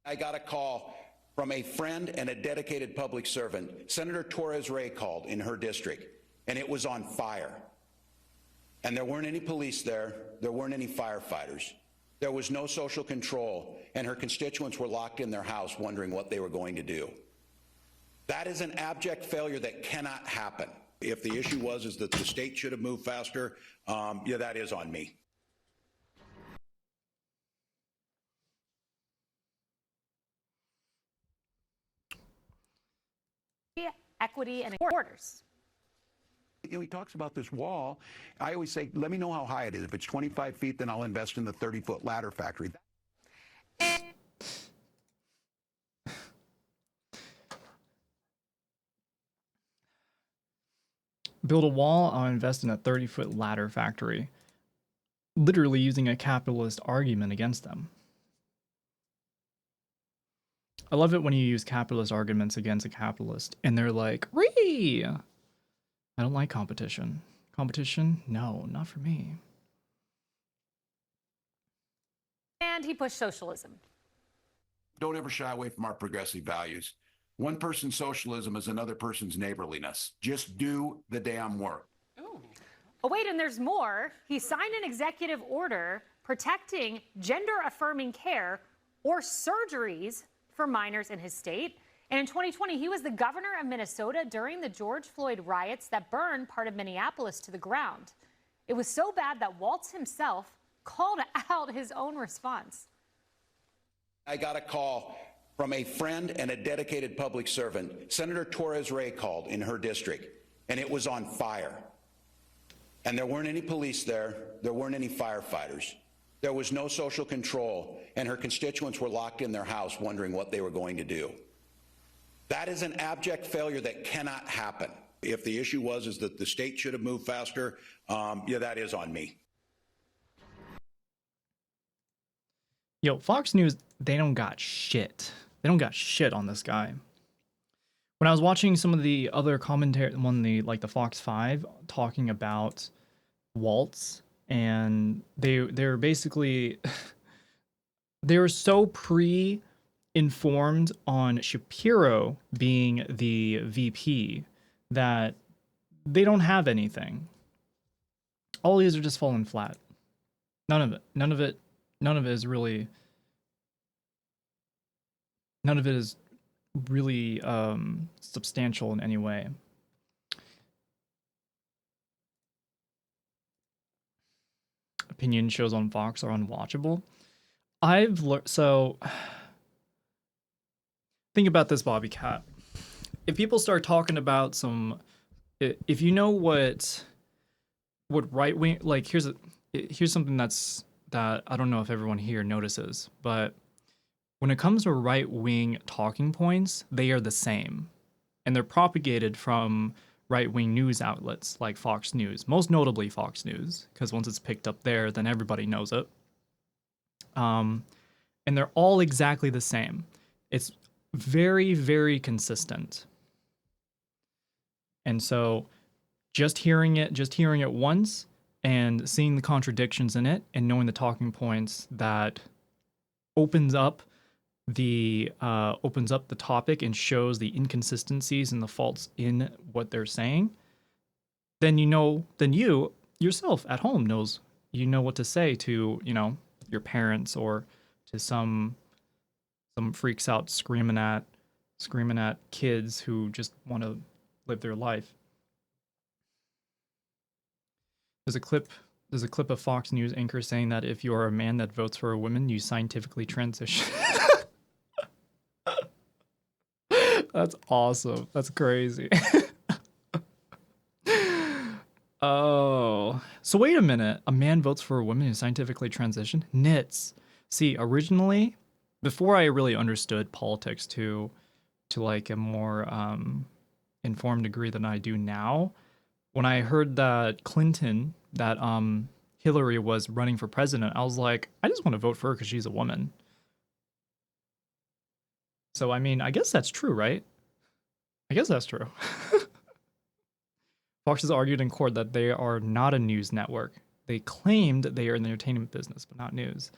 I got a call from a friend and a dedicated public servant. Senator Torres Ray called in her district, and it was on fire. And there weren't any police there. There weren't any firefighters. There was no social control, and her constituents were locked in their house wondering what they were going to do. That is an abject failure that cannot happen. If the issue is that the state should have moved faster, yeah, that is on me. Equity and borders. You know, he talks about this wall. I always say, let me know how high it is. If it's 25 feet, then I'll invest in the 30-foot ladder factory. Build a wall, I'll invest in a 30-foot ladder factory. Literally using a capitalist argument against them. I love it when you use capitalist arguments against a capitalist, and they're like, "Ree! I don't like competition. Competition? No, not for me." And he pushed socialism. Don't ever shy away from our progressive values. One person's socialism is another person's neighborliness. Just do the damn work. Oh, wait, and there's more. He signed an executive order protecting gender-affirming care or surgeries for minors in his state. And in 2020, he was the governor of Minnesota during the George Floyd riots that burned part of Minneapolis to the ground. It was so bad that Waltz himself called out his own response. I got a call from a friend and a dedicated public servant. Senator Torres Ray called in her district, and it was on fire. And there weren't any police there. There weren't any firefighters. There was no social control, and her constituents were locked in their house wondering what they were going to do. That is an abject failure that cannot happen. If the issue is that the state should have moved faster, yeah, that is on me. Yo, Fox News, they don't got shit. They don't got shit on this guy. When I was watching some of the other commentary, like the Fox 5 talking about Waltz, and they're basically they were so pre-informed on Shapiro being the VP that they don't have anything. All these are just falling flat. None of it is really none of it is really substantial in any way. Opinion shows on Fox are unwatchable. I've learned, so think about this, Bobby Cat. If people start talking about if you know what right wing, like here's something that I don't know if everyone here notices, but when it comes to right wing talking points, they are the same, and they're propagated from right-wing news outlets like Fox News, most notably Fox News, because once it's picked up there, then everybody knows it. And they're all exactly the same. It's very, very consistent. And so just hearing it once and seeing the contradictions in it and knowing the talking points that opens up the topic and shows the inconsistencies and the faults in what they're saying, then you yourself at home know what to say to, your parents or to some freaks out screaming at kids who just want to live their life. There's a clip of Fox News anchor saying that if you are a man that votes for a woman, you scientifically transition. That's awesome. That's crazy. Oh, so wait a minute. A man votes for a woman who scientifically transitioned? Nits. See, originally, before I really understood politics to like a more informed degree than I do now, when I heard that Hillary was running for president, I was like, I just want to vote for her because she's a woman. So, I mean, I guess that's true, right? I guess that's true. Fox has argued in court that they are not a news network. They claimed they are in the entertainment business, but not news.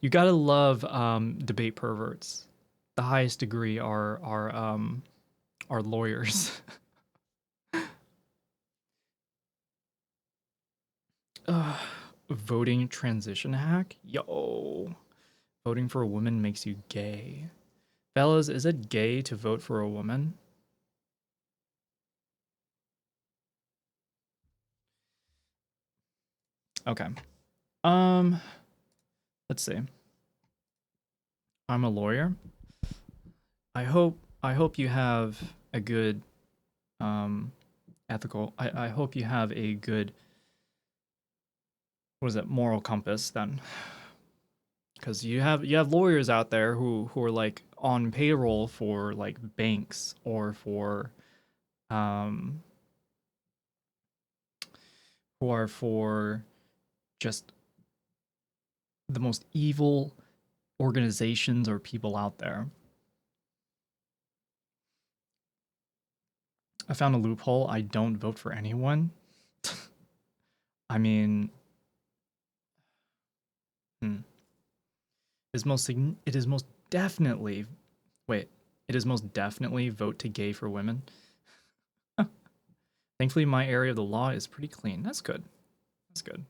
You gotta love debate perverts. The highest degree are lawyers. Voting transition hack? Yo. Voting for a woman makes you gay. Fellas, is it gay to vote for a woman? Okay. Let's see. I'm a lawyer. I hope you have a good ethical. I hope you have a good, what is it, moral compass then. Because you have lawyers out there who are like on payroll for like banks or for who are for just the most evil organizations or people out there. I found a loophole. I don't vote for anyone. I mean, it is most definitely vote to gay for women. Thankfully, my area of the law is pretty clean. That's good. That's good.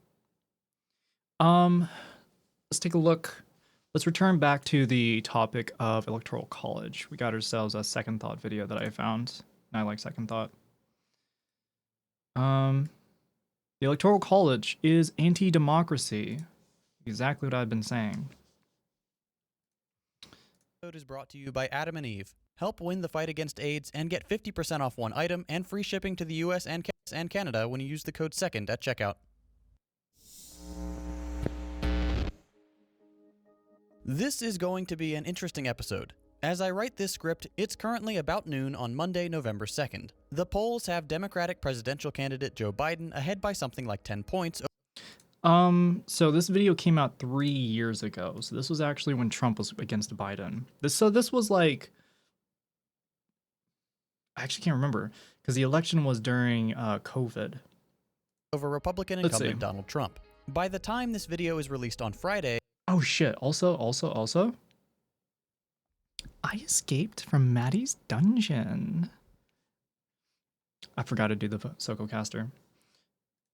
Let's take a look. Let's return back to the topic of Electoral College. We got ourselves a second thought video that I found. And I like second thought. The Electoral College is anti-democracy. Exactly what I've been saying. Episode is brought to you by Adam and Eve. Help win the fight against AIDS and get 50% off one item and free shipping to the US and Canada when you use the code SECOND at checkout. This is going to be an interesting episode. As I write this script, it's currently about noon on Monday, November 2nd. The polls have Democratic presidential candidate Joe Biden ahead by something like 10 points. So this video came out 3 years ago. So this was actually when Trump was against Biden. This was like, I actually can't remember because the election was during COVID. Over Republican incumbent Donald Trump. By the time this video is released on Friday... Oh shit, also, I escaped from Maddie's dungeon. I forgot to do the SoCocaster.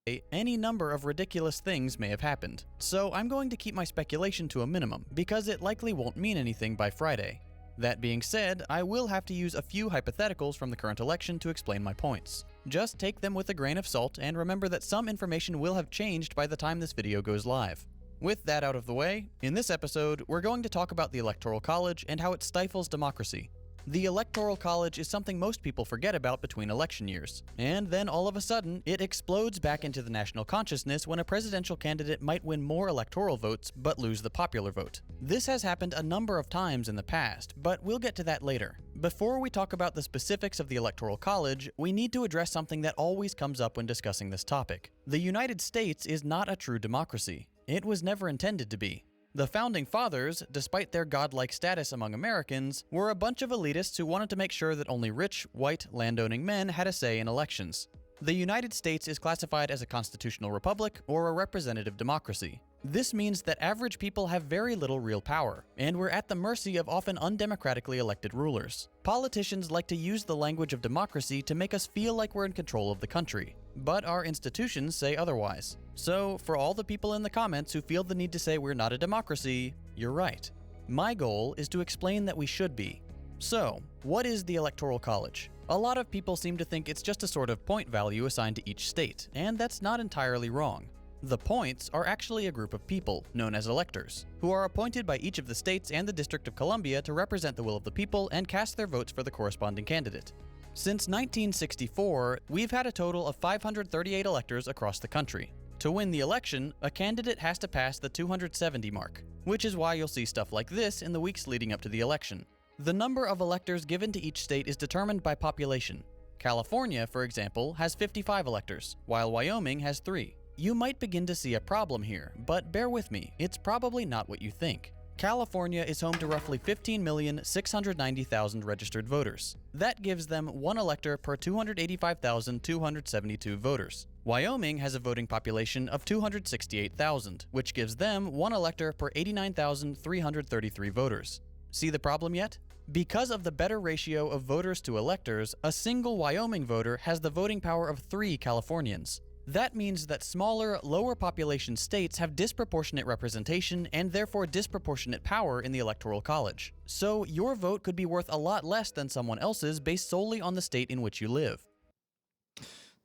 any number of ridiculous things may have happened. So I'm going to keep my speculation to a minimum, because it likely won't mean anything by Friday. That being said, I will have to use a few hypotheticals from the current election to explain my points. Just take them with a grain of salt and remember that some information will have changed by the time this video goes live. With that out of the way, in this episode, we're going to talk about the Electoral College and how it stifles democracy. The Electoral College is something most people forget about between election years, and then all of a sudden, it explodes back into the national consciousness when a presidential candidate might win more electoral votes but lose the popular vote. This has happened a number of times in the past, but we'll get to that later. Before we talk about the specifics of the Electoral College, we need to address something that always comes up when discussing this topic. The United States is not a true democracy. It was never intended to be. The Founding Fathers, despite their godlike status among Americans, were a bunch of elitists who wanted to make sure that only rich, white, landowning men had a say in elections. The United States is classified as a constitutional republic or a representative democracy. This means that average people have very little real power, and we're at the mercy of often undemocratically elected rulers. Politicians like to use the language of democracy to make us feel like we're in control of the country, but our institutions say otherwise. So, for all the people in the comments who feel the need to say we're not a democracy, you're right. My goal is to explain that we should be. So, what is the Electoral College? A lot of people seem to think it's just a sort of point value assigned to each state, and that's not entirely wrong. The points are actually a group of people, known as electors, who are appointed by each of the states and the District of Columbia to represent the will of the people and cast their votes for the corresponding candidate. Since 1964, we've had a total of 538 electors across the country. To win the election, a candidate has to pass the 270 mark, which is why you'll see stuff like this in the weeks leading up to the election. The number of electors given to each state is determined by population. California, for example, has 55 electors, while Wyoming has 3. You might begin to see a problem here, but bear with me, it's probably not what you think. California is home to roughly 15,690,000 registered voters. That gives them 1 elector per 285,272 voters. Wyoming has a voting population of 268,000, which gives them 1 elector per 89,333 voters. See the problem yet? Because of the better ratio of voters to electors, a single Wyoming voter has the voting power of 3 Californians. That means that smaller, lower population states have disproportionate representation and therefore disproportionate power in the Electoral College. So your vote could be worth a lot less than someone else's based solely on the state in which you live.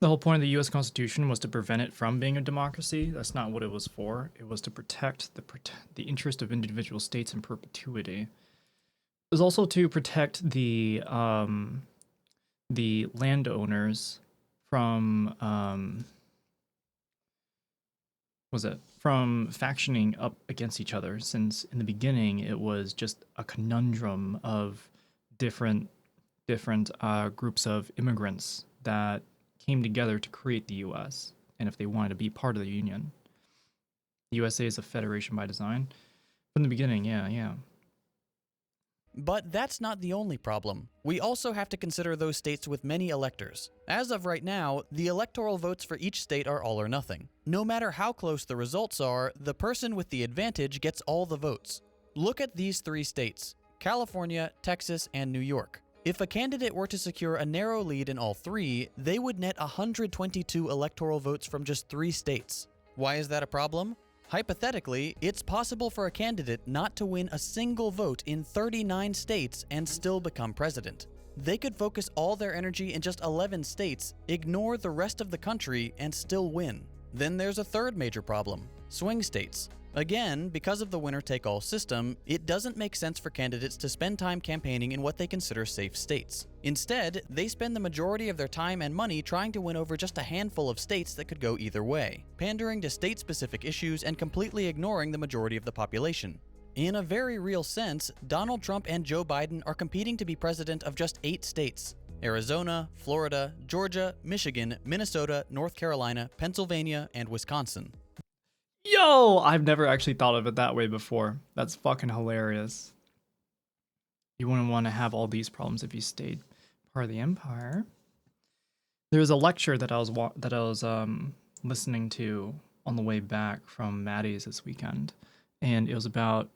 The whole point of the U.S. Constitution was to prevent it from being a democracy. That's not what it was for. It was to protect the interest of individual states in perpetuity. It was also to protect the landowners from from factioning up against each other, since in the beginning it was just a conundrum of different groups of immigrants that came together to create the U.S. and if they wanted to be part of the Union. The USA is a federation by design. From the beginning, yeah. But that's not the only problem. We also have to consider those states with many electors. As of right now, the electoral votes for each state are all or nothing. No matter how close the results are, the person with the advantage gets all the votes. Look at these 3 states: California, Texas, and New York. If a candidate were to secure a narrow lead in all 3, they would net 122 electoral votes from just 3 states. Why is that a problem? Hypothetically, it's possible for a candidate not to win a single vote in 39 states and still become president. They could focus all their energy in just 11 states, ignore the rest of the country, and still win. Then there's a third major problem: swing states. Again, because of the winner-take-all system, it doesn't make sense for candidates to spend time campaigning in what they consider safe states. Instead, they spend the majority of their time and money trying to win over just a handful of states that could go either way, pandering to state-specific issues and completely ignoring the majority of the population. In a very real sense, Donald Trump and Joe Biden are competing to be president of just 8 states: Arizona, Florida, Georgia, Michigan, Minnesota, North Carolina, Pennsylvania, and Wisconsin. Yo, I've never actually thought of it that way before. That's fucking hilarious. You wouldn't want to have all these problems if you stayed part of the empire. There was a lecture that I was listening to on the way back from Maddie's this weekend, and it was about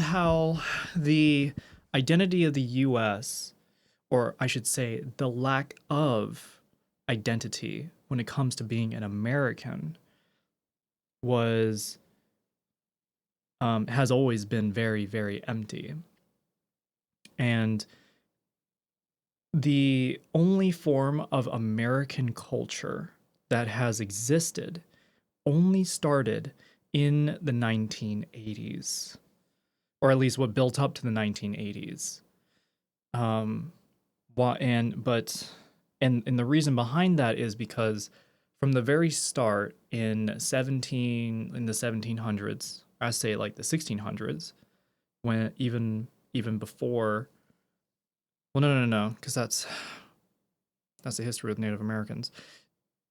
how the identity of the U.S., or I should say, the lack of identity when it comes to being an American was has always been very, very empty. And the only form of American culture that has existed only started in the 1980s, or at least what built up to the 1980s. And the reason behind that is because from the very start in the 1700s, I say like the 1600s, when even before, well, no, because that's the history of Native Americans.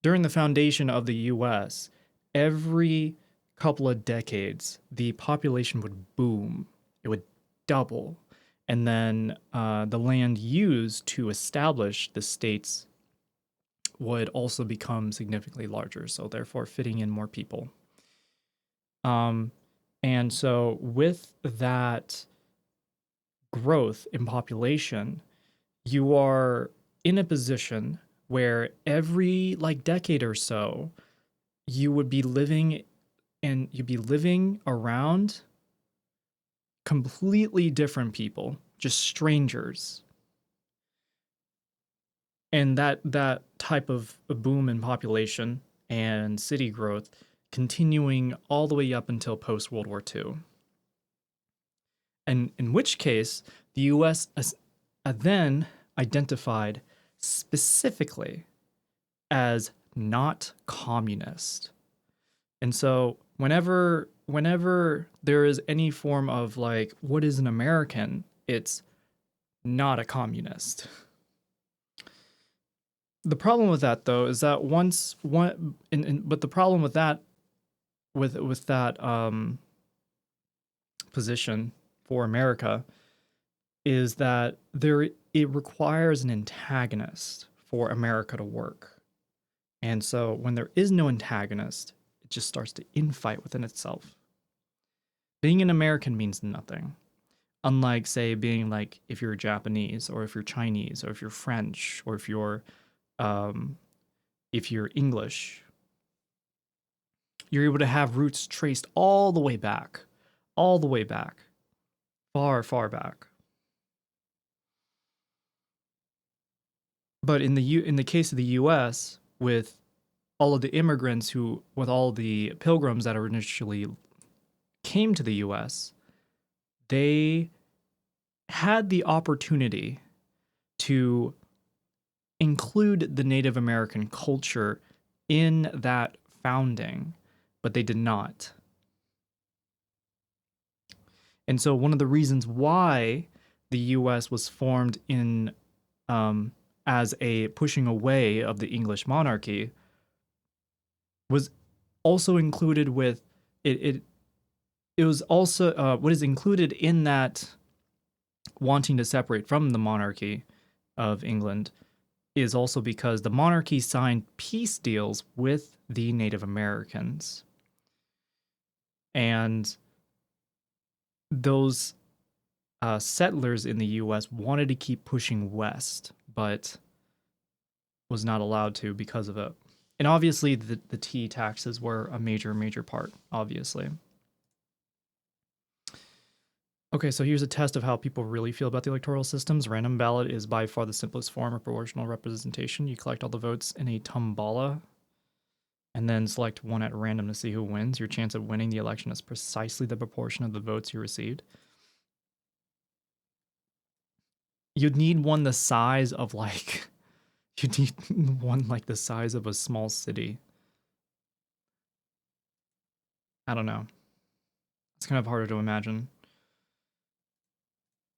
During the foundation of the U.S., every couple of decades, the population would boom. It would double. And then the land used to establish the states would also become significantly larger, so therefore fitting in more people. And so with that growth in population, you are in a position where every like decade or so, you would be living around completely different people, just strangers. And that type of a boom in population and city growth continuing all the way up until post-World War II. And in which case, the U.S. then identified specifically as not communist. And so whenever there is any form of like, what is an American, it's not a communist. The problem with that, though, is that but the problem with that, with that position for America, is that it requires an antagonist for America to work. And so when there is no antagonist, it just starts to infight within itself. Being an American means nothing. Unlike, say, being like, if you're Japanese, or if you're Chinese, or if you're French, or if you're English, you're able to have roots traced all the way back, far, far back. But in the case of the U.S., with all of the immigrants with all the pilgrims that initially came to the U.S., they had the opportunity to include the Native American culture in that founding, but they did not. And so one of the reasons why the U.S. was formed in as a pushing away of the English monarchy was also included with it was also what is included in that wanting to separate from the monarchy of England is also because the monarchy signed peace deals with the Native Americans. And those settlers in the U.S. wanted to keep pushing west, but was not allowed to because of it. And obviously the tea taxes were a major, major part, obviously. Okay, so here's a test of how people really feel about the electoral systems. Random ballot is by far the simplest form of proportional representation. You collect all the votes in a tombola and then select one at random to see who wins. Your chance of winning the election is precisely the proportion of the votes you received. You'd need one the size of you'd need one like the size of a small city. I don't know. It's kind of harder to imagine.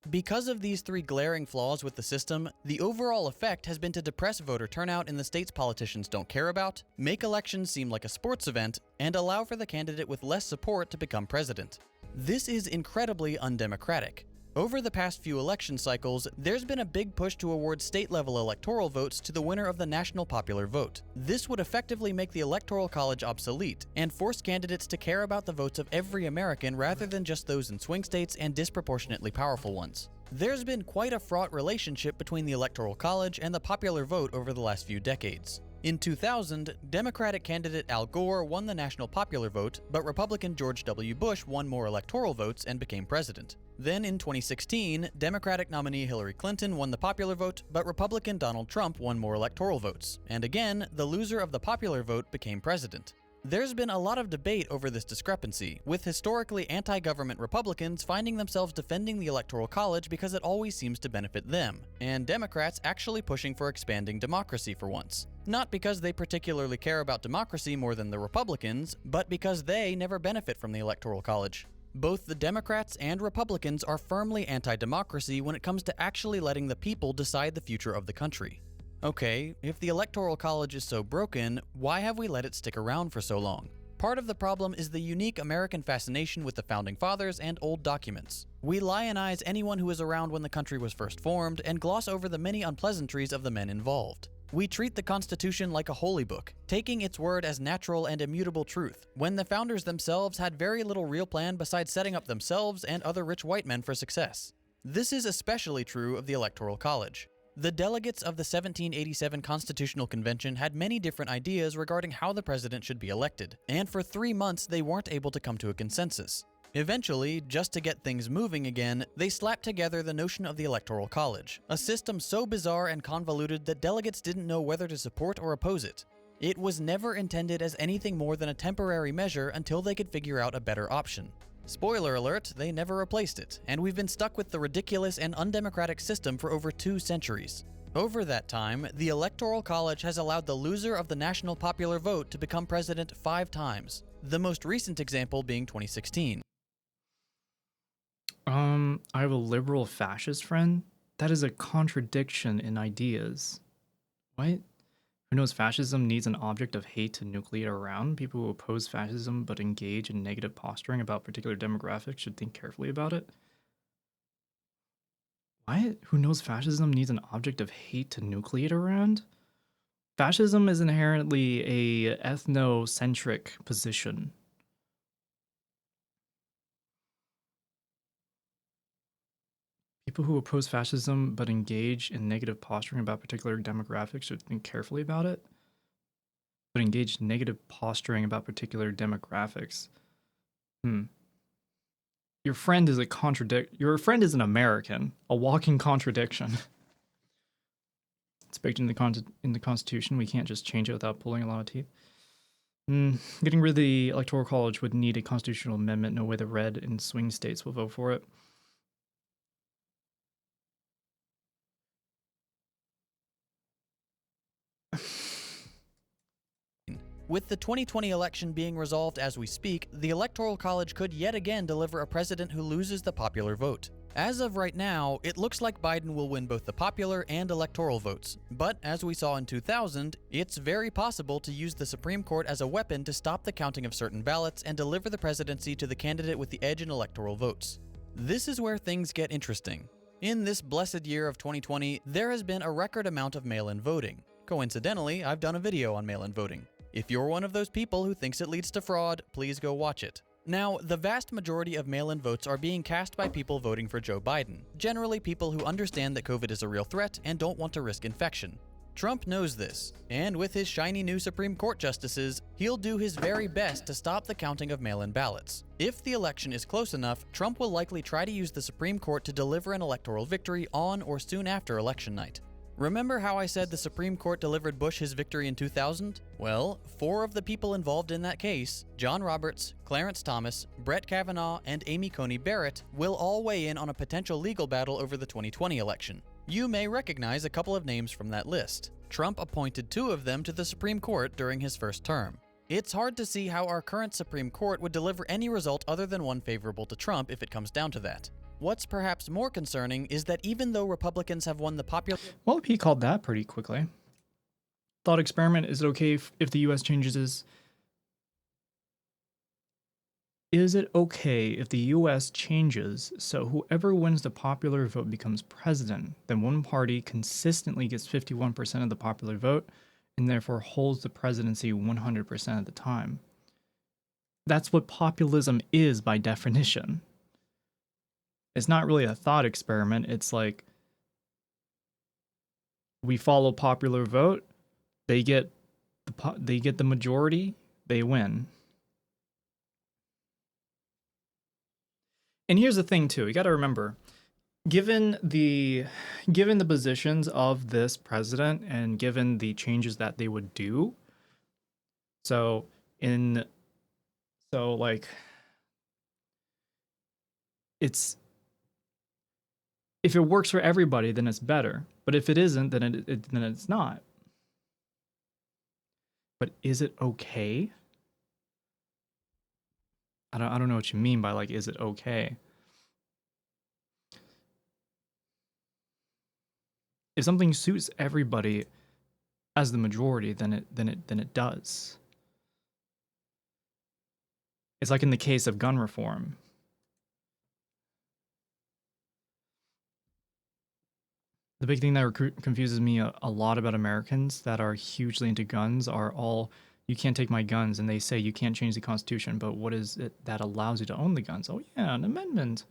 Because of these three glaring flaws with the system, the overall effect has been to depress voter turnout in the states politicians don't care about, make elections seem like a sports event, and allow for the candidate with less support to become president. This is incredibly undemocratic. Over the past few election cycles, there's been a big push to award state-level electoral votes to the winner of the national popular vote. This would effectively make the Electoral College obsolete and force candidates to care about the votes of every American rather than just those in swing states and disproportionately powerful ones. There's been quite a fraught relationship between the Electoral College and the popular vote over the last few decades. In 2000, Democratic candidate Al Gore won the national popular vote, but Republican George W. Bush won more electoral votes and became president. Then in 2016, Democratic nominee Hillary Clinton won the popular vote, but Republican Donald Trump won more electoral votes. And again, the loser of the popular vote became president. There's been a lot of debate over this discrepancy, with historically anti-government Republicans finding themselves defending the Electoral College because it always seems to benefit them, and Democrats actually pushing for expanding democracy for once. Not because they particularly care about democracy more than the Republicans, but because they never benefit from the Electoral College. Both the Democrats and Republicans are firmly anti-democracy when it comes to actually letting the people decide the future of the country. Okay, if the Electoral College is so broken, why have we let it stick around for so long? Part of the problem is the unique American fascination with the Founding Fathers and old documents. We lionize anyone who was around when the country was first formed and gloss over the many unpleasantries of the men involved. We treat the Constitution like a holy book, taking its word as natural and immutable truth, when the founders themselves had very little real plan besides setting up themselves and other rich white men for success. This is especially true of the Electoral College. The delegates of the 1787 Constitutional Convention had many different ideas regarding how the president should be elected, and for 3 months they weren't able to come to a consensus. Eventually, just to get things moving again, they slapped together the notion of the Electoral College, a system so bizarre and convoluted that delegates didn't know whether to support or oppose it. It was never intended as anything more than a temporary measure until they could figure out a better option. Spoiler alert, they never replaced it, and we've been stuck with the ridiculous and undemocratic system for over 2 centuries. Over that time, the Electoral College has allowed the loser of the national popular vote to become president 5 times, the most recent example being 2016. I have a liberal fascist friend? That is a contradiction in ideas. What? Who knows fascism needs an object of hate to nucleate around? People who oppose fascism but engage in negative posturing about particular demographics should think carefully about it. What? Who knows fascism needs an object of hate to nucleate around? Fascism is inherently a ethnocentric position. People who oppose fascism but engage in negative posturing about particular demographics should think carefully about it. But engage in negative posturing about particular demographics. Your friend is Your friend is an American, a walking contradiction. It's baked in the Constitution. We can't just change it without pulling a lot of teeth. Getting rid of the Electoral College would need a constitutional amendment. No way the red and swing states will vote for it. With the 2020 election being resolved as we speak, the Electoral College could yet again deliver a president who loses the popular vote. As of right now, it looks like Biden will win both the popular and electoral votes, but as we saw in 2000, it's very possible to use the Supreme Court as a weapon to stop the counting of certain ballots and deliver the presidency to the candidate with the edge in electoral votes. This is where things get interesting. In this blessed year of 2020, there has been a record amount of mail-in voting. Coincidentally, I've done a video on mail-in voting. If you're one of those people who thinks it leads to fraud, please go watch it. Now, the vast majority of mail-in votes are being cast by people voting for Joe Biden, generally people who understand that COVID is a real threat and don't want to risk infection. Trump knows this, and with his shiny new Supreme Court justices, he'll do his very best to stop the counting of mail-in ballots. If the election is close enough, Trump will likely try to use the Supreme Court to deliver an electoral victory on or soon after election night. Remember how I said the Supreme Court delivered Bush his victory in 2000? Well, 4 of the people involved in that case, John Roberts, Clarence Thomas, Brett Kavanaugh, and Amy Coney Barrett, will all weigh in on a potential legal battle over the 2020 election. You may recognize a couple of names from that list. Trump appointed 2 of them to the Supreme Court during his first term. It's hard to see how our current Supreme Court would deliver any result other than one favorable to Trump if it comes down to that. What's perhaps more concerning is that even though Republicans have won the popular... Well, he called that pretty quickly. Thought experiment, is it okay if the US changes his... Is it okay if the US changes so whoever wins the popular vote becomes president, then one party consistently gets 51% of the popular vote and therefore holds the presidency 100% of the time? That's what populism is by definition. It's not really a thought experiment. It's like we follow popular vote. They get they get the majority, they win. And here's the thing too, you got to remember, given the positions of this president and given the changes that they would do, like it's, if it works for everybody, then it's better. But if it isn't, then then it's not. But is it okay? I don't know what you mean by, like, is it okay? If something suits everybody as the majority, then it does. It's like in the case of gun reform. The big thing that confuses me a lot about Americans that are hugely into guns are all, you can't take my guns, and they say you can't change the Constitution, but what is it that allows you to own the guns? Oh yeah, an amendment.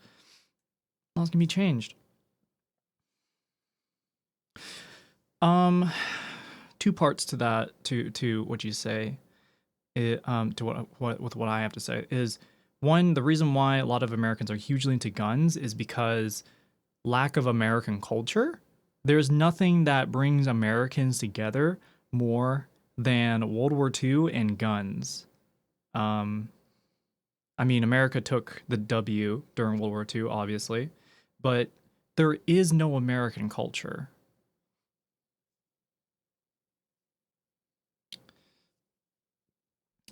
Laws can be changed. Two parts to that, to what you say, to what I have to say is, one, the reason why a lot of Americans are hugely into guns is because lack of American culture. There's nothing that brings Americans together more than World War II and guns. I mean, America took the W during World War II, obviously, but there is no American culture.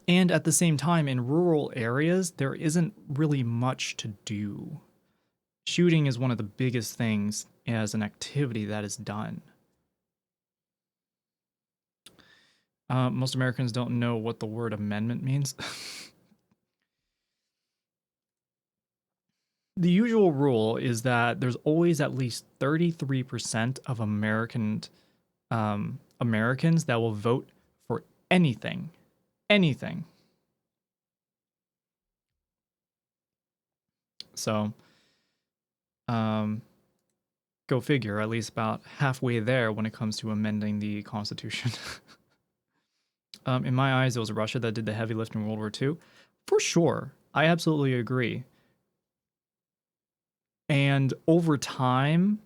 And at the same time, in rural areas, there isn't really much to do. Shooting is one of the biggest things as an activity that is done. Most Americans don't know what the word amendment means. The usual rule is that there's always at least 33% of Americans that will vote for anything. Anything. So, go figure, at least about halfway there when it comes to amending the Constitution. In my eyes, it was Russia that did the heavy lift in World War II. For sure. I absolutely agree. And over time,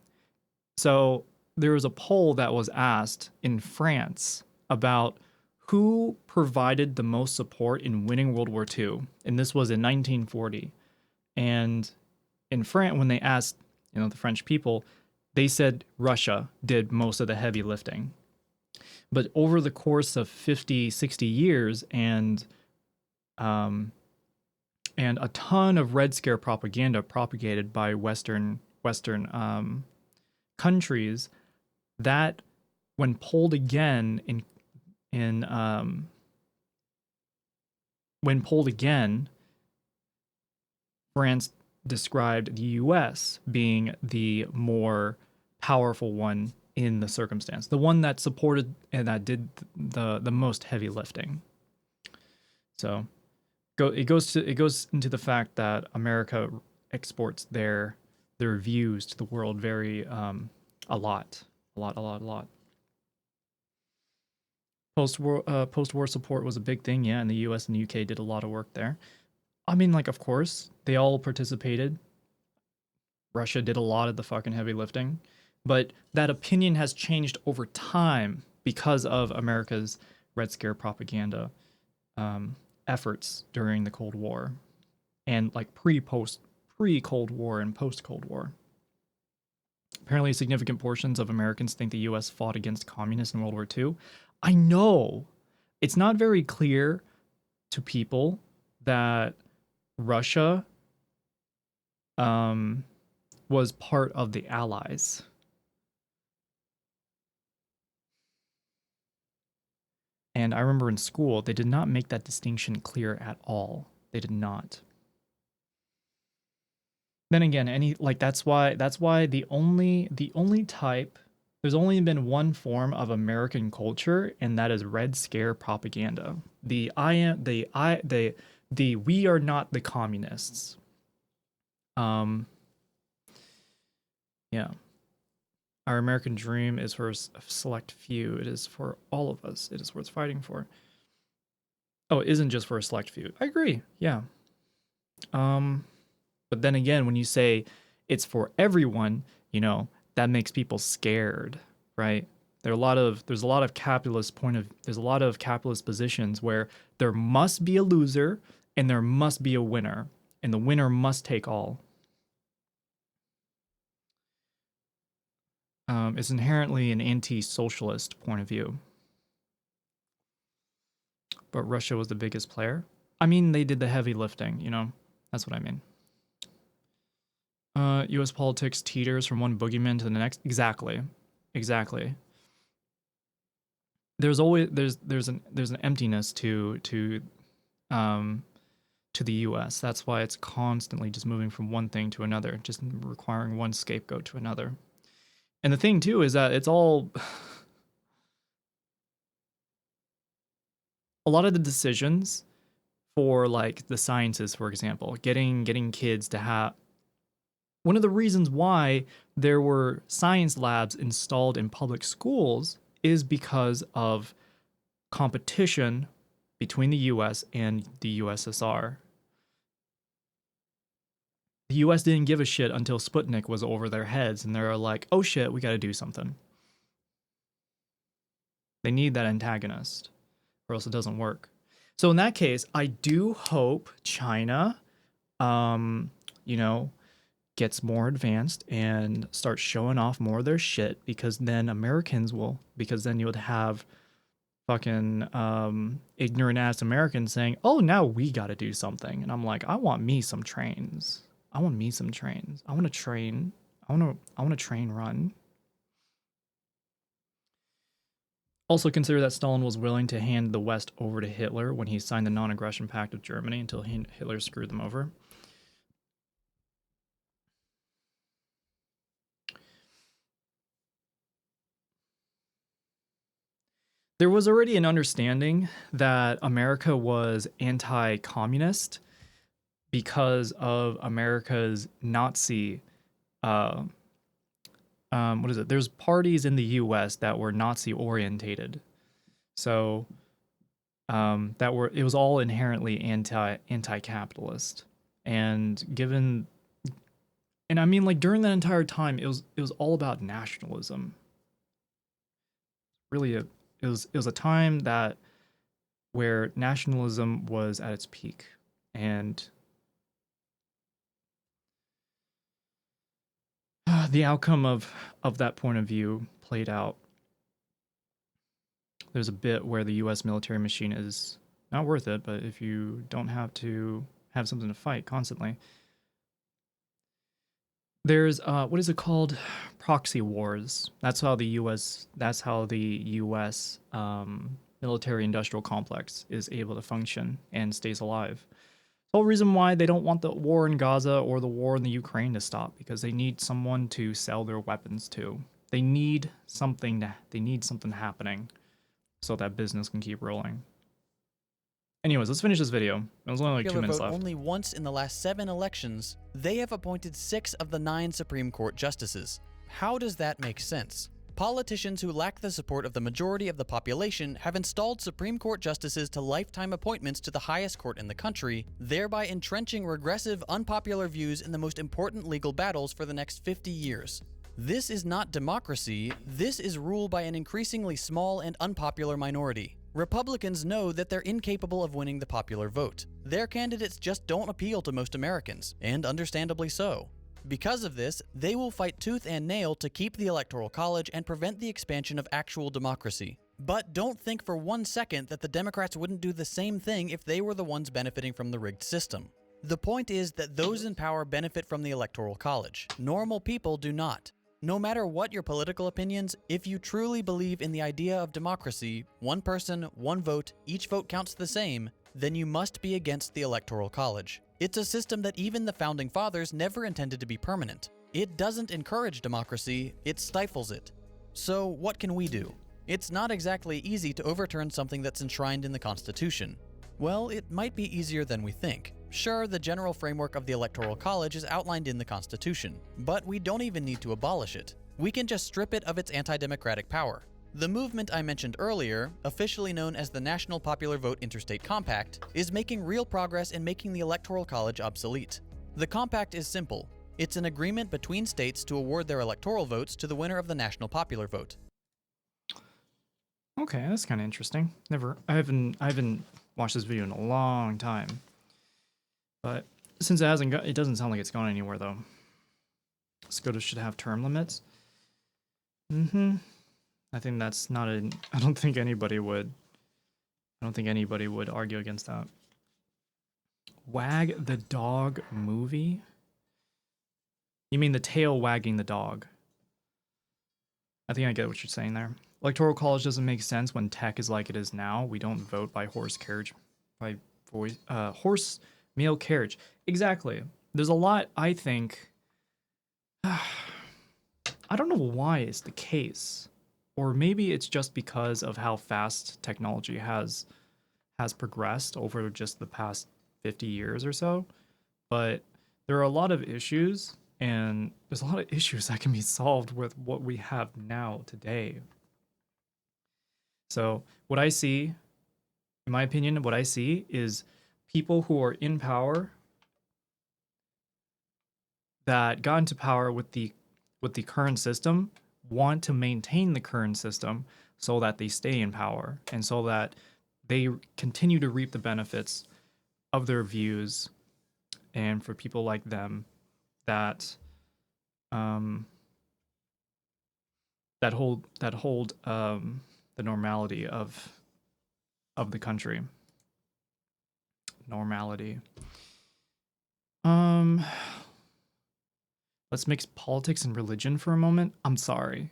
so there was a poll that was asked in France about who provided the most support in winning World War II. And this was in 1940. And in France, when they asked, the French people, they said Russia did most of the heavy lifting. But over the course of 50, 60 years and a ton of Red Scare propaganda propagated by Western countries, that when polled again France described the US being the more powerful one in the circumstance, the one that supported and that did the most heavy lifting. So it goes into the fact that America exports their views to the world very a lot. Post-war support was a big thing, yeah, and the US and the UK did a lot of work there. I mean, like, of course, they all participated. Russia did a lot of the fucking heavy lifting. But that opinion has changed over time because of America's Red Scare propaganda efforts during the Cold War. And, like, pre-Cold War and post-Cold War. Apparently, significant portions of Americans think the U.S. fought against communists in World War II. I know. It's not very clear to people that Russia was part of the Allies. And I remember in school, they did not make that distinction clear at all. They did not. Then again, that's why the only type, there's only been one form of American culture, and that is Red Scare propaganda. The we are not the communists. Yeah. Our American dream is for a select few. It is for all of us. It is worth fighting for. Oh, it isn't just for a select few. I agree. Yeah. But then again, when you say it's for everyone, you know, that makes people scared, right? There's a lot of capitalist positions where there must be a loser and there must be a winner, and the winner must take all. It's inherently an anti-socialist point of view. But Russia was the biggest player. I mean, they did the heavy lifting, you know? That's what I mean. U.S. politics teeters from one boogeyman to the next. Exactly. There's always there's an emptiness to the U.S. That's why it's constantly just moving from one thing to another, just requiring one scapegoat to another. And the thing too is that it's all a lot of the decisions for like the sciences, for example, getting kids to have. One of the reasons why there were science labs installed in public schools is because of competition between the US and the USSR. The US didn't give a shit until Sputnik was over their heads, and they're like, oh shit, we gotta do something. They need that antagonist, or else it doesn't work. So in that case, I do hope China, you know, gets more advanced and starts showing off more of their shit, because then you would have fucking ignorant ass Americans saying, oh, now we gotta do something. And I'm like, I want me some trains. I want to train. I want to train run. Also consider that Stalin was willing to hand the West over to Hitler when he signed the non-aggression pact with Germany until Hitler screwed them over. There was already an understanding that America was anti-communist because of America's Nazi, there's parties in the US that were Nazi orientated. So, it was all inherently anti-capitalist. And I mean, like, during that entire time, it was all about nationalism. Really, it was a time where nationalism was at its peak, and the outcome of that point of view played out. There's a bit where the U.S. military machine is not worth it, but if you don't have to have something to fight constantly, there's what is it called? Proxy wars. That's how the U.S. Military-industrial complex is able to function and stays alive. The whole reason why they don't want the war in Gaza or the war in the Ukraine to stop, because they need someone to sell their weapons to. They need something happening so that business can keep rolling. Anyways, let's finish this video. There's only like 2 minutes left. Only once in the last 7 elections, they have appointed 6 of the 9 Supreme Court justices. How does that make sense? Politicians who lack the support of the majority of the population have installed Supreme Court justices to lifetime appointments to the highest court in the country, thereby entrenching regressive, unpopular views in the most important legal battles for the next 50 years. This is not democracy, this is rule by an increasingly small and unpopular minority. Republicans know that they're incapable of winning the popular vote. Their candidates just don't appeal to most Americans, and understandably so. Because of this, they will fight tooth and nail to keep the Electoral College and prevent the expansion of actual democracy. But don't think for 1 second that the Democrats wouldn't do the same thing if they were the ones benefiting from the rigged system. The point is that those in power benefit from the Electoral College. Normal people do not. No matter what your political opinions, if you truly believe in the idea of democracy, one person, one vote, each vote counts the same, then you must be against the Electoral College. It's a system that even the Founding Fathers never intended to be permanent. It doesn't encourage democracy, it stifles it. So what can we do? It's not exactly easy to overturn something that's enshrined in the Constitution. Well, it might be easier than we think. Sure, the general framework of the Electoral College is outlined in the Constitution, but we don't even need to abolish it. We can just strip it of its anti-democratic power. The movement I mentioned earlier, officially known as the National Popular Vote Interstate Compact, is making real progress in making the Electoral College obsolete. The compact is simple. It's an agreement between states to award their electoral votes to the winner of the national popular vote. Okay, that's kind of interesting. I haven't watched this video in a long time. But since it doesn't sound like it's gone anywhere though. SCOTUS should have term limits. I think that's not I don't think anybody would argue against that. Wag the dog movie? You mean the tail wagging the dog? I think I get what you're saying there. Electoral college doesn't make sense when tech is like it is now. We don't vote by horse male carriage. Exactly. There's a lot, I think. I don't know why it's the case. Or maybe it's just because of how fast technology has progressed over just the past 50 years or so. But there are a lot of issues, and there's a lot of issues that can be solved with what we have now today. So what I see, in my opinion, what I see is people who are in power that got into power with the current system want to maintain the current system so that they stay in power and so that they continue to reap the benefits of their views, and for people like them that hold the normality of the country. Normality. Let's mix politics and religion for a moment. I'm sorry.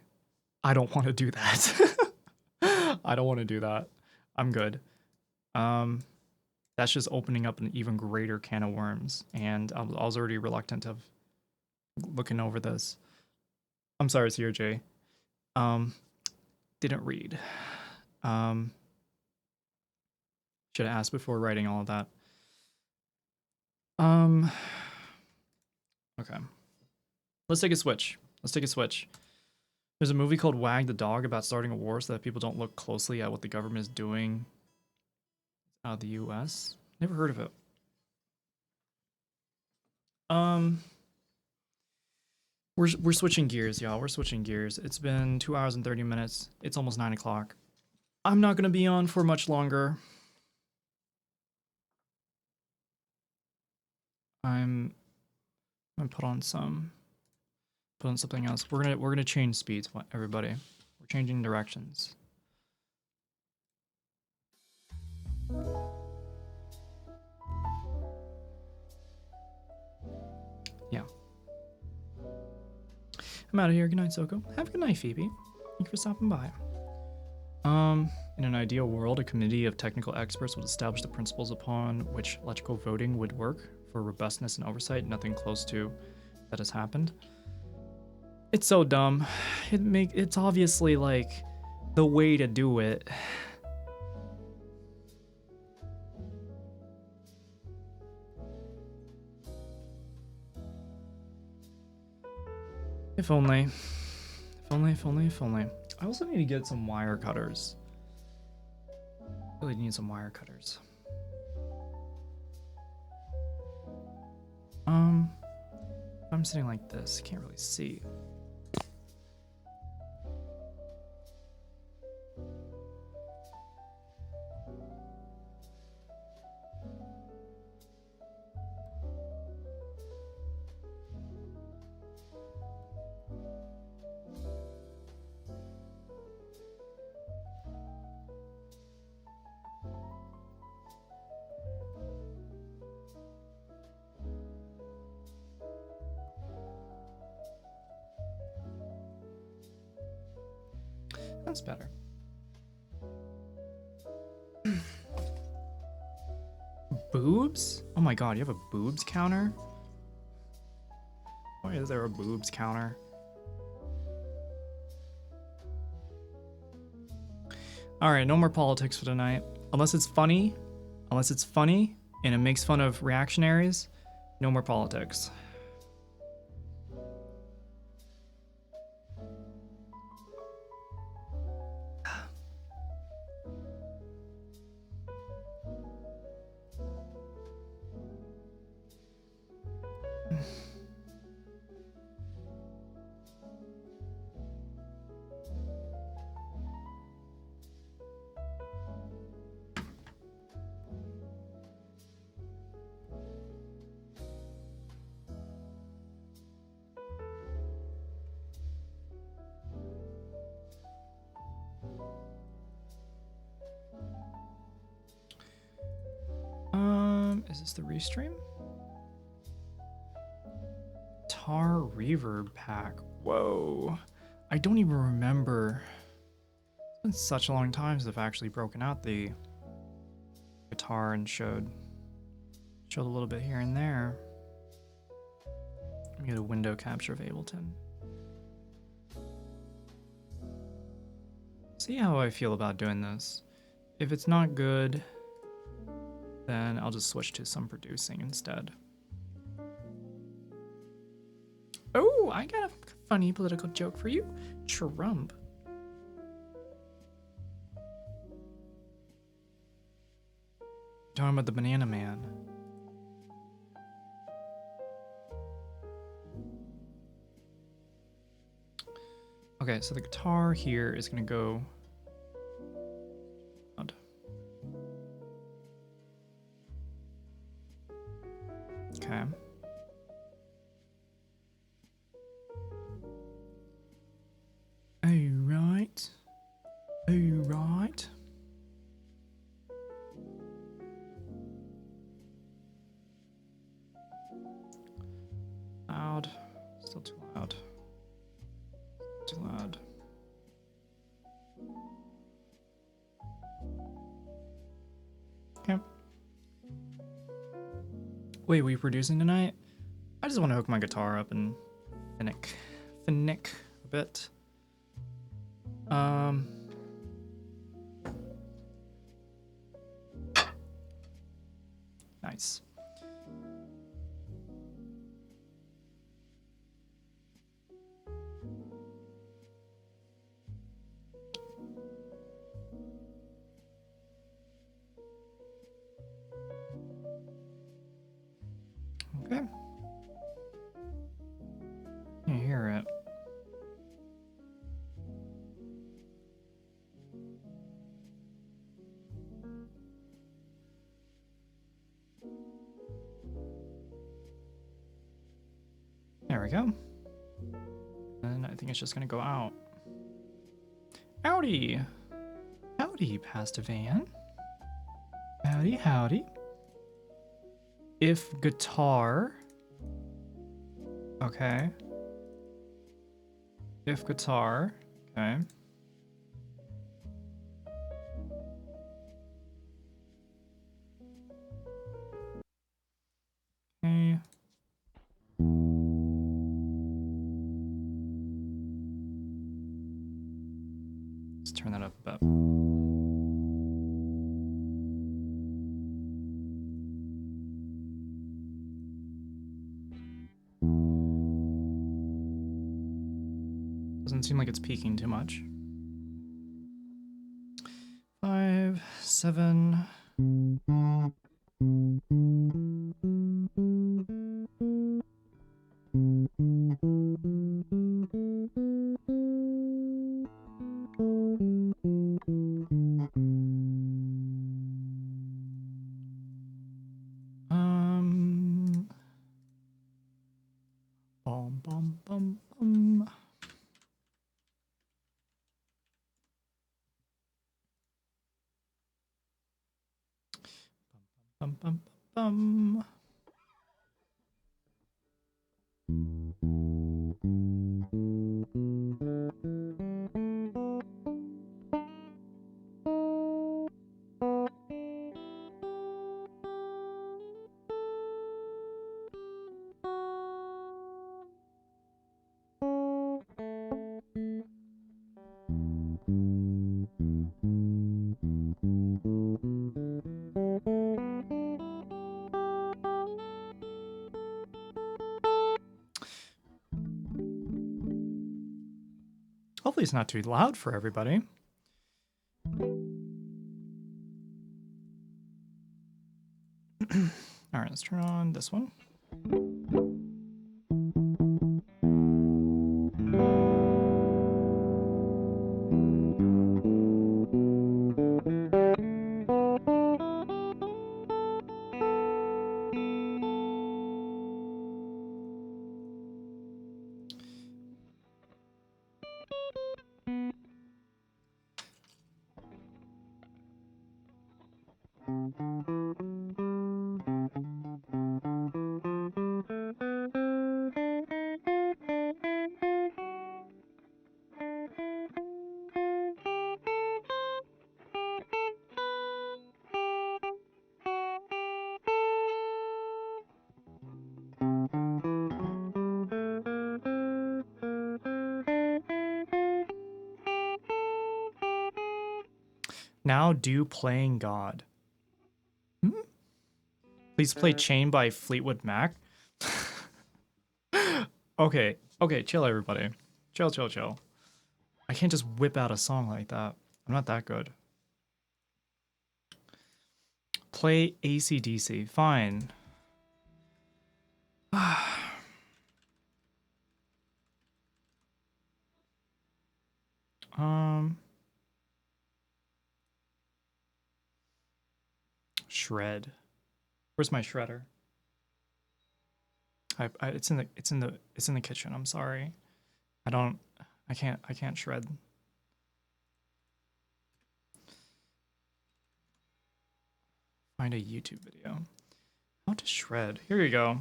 I don't want to do that. I don't want to do that. I'm good. That's just opening up an even greater can of worms, and I was already reluctant of looking over this. I'm sorry, CRJ. Didn't read. Should have asked before writing all of that. Okay. Let's take a switch. There's a movie called Wag the Dog about starting a war so that people don't look closely at what the government is doing out of the US. Never heard of it. We're switching gears, y'all. We're switching gears. It's been 2 hours and 30 minutes. It's almost 9 o'clock. I'm not gonna be on for much longer. I'm gonna put on something else. We're gonna change speeds, everybody. We're changing directions. Yeah. I'm out of here. Good night, Soko. Have a good night, Phoebe. Thank you for stopping by. In an ideal world, a committee of technical experts would establish the principles upon which electrical voting would work for robustness and oversight. Nothing close to that has happened. It's so dumb. It's obviously like the way to do it. If only. I also need to get some wire cutters. Really need some wire cutters. If I'm sitting like this, can't really see. That's better. Boobs? Oh my god, you have a boobs counter? Why is there a boobs counter? Alright, no more politics for tonight. Unless it's funny and it makes fun of reactionaries, no more politics. Is this the restream? Guitar reverb pack. Whoa. I don't even remember. It's been such a long time since I've actually broken out the guitar and showed a little bit here and there. Let me get a window capture of Ableton. See how I feel about doing this. If it's not good, then I'll just switch to some producing instead. Oh, I got a funny political joke for you. Trump. Talking about the banana man. Okay, so the guitar here is gonna go. Okay. Alright. Alright. Loud. Still too loud. Too loud. Okay. Wait, we producing tonight? I just want to hook my guitar up and finick a bit. Nice. Okay. You hear it. There we go. And I think it's just gonna go out. Howdy! Howdy, Pastor Van. Howdy, howdy. If guitar. Okay. If guitar. Okay. Okay. Let's turn that up a bit. Doesn't seem like it's peaking too much. 5, 7. Bum, bum, bum, bum. Bum, bum, bum, bum. Hopefully it's not too loud for everybody. All right, let's turn on this one. Now do Playing God. Please play Chain by Fleetwood Mac. Okay, chill everybody. Chill. I can't just whip out a song like that. I'm not that good. Play AC/DC. Fine. Shred. Where's my shredder? It's in the kitchen. I'm sorry. I can't shred. Find a YouTube video. How to shred. Here you go.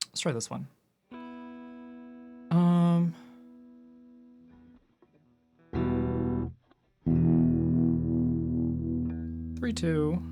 Let's try this one. 3, 2.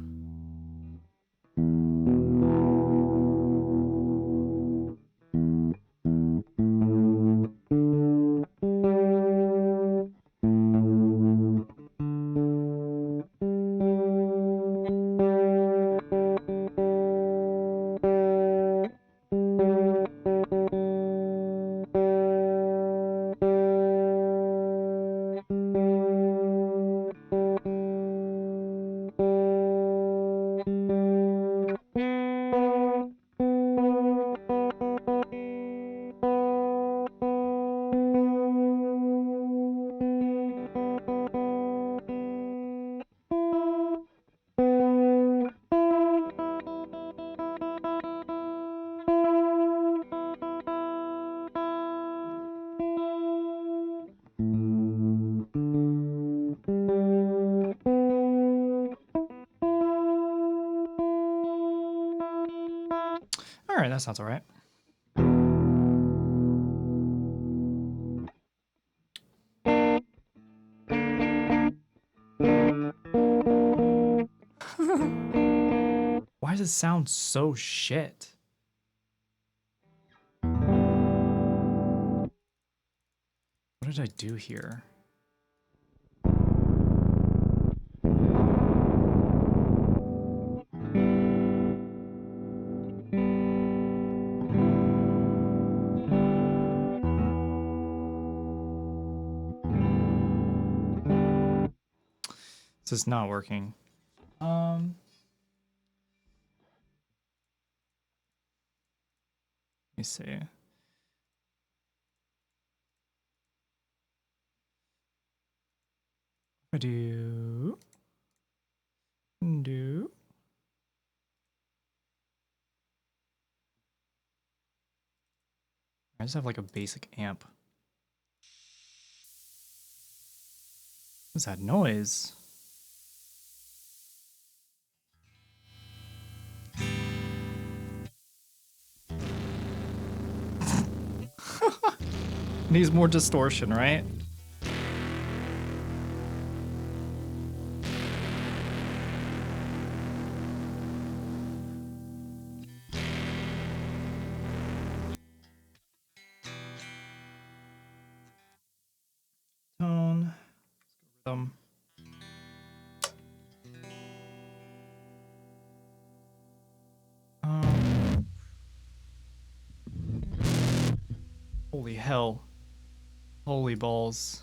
All right, that sounds all right. Why does it sound so shit? What did I do here? This is not working. Let me see. I do. I just have like a basic amp. What's that noise? Needs more distortion, right? Tone. Rhythm. Holy hell. Holy balls.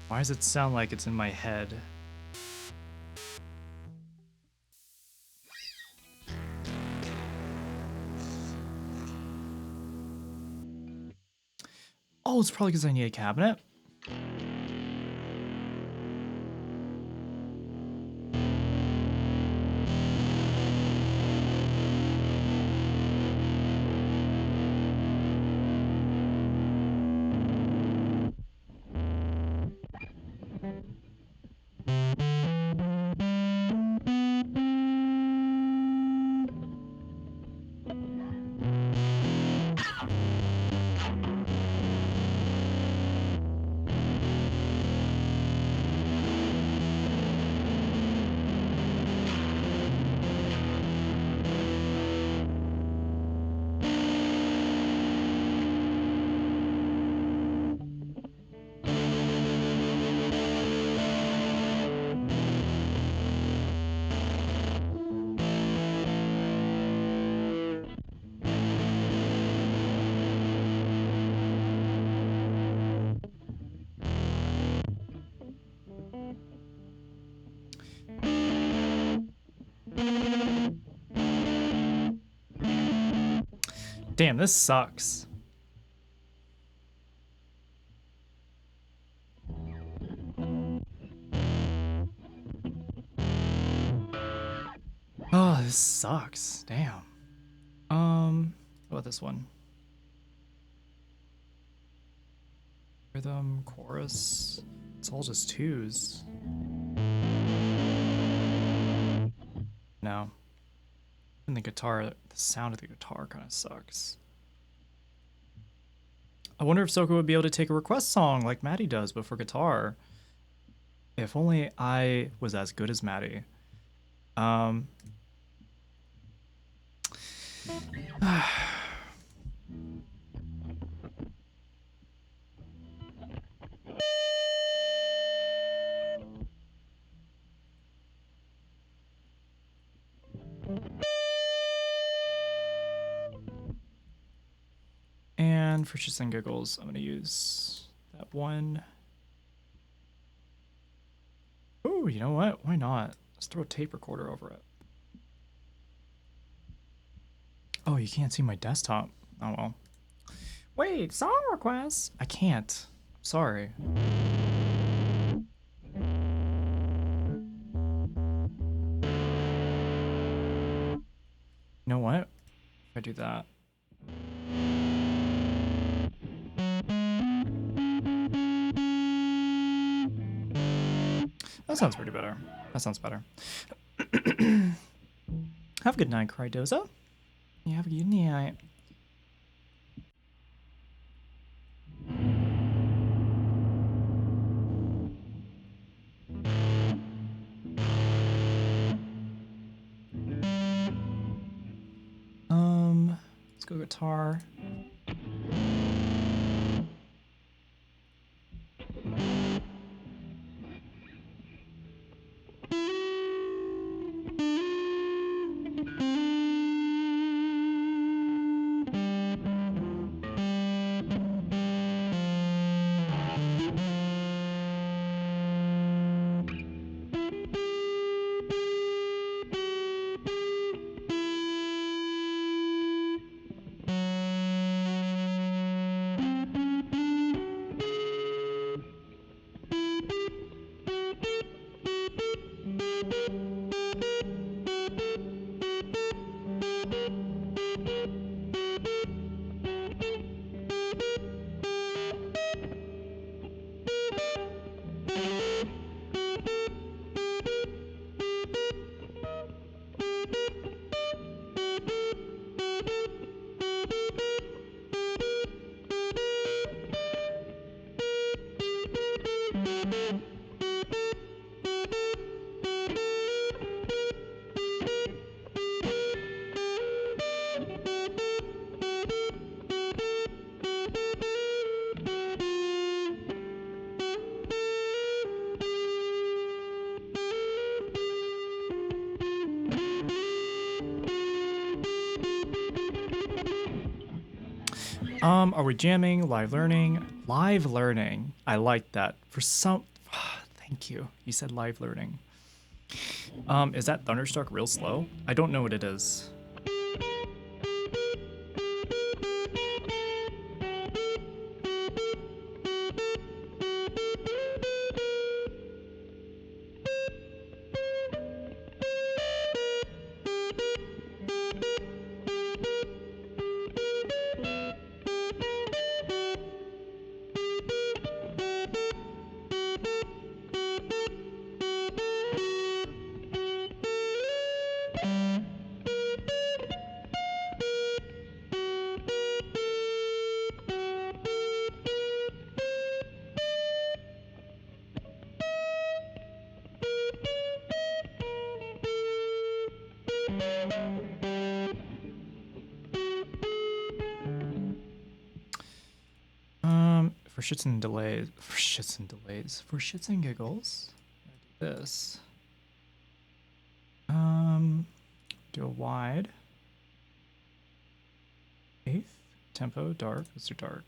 Why does it sound like it's in my head? Oh, it's probably because I need a cabinet. Damn, this sucks. Oh, this sucks. Damn. What about this one? Rhythm, chorus. It's all just twos. No. And the guitar, the sound of the guitar kind of sucks. I wonder if Soka would be able to take a request song like Maddie does, but for guitar. If only I was as good as Maddie. And for shits and giggles, I'm gonna use that one. Oh, you know what? Why not? Let's throw a tape recorder over it. Oh, you can't see my desktop. Oh well. Wait, song requests? I can't. Sorry. You know what? If I do that. That sounds pretty better. That sounds better. Have a good night, Crydoza. Yeah, have a good night. Let's go guitar. Are we jamming? Live learning? Live learning. I like that. For some... Thank you. You said live learning. Is that Thunderstruck real slow? I don't know what it is. For shits and giggles, do this. Do a wide. Eighth, tempo, dark. Let's do dark.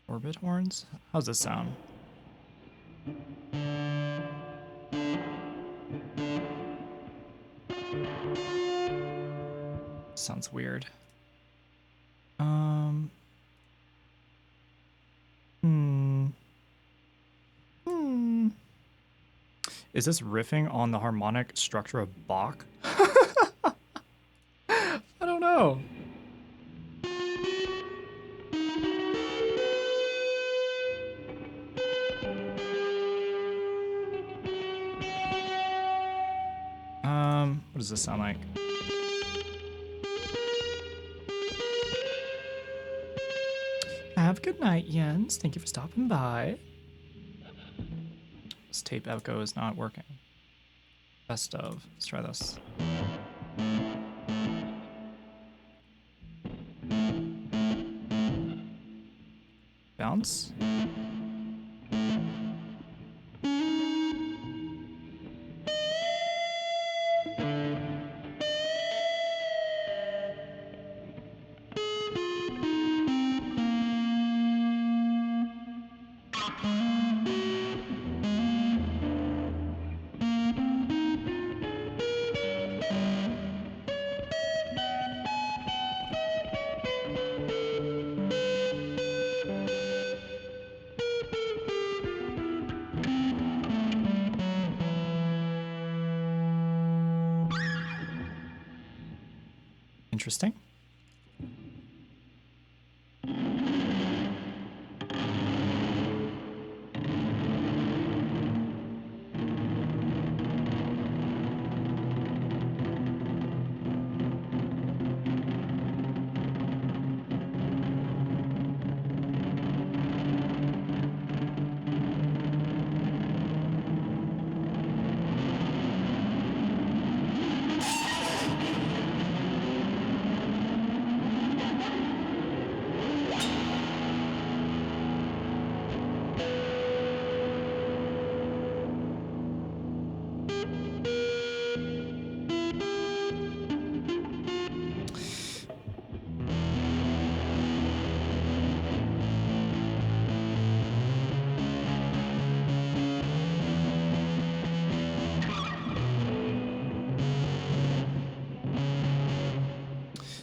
Orbit horns. How's this sound? Sounds weird. Is this riffing on the harmonic structure of Bach? I don't know. What does this sound like? Have a good night, Jens. Thank you for stopping by. This tape echo is not working. Best of. Let's try this. Bounce. Interesting.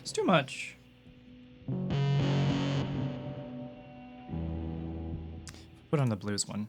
It's too much. Put on the blues one.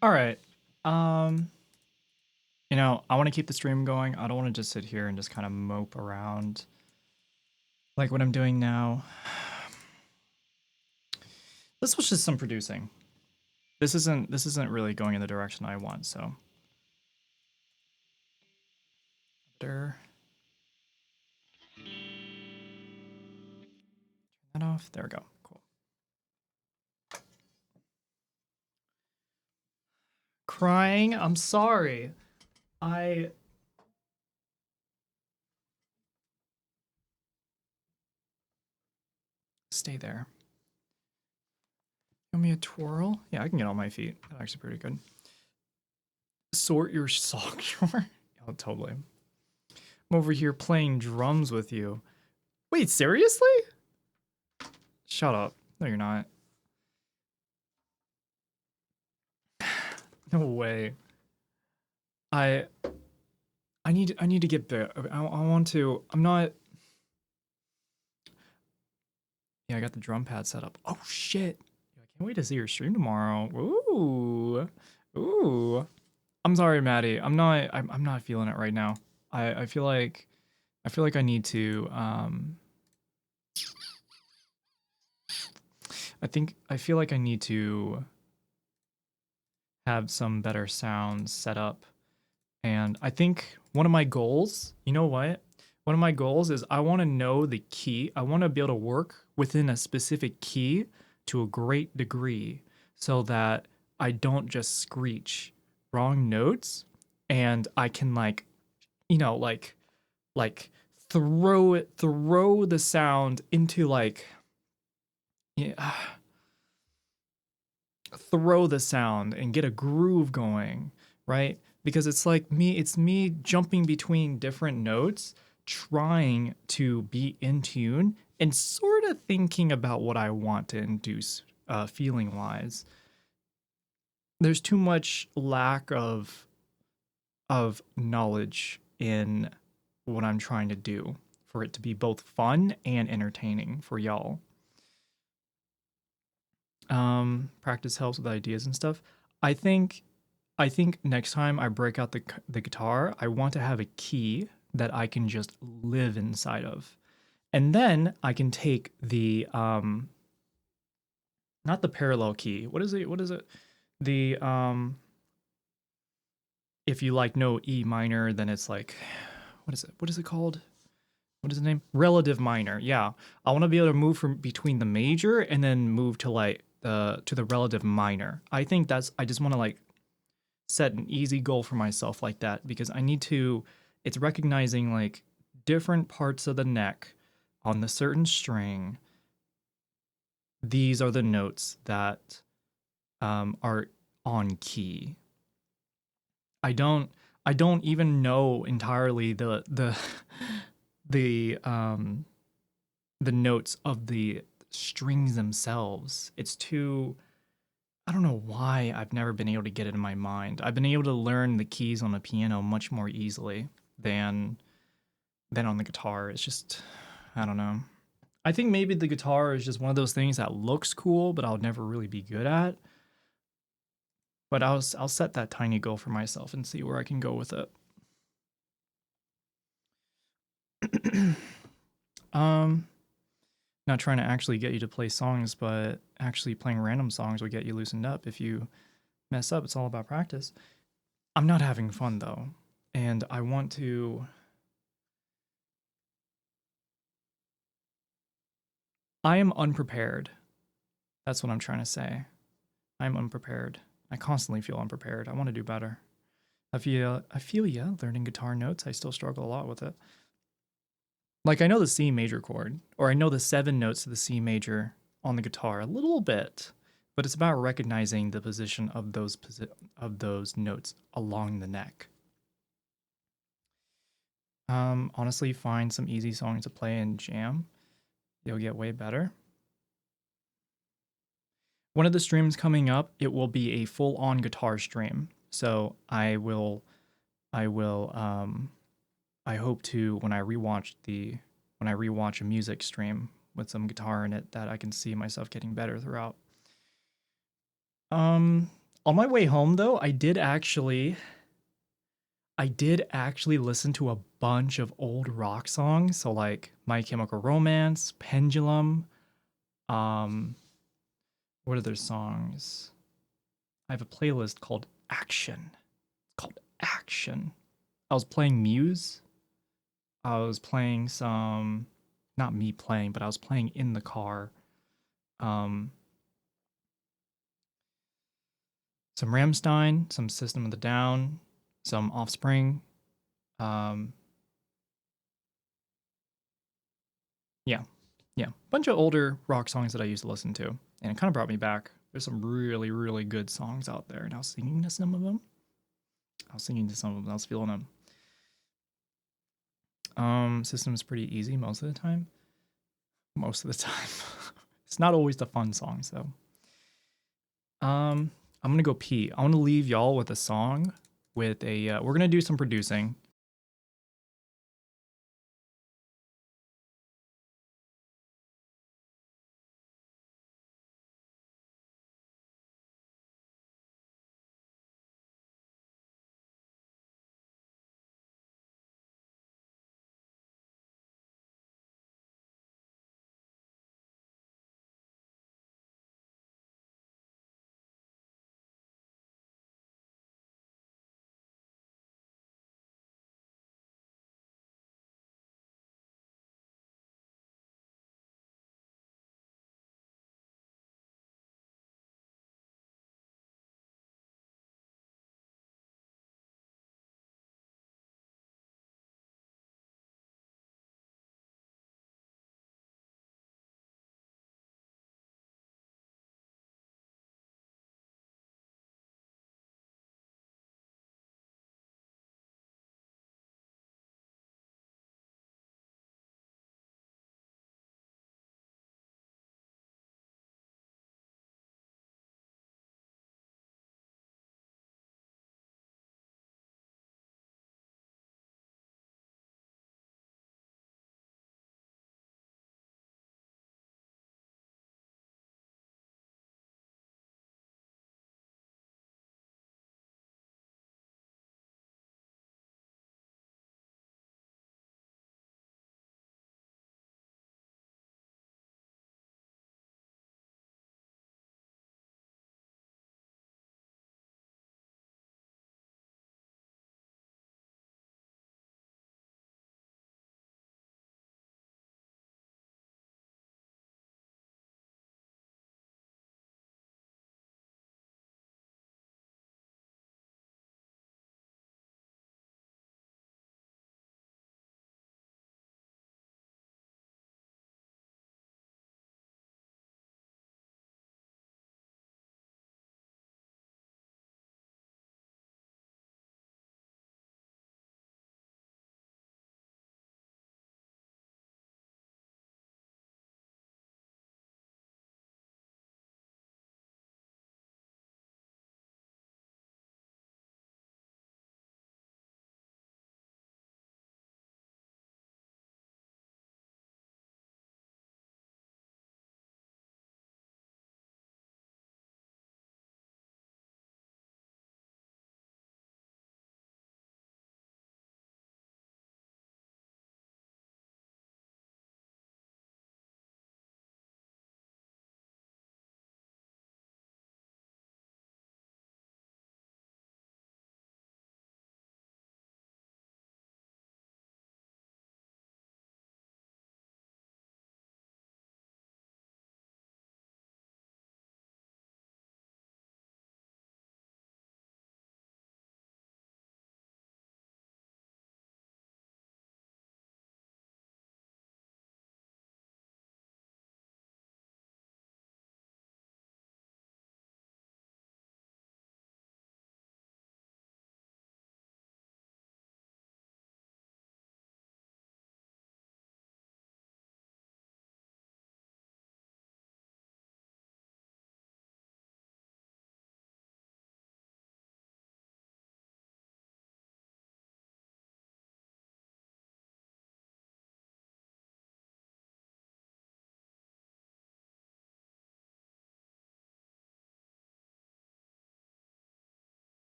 All right. You know, I want to keep the stream going. I don't want to just sit here and just kind of mope around like what I'm doing now. This was just some producing. This isn't really going in the direction I want, so. Turn that off. There we go. Cool. Crying? I'm sorry. Stay there. Give me a twirl. Yeah, I can get on my feet. That's actually pretty good. Sort your sock drawer. Oh, totally. I'm over here playing drums with you. Wait, seriously? Shut up. No, you're not. No way. I need to get there. I want to. I'm not. Yeah, I got the drum pad set up. Oh shit. I can't wait to see your stream tomorrow. Ooh. I'm sorry, Maddie. I'm not feeling it right now. I feel like I feel like I need to I feel like I need to have some better sounds set up. And I think one of my goals, you know what? One of my goals is I want to know the key. I want to be able to work within a specific key to a great degree so that I don't just screech wrong notes and I can like, you know, like throw the sound into like yeah, throw the sound and get a groove going, right? Because it's me jumping between different notes, trying to be in tune and sort of thinking about what I want to induce feeling wise. There's too much lack of knowledge in what I'm trying to do for it to be both fun and entertaining for y'all. Practice helps with ideas and stuff. I think next time I break out the guitar, I want to have a key that I can just live inside of. And then I can take the not the parallel key. What is it? What is it? The if you like know E minor, then it's like what is it? What is it called? What is the name? Relative minor. Yeah. I want to be able to move from between the major and then move to like to the relative minor. I think I just want to like set an easy goal for myself like that because I need to it's recognizing like different parts of the neck on the certain string. These are the notes that are on key. I don't even know entirely the notes of the strings themselves. It's too I don't know why I've never been able to get it in my mind. I've been able to learn the keys on the piano much more easily than on the guitar. It's just I don't know. I think maybe the guitar is just one of those things that looks cool, but I'll never really be good at. But I'll set that tiny goal for myself and see where I can go with it. Not trying to actually get you to play songs, but actually playing random songs will get you loosened up. If you mess up, it's all about practice. I'm not having fun though, and I want to. I am unprepared. That's what I'm trying to say. I'm unprepared. I constantly feel unprepared. I want to do better. I feel yeah, learning guitar notes, I still struggle a lot with it. Like I know the C major chord, or I know the 7 notes of the C major on the guitar a little bit, but it's about recognizing the position of those notes along the neck. Honestly, find some easy songs to play and jam. You'll get way better. One of the streams coming up, it will be a full-on guitar stream. So I hope to when I rewatch a music stream with some guitar in it that I can see myself getting better throughout. On my way home though, I did actually listen to a bunch of old rock songs. So like My Chemical Romance, Pendulum, what are their songs? I have a playlist called Action. It's called Action. I was playing Muse. I was playing some, not me playing, but I was playing in the car. Some Rammstein, some System of the Down, some Offspring. Yeah. Bunch of older rock songs that I used to listen to. And it kind of brought me back. There's some really, really good songs out there. And I was singing to some of them. I was feeling them. System is pretty easy most of the time. It's not always the fun songs though. I'm gonna go pee. I want to leave y'all with a song with a we're gonna do some producing.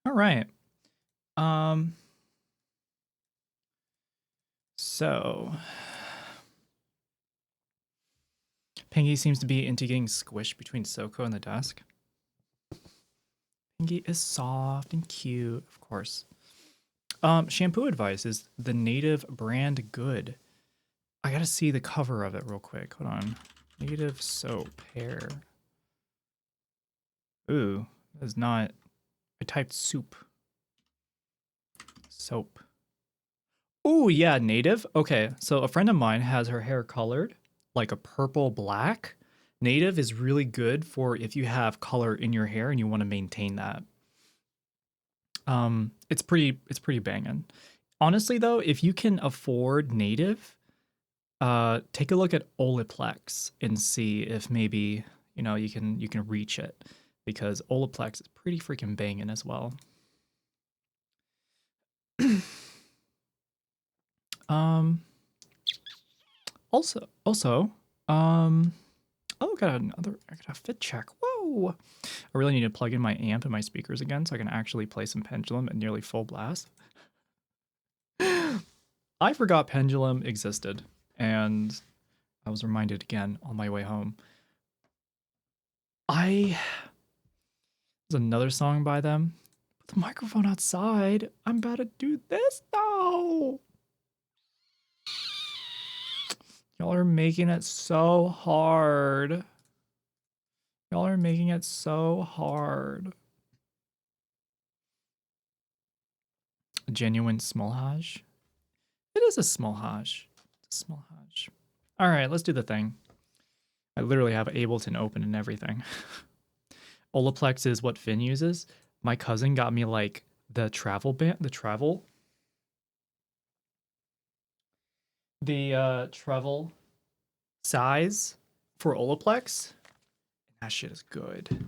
All right. So Pinky seems to be into getting squished between Soko and the desk. Pinky is soft and cute, of course. Shampoo advice is the Native brand good. I gotta see the cover of it real quick. Hold on. Native soap hair. Ooh, that's not. I typed soup. Soap. Ooh, yeah, Native. Okay, so a friend of mine has her hair colored like a purple black. Native is really good for if you have color in your hair and you want to maintain that. It's pretty banging. Honestly though, if you can afford Native, take a look at Olaplex and see if maybe, you know, you can reach it, because Olaplex is pretty freaking banging as well. Also, oh, I got a fit check. Whoa! I really need to plug in my amp and my speakers again so I can actually play some Pendulum at nearly full blast. I forgot Pendulum existed, and I was reminded again on my way home. There's another song by them. Put the microphone outside. I'm about to do this though. Y'all are making it so hard. Y'all are making it so hard. A genuine small hash? It is a small hash. It's a small hash. All right, let's do the thing. I literally have Ableton open and everything. Olaplex is what Finn uses. My cousin got me like the travel band, the travel size for Olaplex. That shit is good.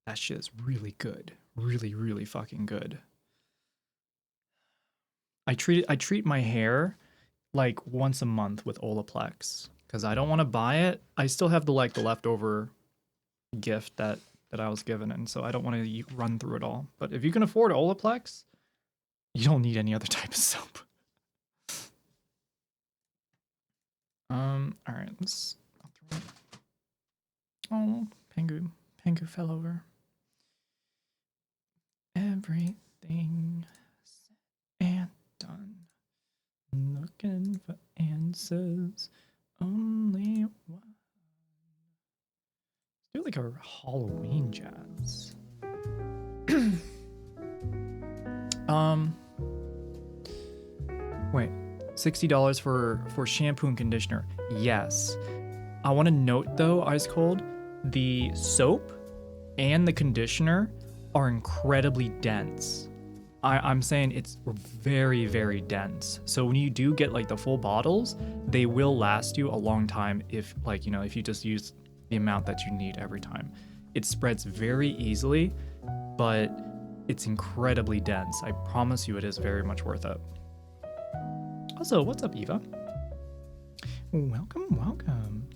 That shit is really good. Really, really fucking good. I treat my hair like once a month with Olaplex because I don't want to buy it. I still have the leftover gift that I was given, and so I don't want to run through it all. But if you can afford Olaplex, you don't need any other type of soap. All right, let's go through it. Oh, Pengu fell over. Everything said and done. Looking for answers, only one. Let's do like a Halloween jazz. Wait, $60 for shampoo and conditioner. Yes. I want to note though, Ice Cold, the soap and the conditioner are incredibly dense. I'm saying it's very, very dense. So when you do get like the full bottles, they will last you a long time if like, you know, if you just use the amount that you need every time. It spreads very easily, but it's incredibly dense. I promise you it is very much worth it. Also, what's up, Eva? Welcome, welcome.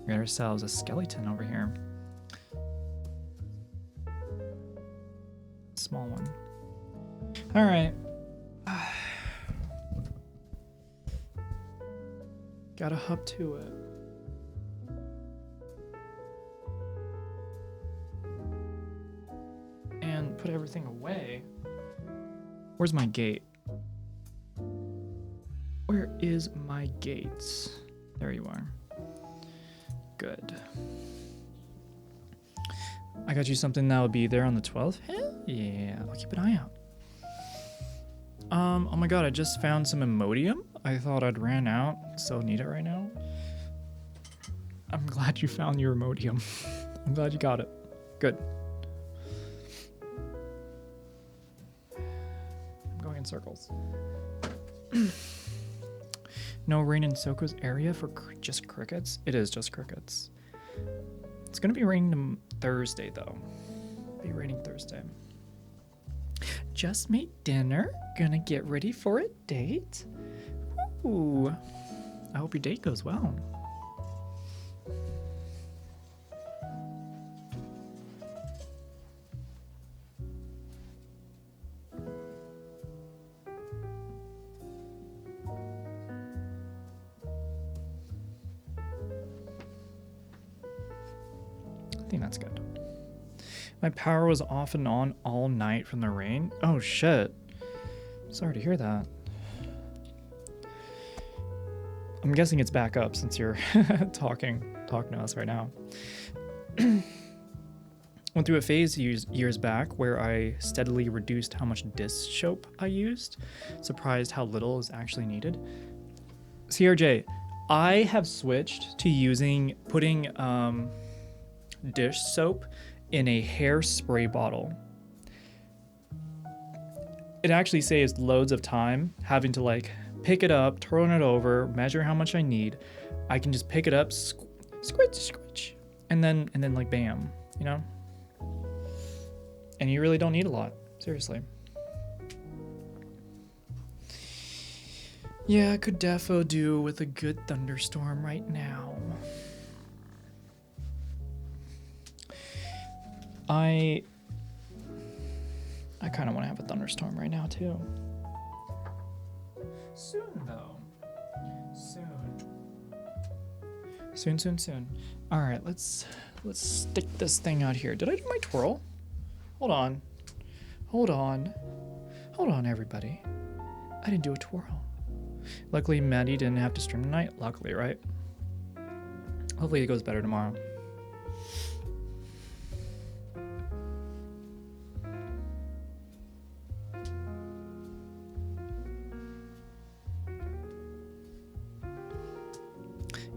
We got ourselves a skeleton over here. Small one. All right. Gotta hop to it. And put everything away. Where's my gate? Where is my gates? There you are. Good. I got you something that will be there on the 12th. Hell yeah, I'll keep an eye out. Oh my god, I just found some Imodium. I thought I'd ran out, so need it right now. I'm glad you found your Imodium. I'm glad you got it. Good. I'm going in circles. No rain in Soko's area for just crickets? It is just crickets. It's gonna be raining Thursday though. Be raining Thursday. Just made dinner. Gonna get ready for a date. Ooh. I hope your date goes well. think that's good. My power was off and on all night from the rain. Oh shit. Sorry to hear that. I'm guessing it's back up since you're talking to us right now. Went through a phase years back where I steadily reduced how much dish soap I used. Surprised how little is actually needed. CRJ, I have switched to putting dish soap in a hairspray bottle. It actually saves loads of time having to like pick it up, turn it over, measure how much I need. I can just pick it up, squitch, and then like bam, you know? And you really don't need a lot, seriously. Yeah, I could defo do with a good thunderstorm right now. I kind of want to have a thunderstorm right now too. Soon though. Soon. All right, let's stick this thing out here. Did I do my twirl? Hold on, everybody. I didn't do a twirl. Luckily, Maddie didn't have to stream tonight. Luckily, right? Hopefully it goes better tomorrow.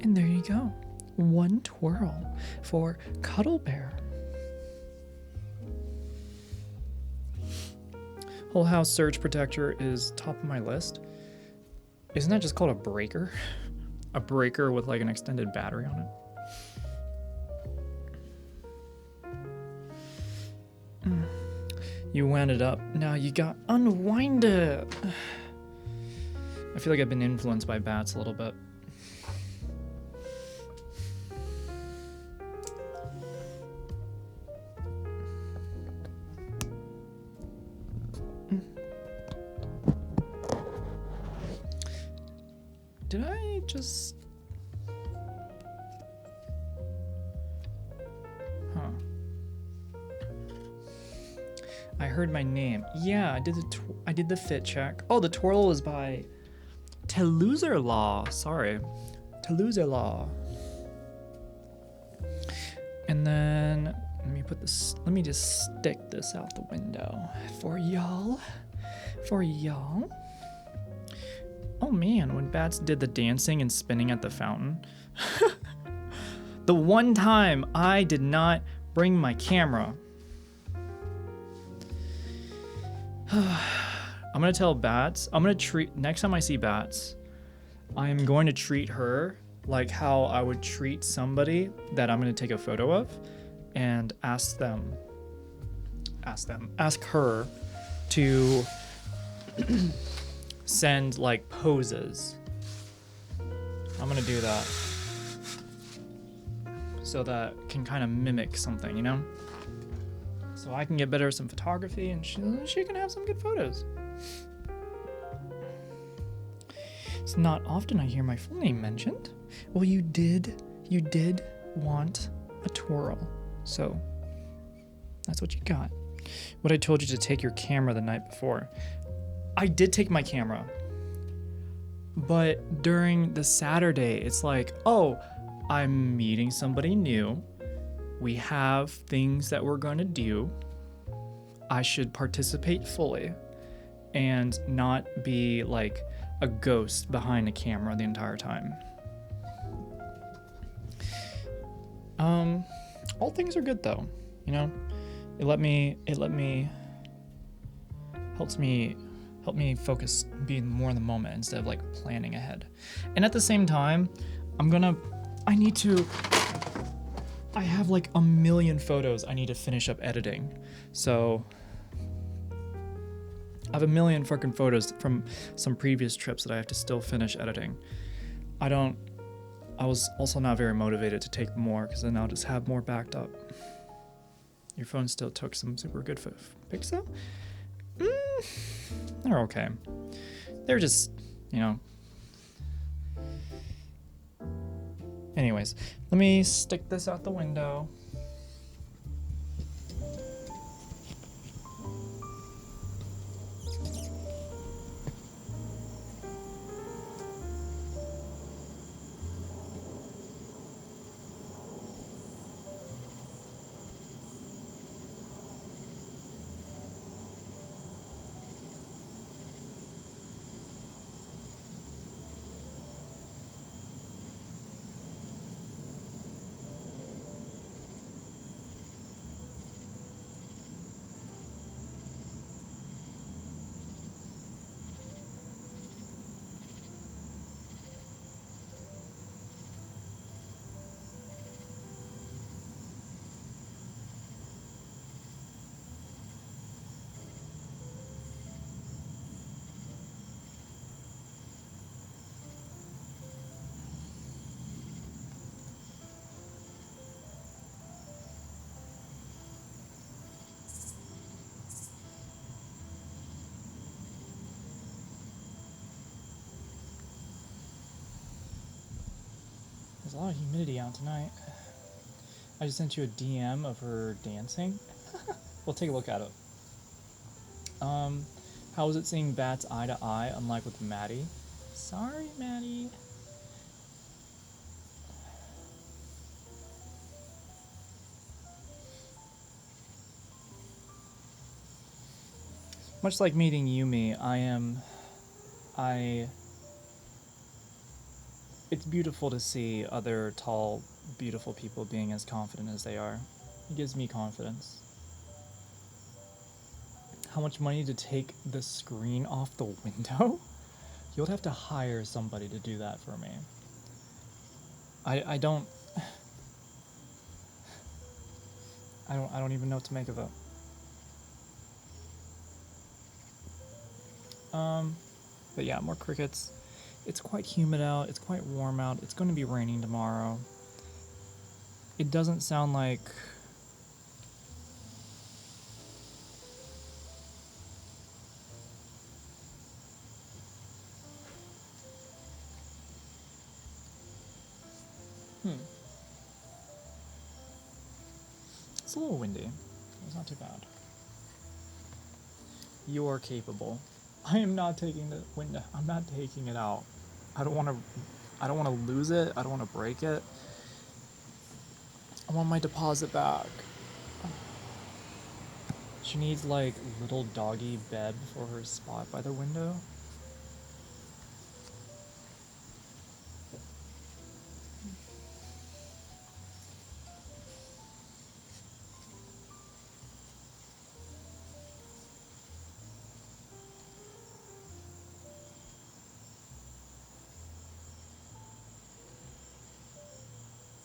And there you go. One twirl for Cuddle Bear. Whole house surge protector is top of my list. Isn't that just called a breaker? A breaker with like an extended battery on it. You wound it up. Now you got unwind it. I feel like I've been influenced by bats a little bit. Did I just... Huh. I heard my name. Yeah, I did the fit check. Oh, the twirl was by Teluzer Law. Sorry. Teluzer Law. And then let me just stick this out the window for y'all. Oh man, when bats did the dancing and spinning at the fountain. The one time I did not bring my camera. I'm gonna tell bats, next time I see bats, I'm going to treat her like how I would treat somebody that I'm gonna take a photo of and ask her to send like poses. I'm gonna do that so that can kind of mimic something, you know? So I can get better at some photography and she can have some good photos. It's not often I hear my full name mentioned. Well, you did want a twirl, so that's what you got. What I told you to take your camera the night before. I did take my camera, but during the Saturday, it's like, oh, I'm meeting somebody new. We have things that we're going to do. I should participate fully and not be like a ghost behind a camera the entire time. All things are good though, you know? Help me focus, being more in the moment instead of like planning ahead. And at the same time, I have like a million photos I need to finish up editing. So I have a million fucking photos from some previous trips that I have to still finish editing. I was also not very motivated to take more because then I'll just have more backed up. Your phone still took some super good pics though? They're okay. They're just, you know. Anyways, let me stick this out the window. there's a lot of humidity out tonight. I just sent you a DM of her dancing. We'll take a look at it. How was it seeing bats eye to eye, unlike with Maddie? Sorry, Maddie. Much like meeting Yumi, it's beautiful to see other tall, beautiful people being as confident as they are. It gives me confidence. How much money to take the screen off the window? You'll have to hire somebody to do that for me. I don't even know what to make of it. But yeah, more crickets. It's quite humid out, it's quite warm out, it's going to be raining tomorrow. It doesn't sound like... It's a little windy. It's not too bad. You're capable. I am not taking the window. I'm not taking it out. I don't want to lose it. I don't want to break it. I want my deposit back. She needs like little doggy bed for her spot by the window.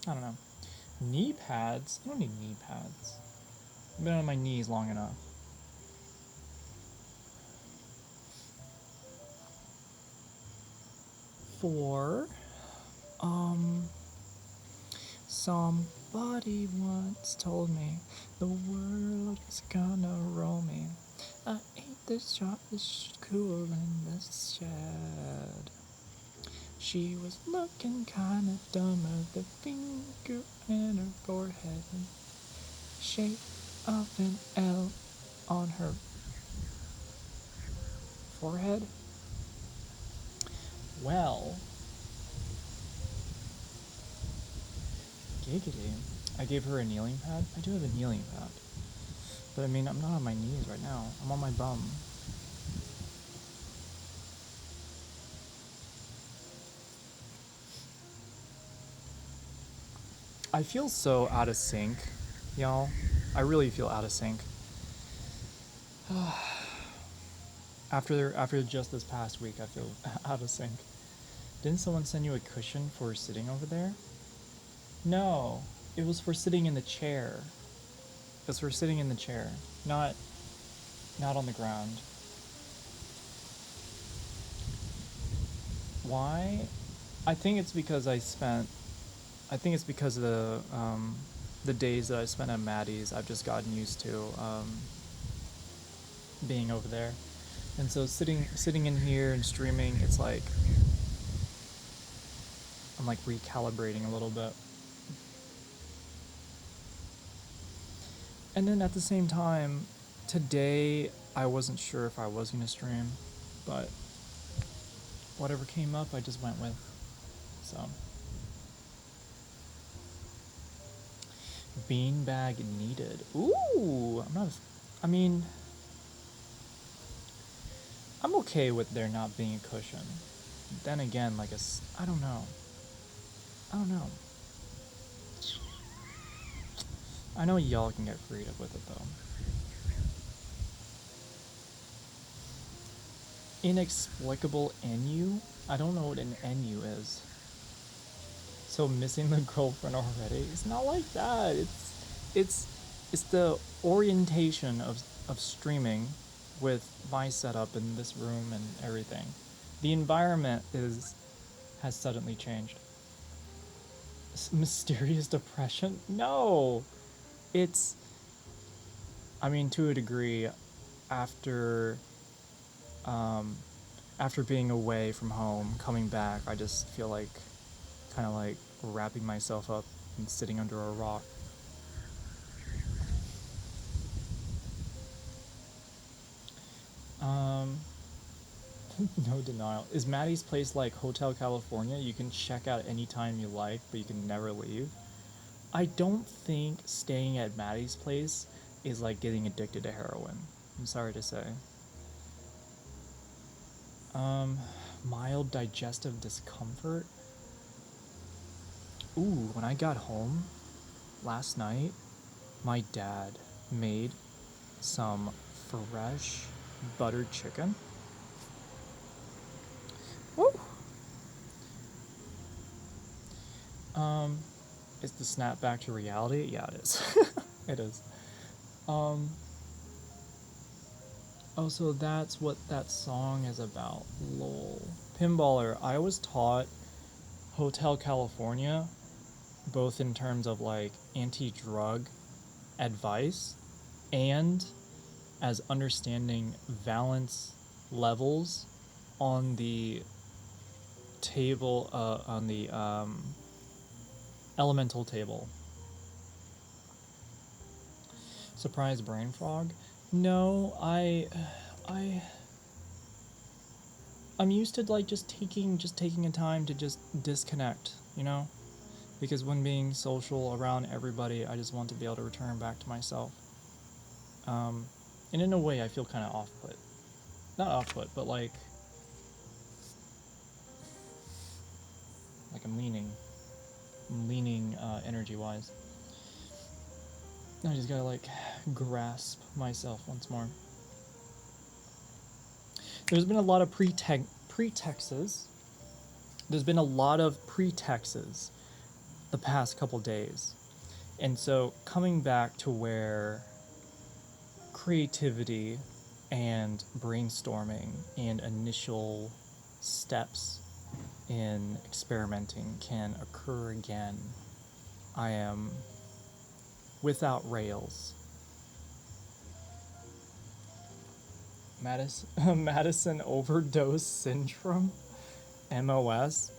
I don't know. Knee pads? I don't need knee pads. I've been on my knees long enough. Somebody once told me the world is gonna roll me. I ate this chocolate cool in the shed. She was looking kinda dumb with the finger in her forehead and shape of an L on her forehead. Well, giggity. I gave her a kneeling pad. I do have a kneeling pad. But I mean, I'm not on my knees right now. I'm on my bum. I feel so out of sync, y'all. I really feel out of sync. After just this past week, I feel out of sync. Didn't someone send you a cushion for sitting over there? No, it was for sitting in the chair. It was for sitting in the chair, not on the ground. Why? I think it's because of the days that I spent at Maddie's. I've just gotten used to being over there, and so sitting in here and streaming, it's like I'm like recalibrating a little bit. And then at the same time, today I wasn't sure if I was gonna stream, but whatever came up, I just went with. So. Beanbag needed. Ooh, I'm okay with there not being a cushion. Then again, like I don't know. I know y'all can get creative with it though. Inexplicable NU? I don't know what an NU is. So missing the girlfriend already? It's not like that. It's the orientation of streaming with my setup in this room and everything. The environment has suddenly changed. Mysterious depression? No! It's, to a degree, after being away from home, coming back, I just feel like, kind of like wrapping myself up and sitting under a rock. No denial. Is Maddie's place like Hotel California? You can check out anytime you like, but you can never leave. I don't think staying at Maddie's place is like getting addicted to heroin. I'm sorry to say. Mild digestive discomfort. Ooh, when I got home last night, my dad made some fresh buttered chicken. Woo! Is the snap back to reality? Yeah, it is. It is. Oh, so that's what that song is about. Lol. Pinballer, I was taught Hotel California, both in terms of like anti-drug advice and as understanding valence levels on the table, on the elemental table. Surprise brain fog? No, I'm used to like just taking a time to just disconnect, you know? Because when being social around everybody, I just want to be able to return back to myself. And in a way, I feel kind of off-put. Not off-put, but like I'm leaning energy-wise. I just gotta like grasp myself once more. There's been a lot of pretexts. There's been a lot of pretexts the past couple days. And so coming back to where creativity and brainstorming and initial steps in experimenting can occur again, I am without rails. Madison overdose syndrome? MOS?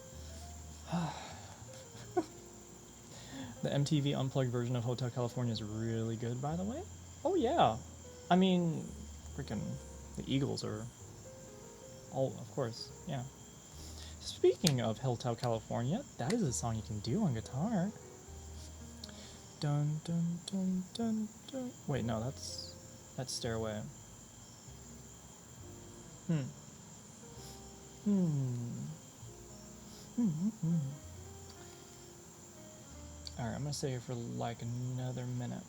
The MTV Unplugged version of Hotel California is really good, by the way. Oh yeah. I mean, freaking the Eagles are all, of course, yeah. Speaking of Hotel California, that is a song you can do on guitar. Dun dun dun dun dun. Wait, no, that's Stairway. Alright, I'm gonna stay here for like another minute.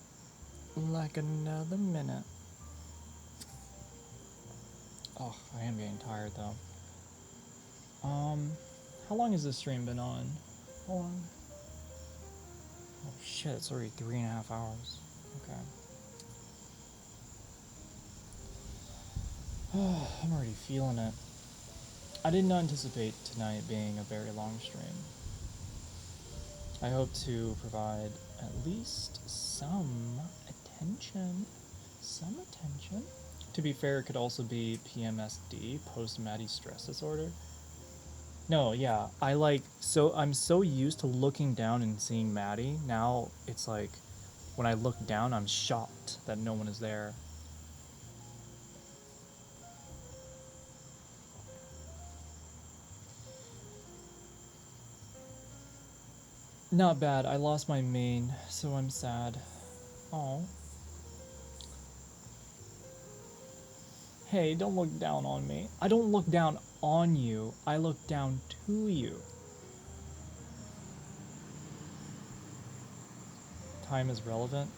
Oh, I am getting tired though. How long has this stream been on? Hold on. Oh shit, it's already 3.5 hours. Okay. I'm already feeling it. I did not anticipate tonight being a very long stream. I hope to provide at least some attention. To be fair, it could also be PMSD, post-Maddie stress disorder. No, yeah, I'm so used to looking down and seeing Maddie. Now it's like, when I look down, I'm shocked that no one is there. Not bad. I lost my main, so I'm sad. Oh. Hey, don't look down on me. I don't look down on you. I look down to you. Time is relevant.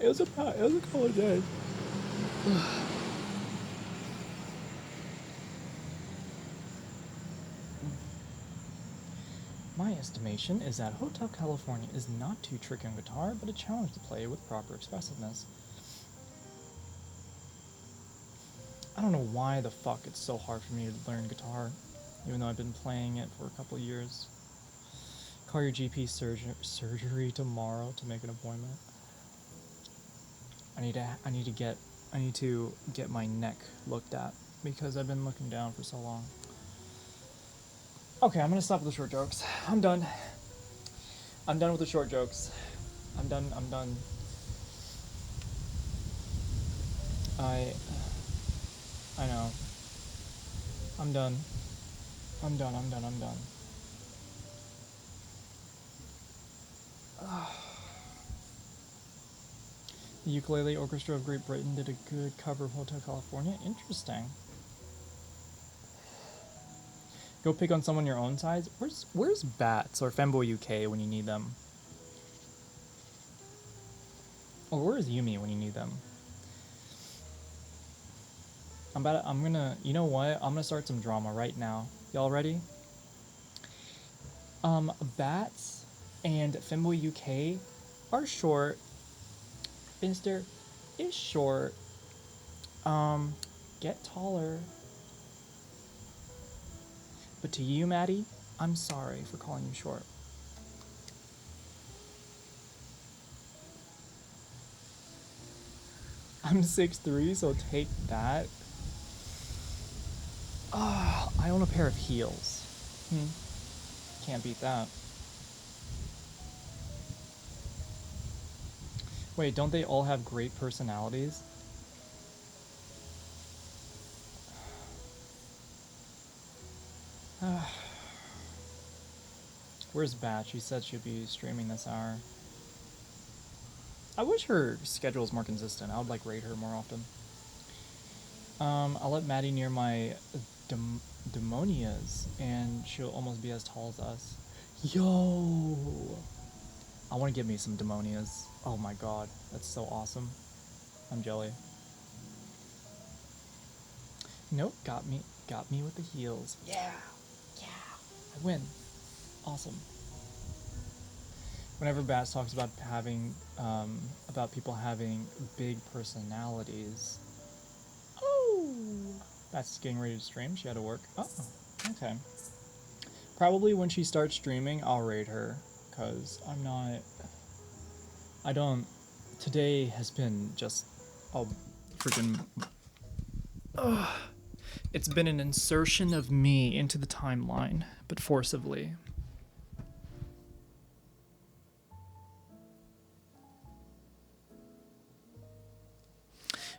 It was a couple of days. My estimation is that Hotel California is not too tricky on guitar, but a challenge to play with proper expressiveness. I don't know why the fuck it's so hard for me to learn guitar, even though I've been playing it for a couple of years. Call your GP surgery tomorrow to make an appointment. I need to get my neck looked at because I've been looking down for so long. Okay, I'm gonna stop with the short jokes. I'm done. I'm done with the short jokes. I'm done. I know. I'm done. I'm done. The Ukulele Orchestra of Great Britain did a good cover of Hotel California. Interesting. Go pick on someone your own size. Where's Bats or Femboy UK when you need them? Or where's Yumi when you need them? I'm gonna, you know what? I'm gonna start some drama right now. Y'all ready? Bats and Femboy UK are short. Finster is short. Get taller. But to you, Maddie, I'm sorry for calling you short. I'm 6'3", so take that. I own a pair of heels. Can't beat that. Wait, don't they all have great personalities? Where's Bat? She said she'd be streaming this hour. I wish her schedule's more consistent. I would like rate her more often. I'll let Maddie near my demonias, and she'll almost be as tall as us. Yo! I want to get me some demonias. Oh my god, that's so awesome. I'm jelly. Nope, got me with the heels. Yeah! I win. Awesome. Whenever Bass talks about people having big personalities. Oh! That's getting ready to stream. She had to work. Oh, okay. Probably when she starts streaming, I'll raid her. Because today has been just a freaking... It's been an insertion of me into the timeline, but forcibly.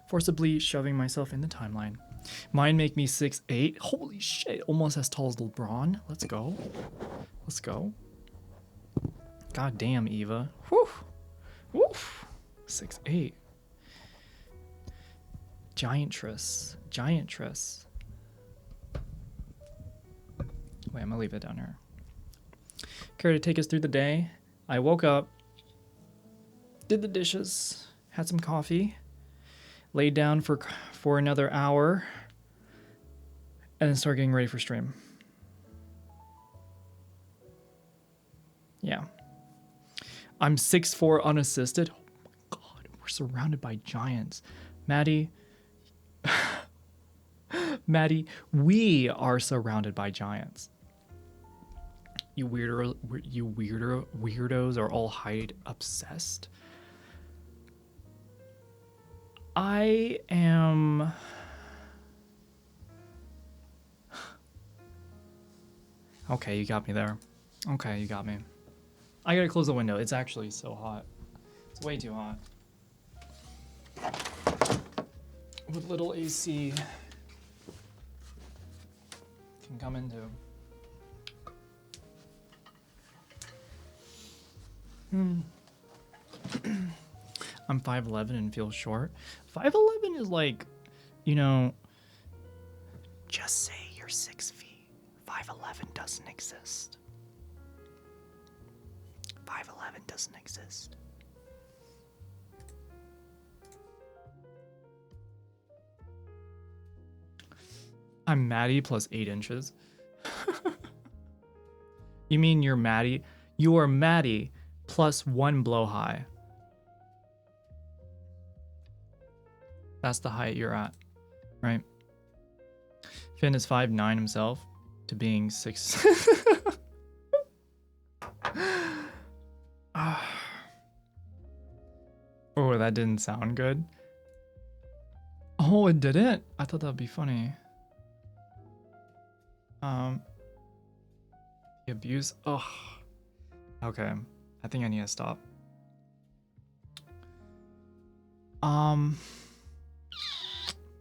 Forcibly shoving myself in the timeline. Mine make me 6'8". Holy shit, almost as tall as LeBron. Let's go. Let's go. God damn, Eva. Whew. Woof. 6'8". Giantress. Wait, I'm gonna leave it down here. Care to take us through the day? I woke up, did the dishes, had some coffee, laid down for another hour, and then started getting ready for stream. Yeah. I'm 6'4" unassisted. Oh my god, we're surrounded by giants. Maddie, we are surrounded by giants. You weirdos are all height obsessed. I am... Okay, you got me there. Okay, you got me. I gotta close the window. It's actually so hot. It's way too hot. With little AC can come into. I'm 5'11" and feel short. 5'11" is like, you know, just say you're 6 feet. 5'11" doesn't exist. 5'11" doesn't exist. I'm Maddie plus 8 inches. You mean you're Maddie? You are Maddie plus 1 blow high. That's the height you're at, right? Finn is 5'9" himself to being 6. Oh, that didn't sound good. Oh, it didn't? I thought that'd be funny. The abuse. Oh. Okay. I think I need to stop.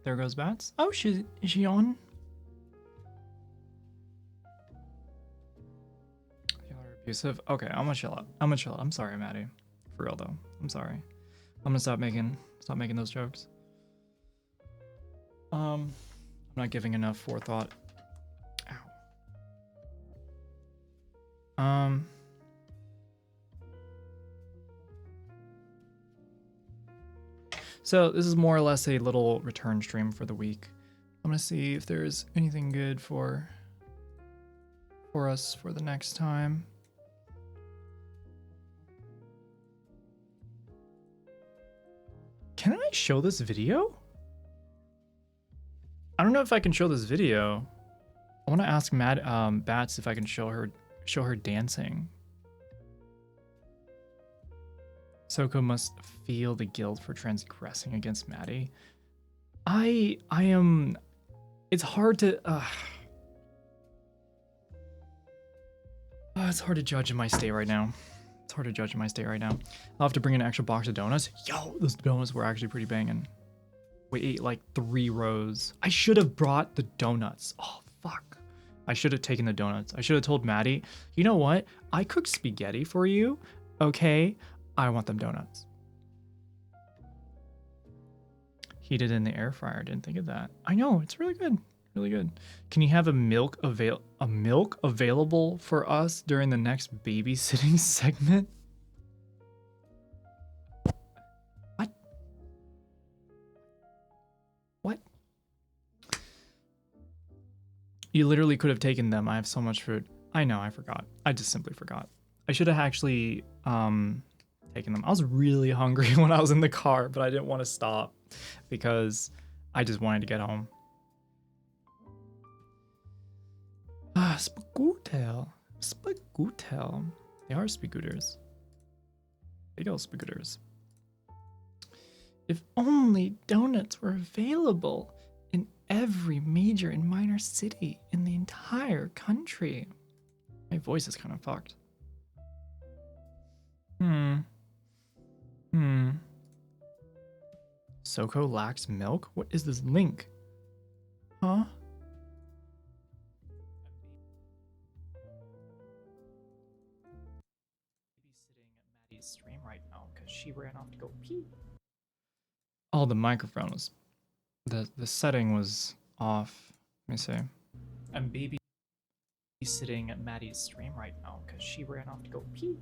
There goes Bats. Oh, is she on? Y'all are abusive. Okay, I'm gonna chill out. I'm gonna chill out. I'm sorry, Maddie. For real though. I'm sorry. I'm gonna stop making those jokes. I'm not giving enough forethought. Ow. So this is more or less a little return stream for the week. I'm gonna see if there's anything good for us for the next time. Can I show this video? I don't know if I can show this video. I want to ask Bats if I can show her dancing. Soko must feel the guilt for transgressing against Maddie. I am. It's hard to. It's hard to judge in my state right now. I'll have to bring an extra box of donuts. Yo, those donuts were actually pretty banging. We ate like 3 rows. I should have brought the donuts. Oh, fuck. I should have taken the donuts. I should have told Maddie, you know what? I cooked spaghetti for you. Okay? I want them donuts. Heated in the air fryer. Didn't think of that. I know. It's really good. Really good. Can you have a milk available for us during the next babysitting segment? What? You literally could have taken them. I have so much food. I know, I forgot. I just simply forgot. I should have actually taken them. I was really hungry when I was in the car, but I didn't want to stop because I just wanted to get home. Ah, Spagootel. Spagootel. They are Spagooters. Big old Spagooters. If only donuts were available in every major and minor city in the entire country. My voice is kind of fucked. Soko lacks milk? What is this link? Huh? Babysitting Maddie's stream right now because she ran off to go pee. Oh, the microphone was... The setting was off. Let me see. I'm babysitting at Maddie's stream right now because she ran off to go pee.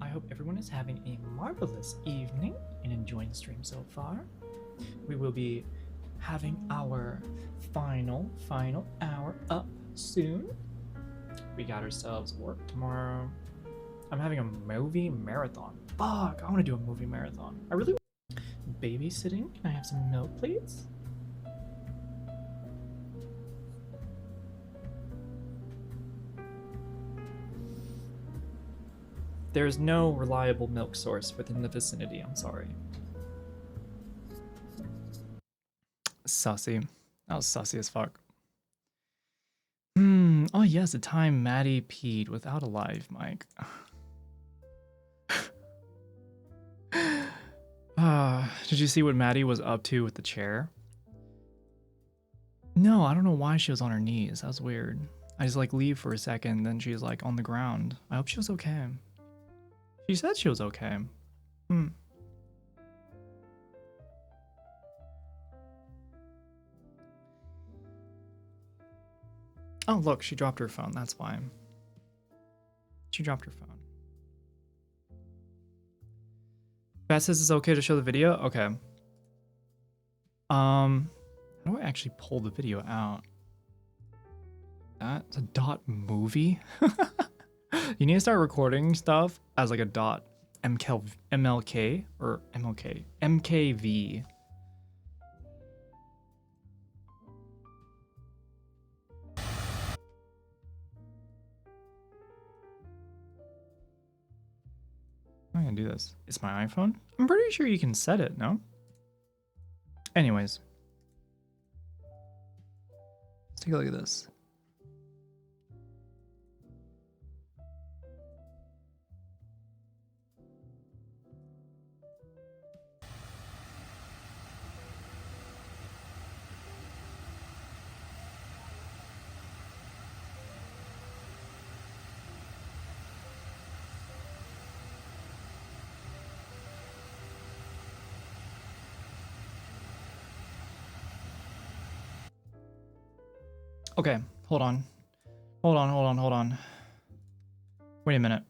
I hope everyone is having a marvelous evening and enjoying the stream so far. We will be having our final hour up soon. We got ourselves work tomorrow. I'm having a movie marathon. Fuck, I want to do a movie marathon. I really want... Babysitting? Can I have some milk, please? There's no reliable milk source within the vicinity, I'm sorry. Sussy. That was sussy as fuck. Oh yes, the time Maddie peed without a live mic. Did you see what Maddie was up to with the chair? No, I don't know why she was on her knees. That was weird. I just like leave for a second, then she's like on the ground. I hope she was okay. She said she was okay. Oh, look, she dropped her phone. That's why. She dropped her phone. Beth says it's okay to show the video? Okay. How do I actually pull the video out? That's a dot movie? You need to start recording stuff as like a dot MLK or MLK MKV. I'm gonna do this. It's my iPhone. I'm pretty sure you can set it, no? Anyways. Let's take a look at this. Okay, hold on. Hold on. Wait a minute.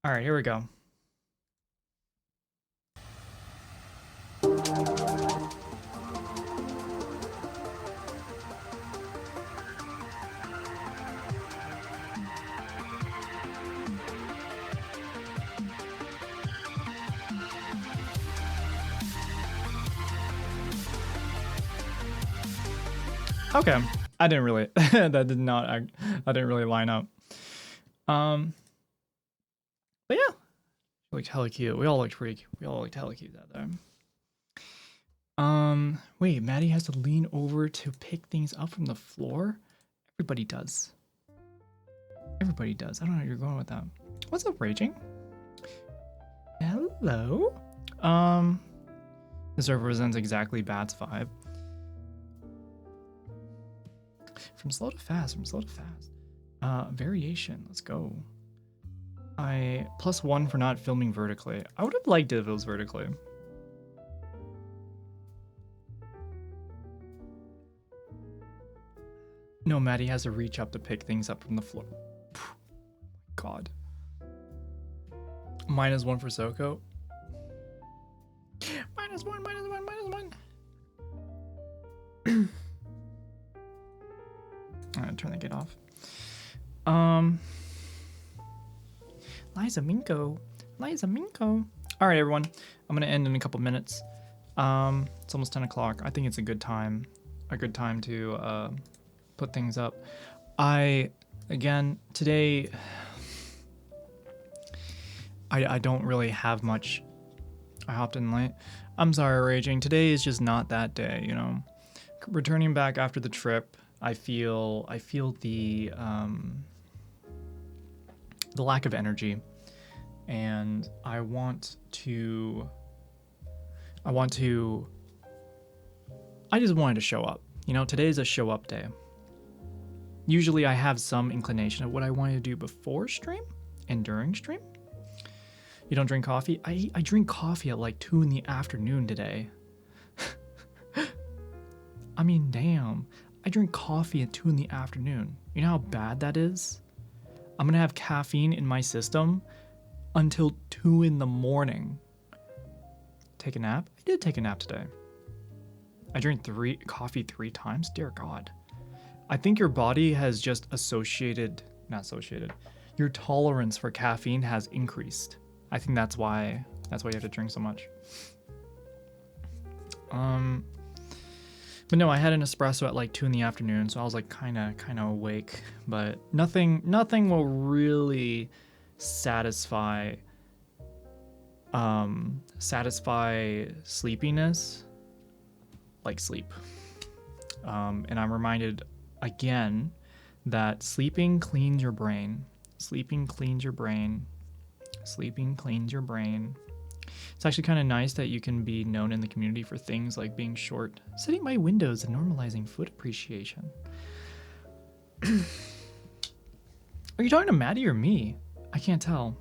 All right, here we go. Okay, I didn't really. That did not. I didn't really line up. But yeah, it looked hella cute. We all looked hella cute that time. Wait, Maddie has to lean over to pick things up from the floor. Everybody does. Everybody does. I don't know how you're going with that. What's up, Raging? Hello. This represents exactly Bat's vibe. From slow to fast. Variation. Let's go. I +1 for not filming vertically. I would have liked it if it was vertically. No, Maddie has to reach up to pick things up from the floor. God. -1 for Soko. -1. I'm gonna turn the gate off. Liza Minko. All right, everyone. I'm gonna end in a couple minutes. It's almost 10 o'clock. I think it's a good time to put things up. Today, I don't really have much. I hopped in late. I'm sorry, Raging. Today is just not that day, you know. Returning back after the trip, I feel the lack of energy, and I just wanted to show up. You know, today's a show up day. Usually I have some inclination of what I wanted to do before stream and during stream. You don't drink coffee? I drink coffee at like 2 in the afternoon today. I mean, damn. I drink coffee at 2 in the afternoon. You know how bad that is? I'm gonna have caffeine in my system until 2 in the morning. Take a nap? I did take a nap today. I drank coffee 3 times? Dear God. I think your body has just your tolerance for caffeine has increased. I think that's why you have to drink so much. But no, I had an espresso at like 2 in the afternoon, so I was like kind of awake, but nothing will really satisfy sleepiness like sleep. And I'm reminded again that sleeping cleans your brain. It's actually kind of nice that you can be known in the community for things like being short, sitting by windows and normalizing food appreciation. Are you talking to Maddie or me? I can't tell.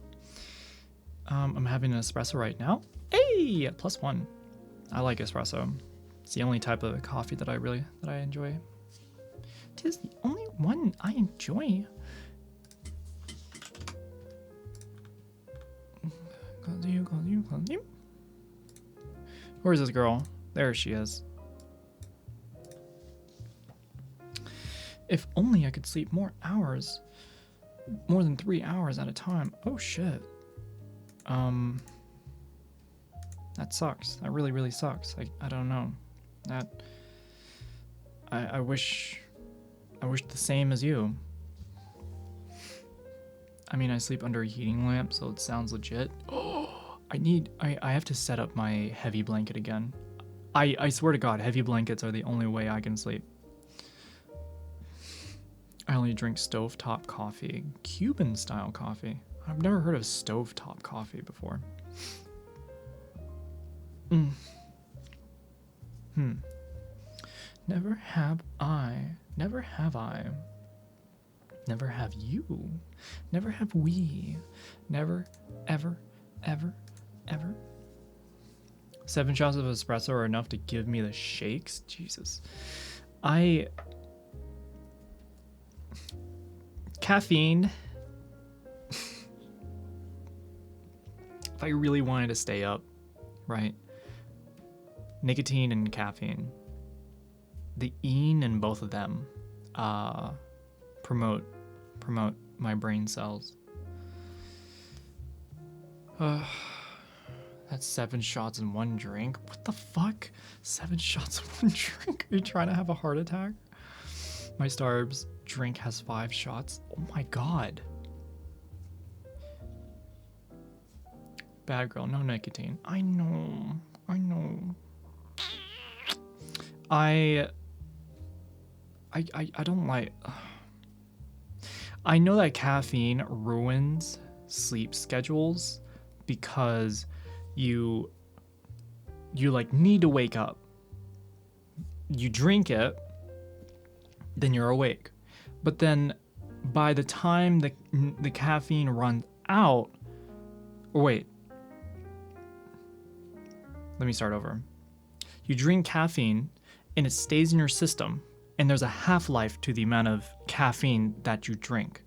I'm having an espresso right now. Hey, +1. I like espresso. It's the only type of coffee that I enjoy. It is the only one I enjoy. Call you. Where's this girl? There she is. If only I could sleep more hours. More than 3 hours at a time. Oh shit. That sucks. That really sucks. I don't know. I wish the same as you. I mean, I sleep under a heating lamp, so it sounds legit. Oh, I have to set up my heavy blanket again. I swear to God, heavy blankets are the only way I can sleep. I only drink stovetop coffee, Cuban style coffee. I've never heard of stovetop coffee before. Never have I. Never have I. Never have you. Never have we. Never, ever, ever, ever. 7 shots of espresso are enough to give me the shakes? Jesus. Caffeine. If I really wanted to stay up, right? Nicotine and caffeine. The ene in both of them promote my brain cells. That's 7 shots in one drink. What the fuck? 7 shots in one drink? Are you trying to have a heart attack? My Starbucks drink has 5 shots. Oh my God. Bad girl, no nicotine. I know. I don't like. I know that caffeine ruins sleep schedules because you like need to wake up. You drink it, then you're awake. But then by the time the caffeine runs out, or wait. Let me start over. You drink caffeine and it stays in your system, and there's a half-life to the amount of caffeine that you drink,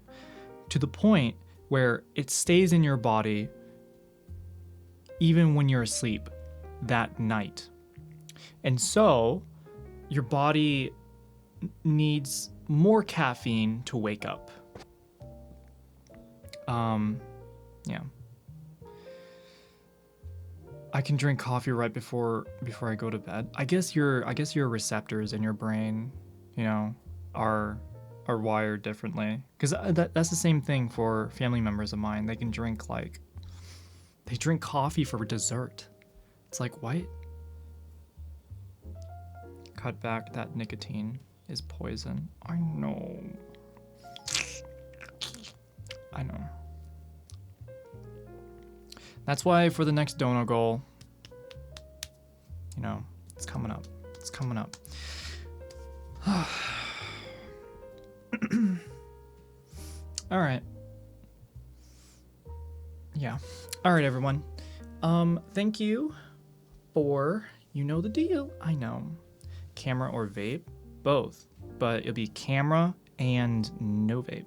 to the point where it stays in your body even when you're asleep that night. And so your body needs more caffeine to wake up. Yeah. I can drink coffee right before I go to bed. I guess your receptors in your brain, are wired differently. Because that's the same thing for family members of mine. They can drink they drink coffee for dessert. It's like, what? Cut back, that nicotine is poison. I know. That's why for the next dono goal, it's coming up. All right. Yeah. All right, everyone. Thank you for, the deal. I know. Camera or vape? Both. But it'll be camera and no vape.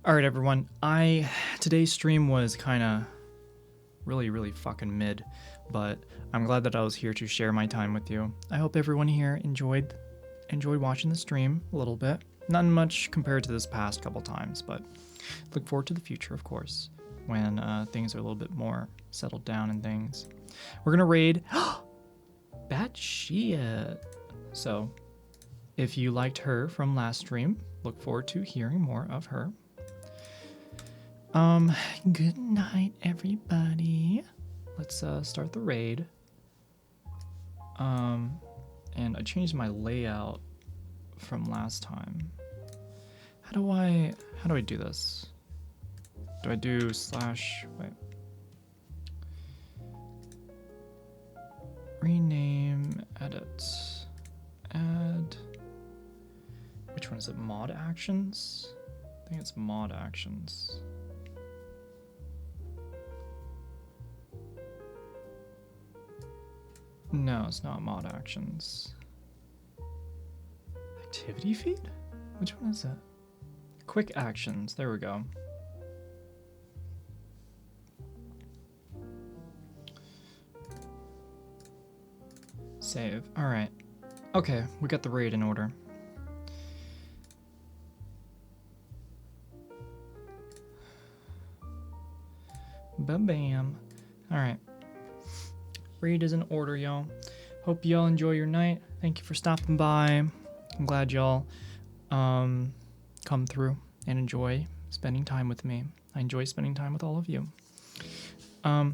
All right, everyone. Today's stream was kind of really fucking mid, but I'm glad that I was here to share my time with you. I hope everyone here enjoyed watching the stream a little bit. Not much compared to this past couple times, but look forward to the future, of course, when things are a little bit more settled down and things. We're gonna raid Bad Shit. So if you liked her from last stream, look forward to hearing more of her. Good night, everybody. Let's start the raid. And I changed my layout from last time. How do I do this? Do I do wait. Rename, edit, add. Which one is it? Mod actions? I think it's mod actions. No, it's not mod actions. Activity feed? Which one is that? Quick actions. There we go. Save. All right. Okay, we got the raid in order. Ba-bam. All right. Raid is in order, y'all. Hope y'all enjoy your night. Thank you for stopping by. I'm glad y'all come through and enjoy spending time with me. I enjoy spending time with all of you. You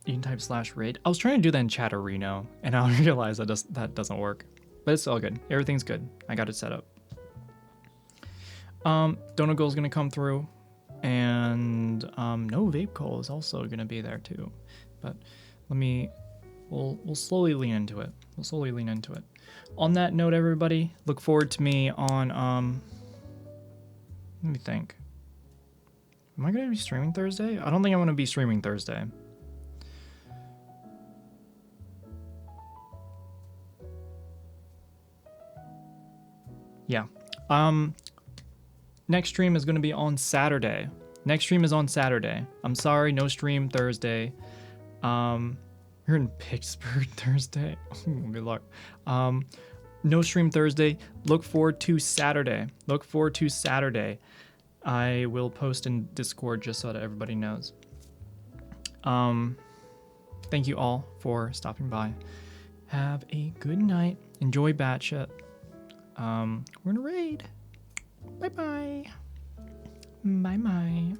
can type /raid. I was trying to do that in Chatterino, and I realized that doesn't work. But it's all good. Everything's good. I got it set up. Donut Girl's gonna come through, and No Vape Call is also gonna be there too. But we'll slowly lean into it. We'll slowly lean into it. On that note, everybody, look forward to me on let me think. Am I gonna be streaming Thursday? I don't think I'm gonna be streaming Thursday. Yeah. Next stream is going to be on Saturday. Next stream is on Saturday. I'm sorry, no stream Thursday. You're in Pittsburgh Thursday. Oh, good luck. No stream Thursday. Look forward to Saturday. Look forward to Saturday. I will post in Discord just so that everybody knows. Thank you all for stopping by. Have a good night. Enjoy Batshit. We're in a raid. Bye-bye. Bye-bye.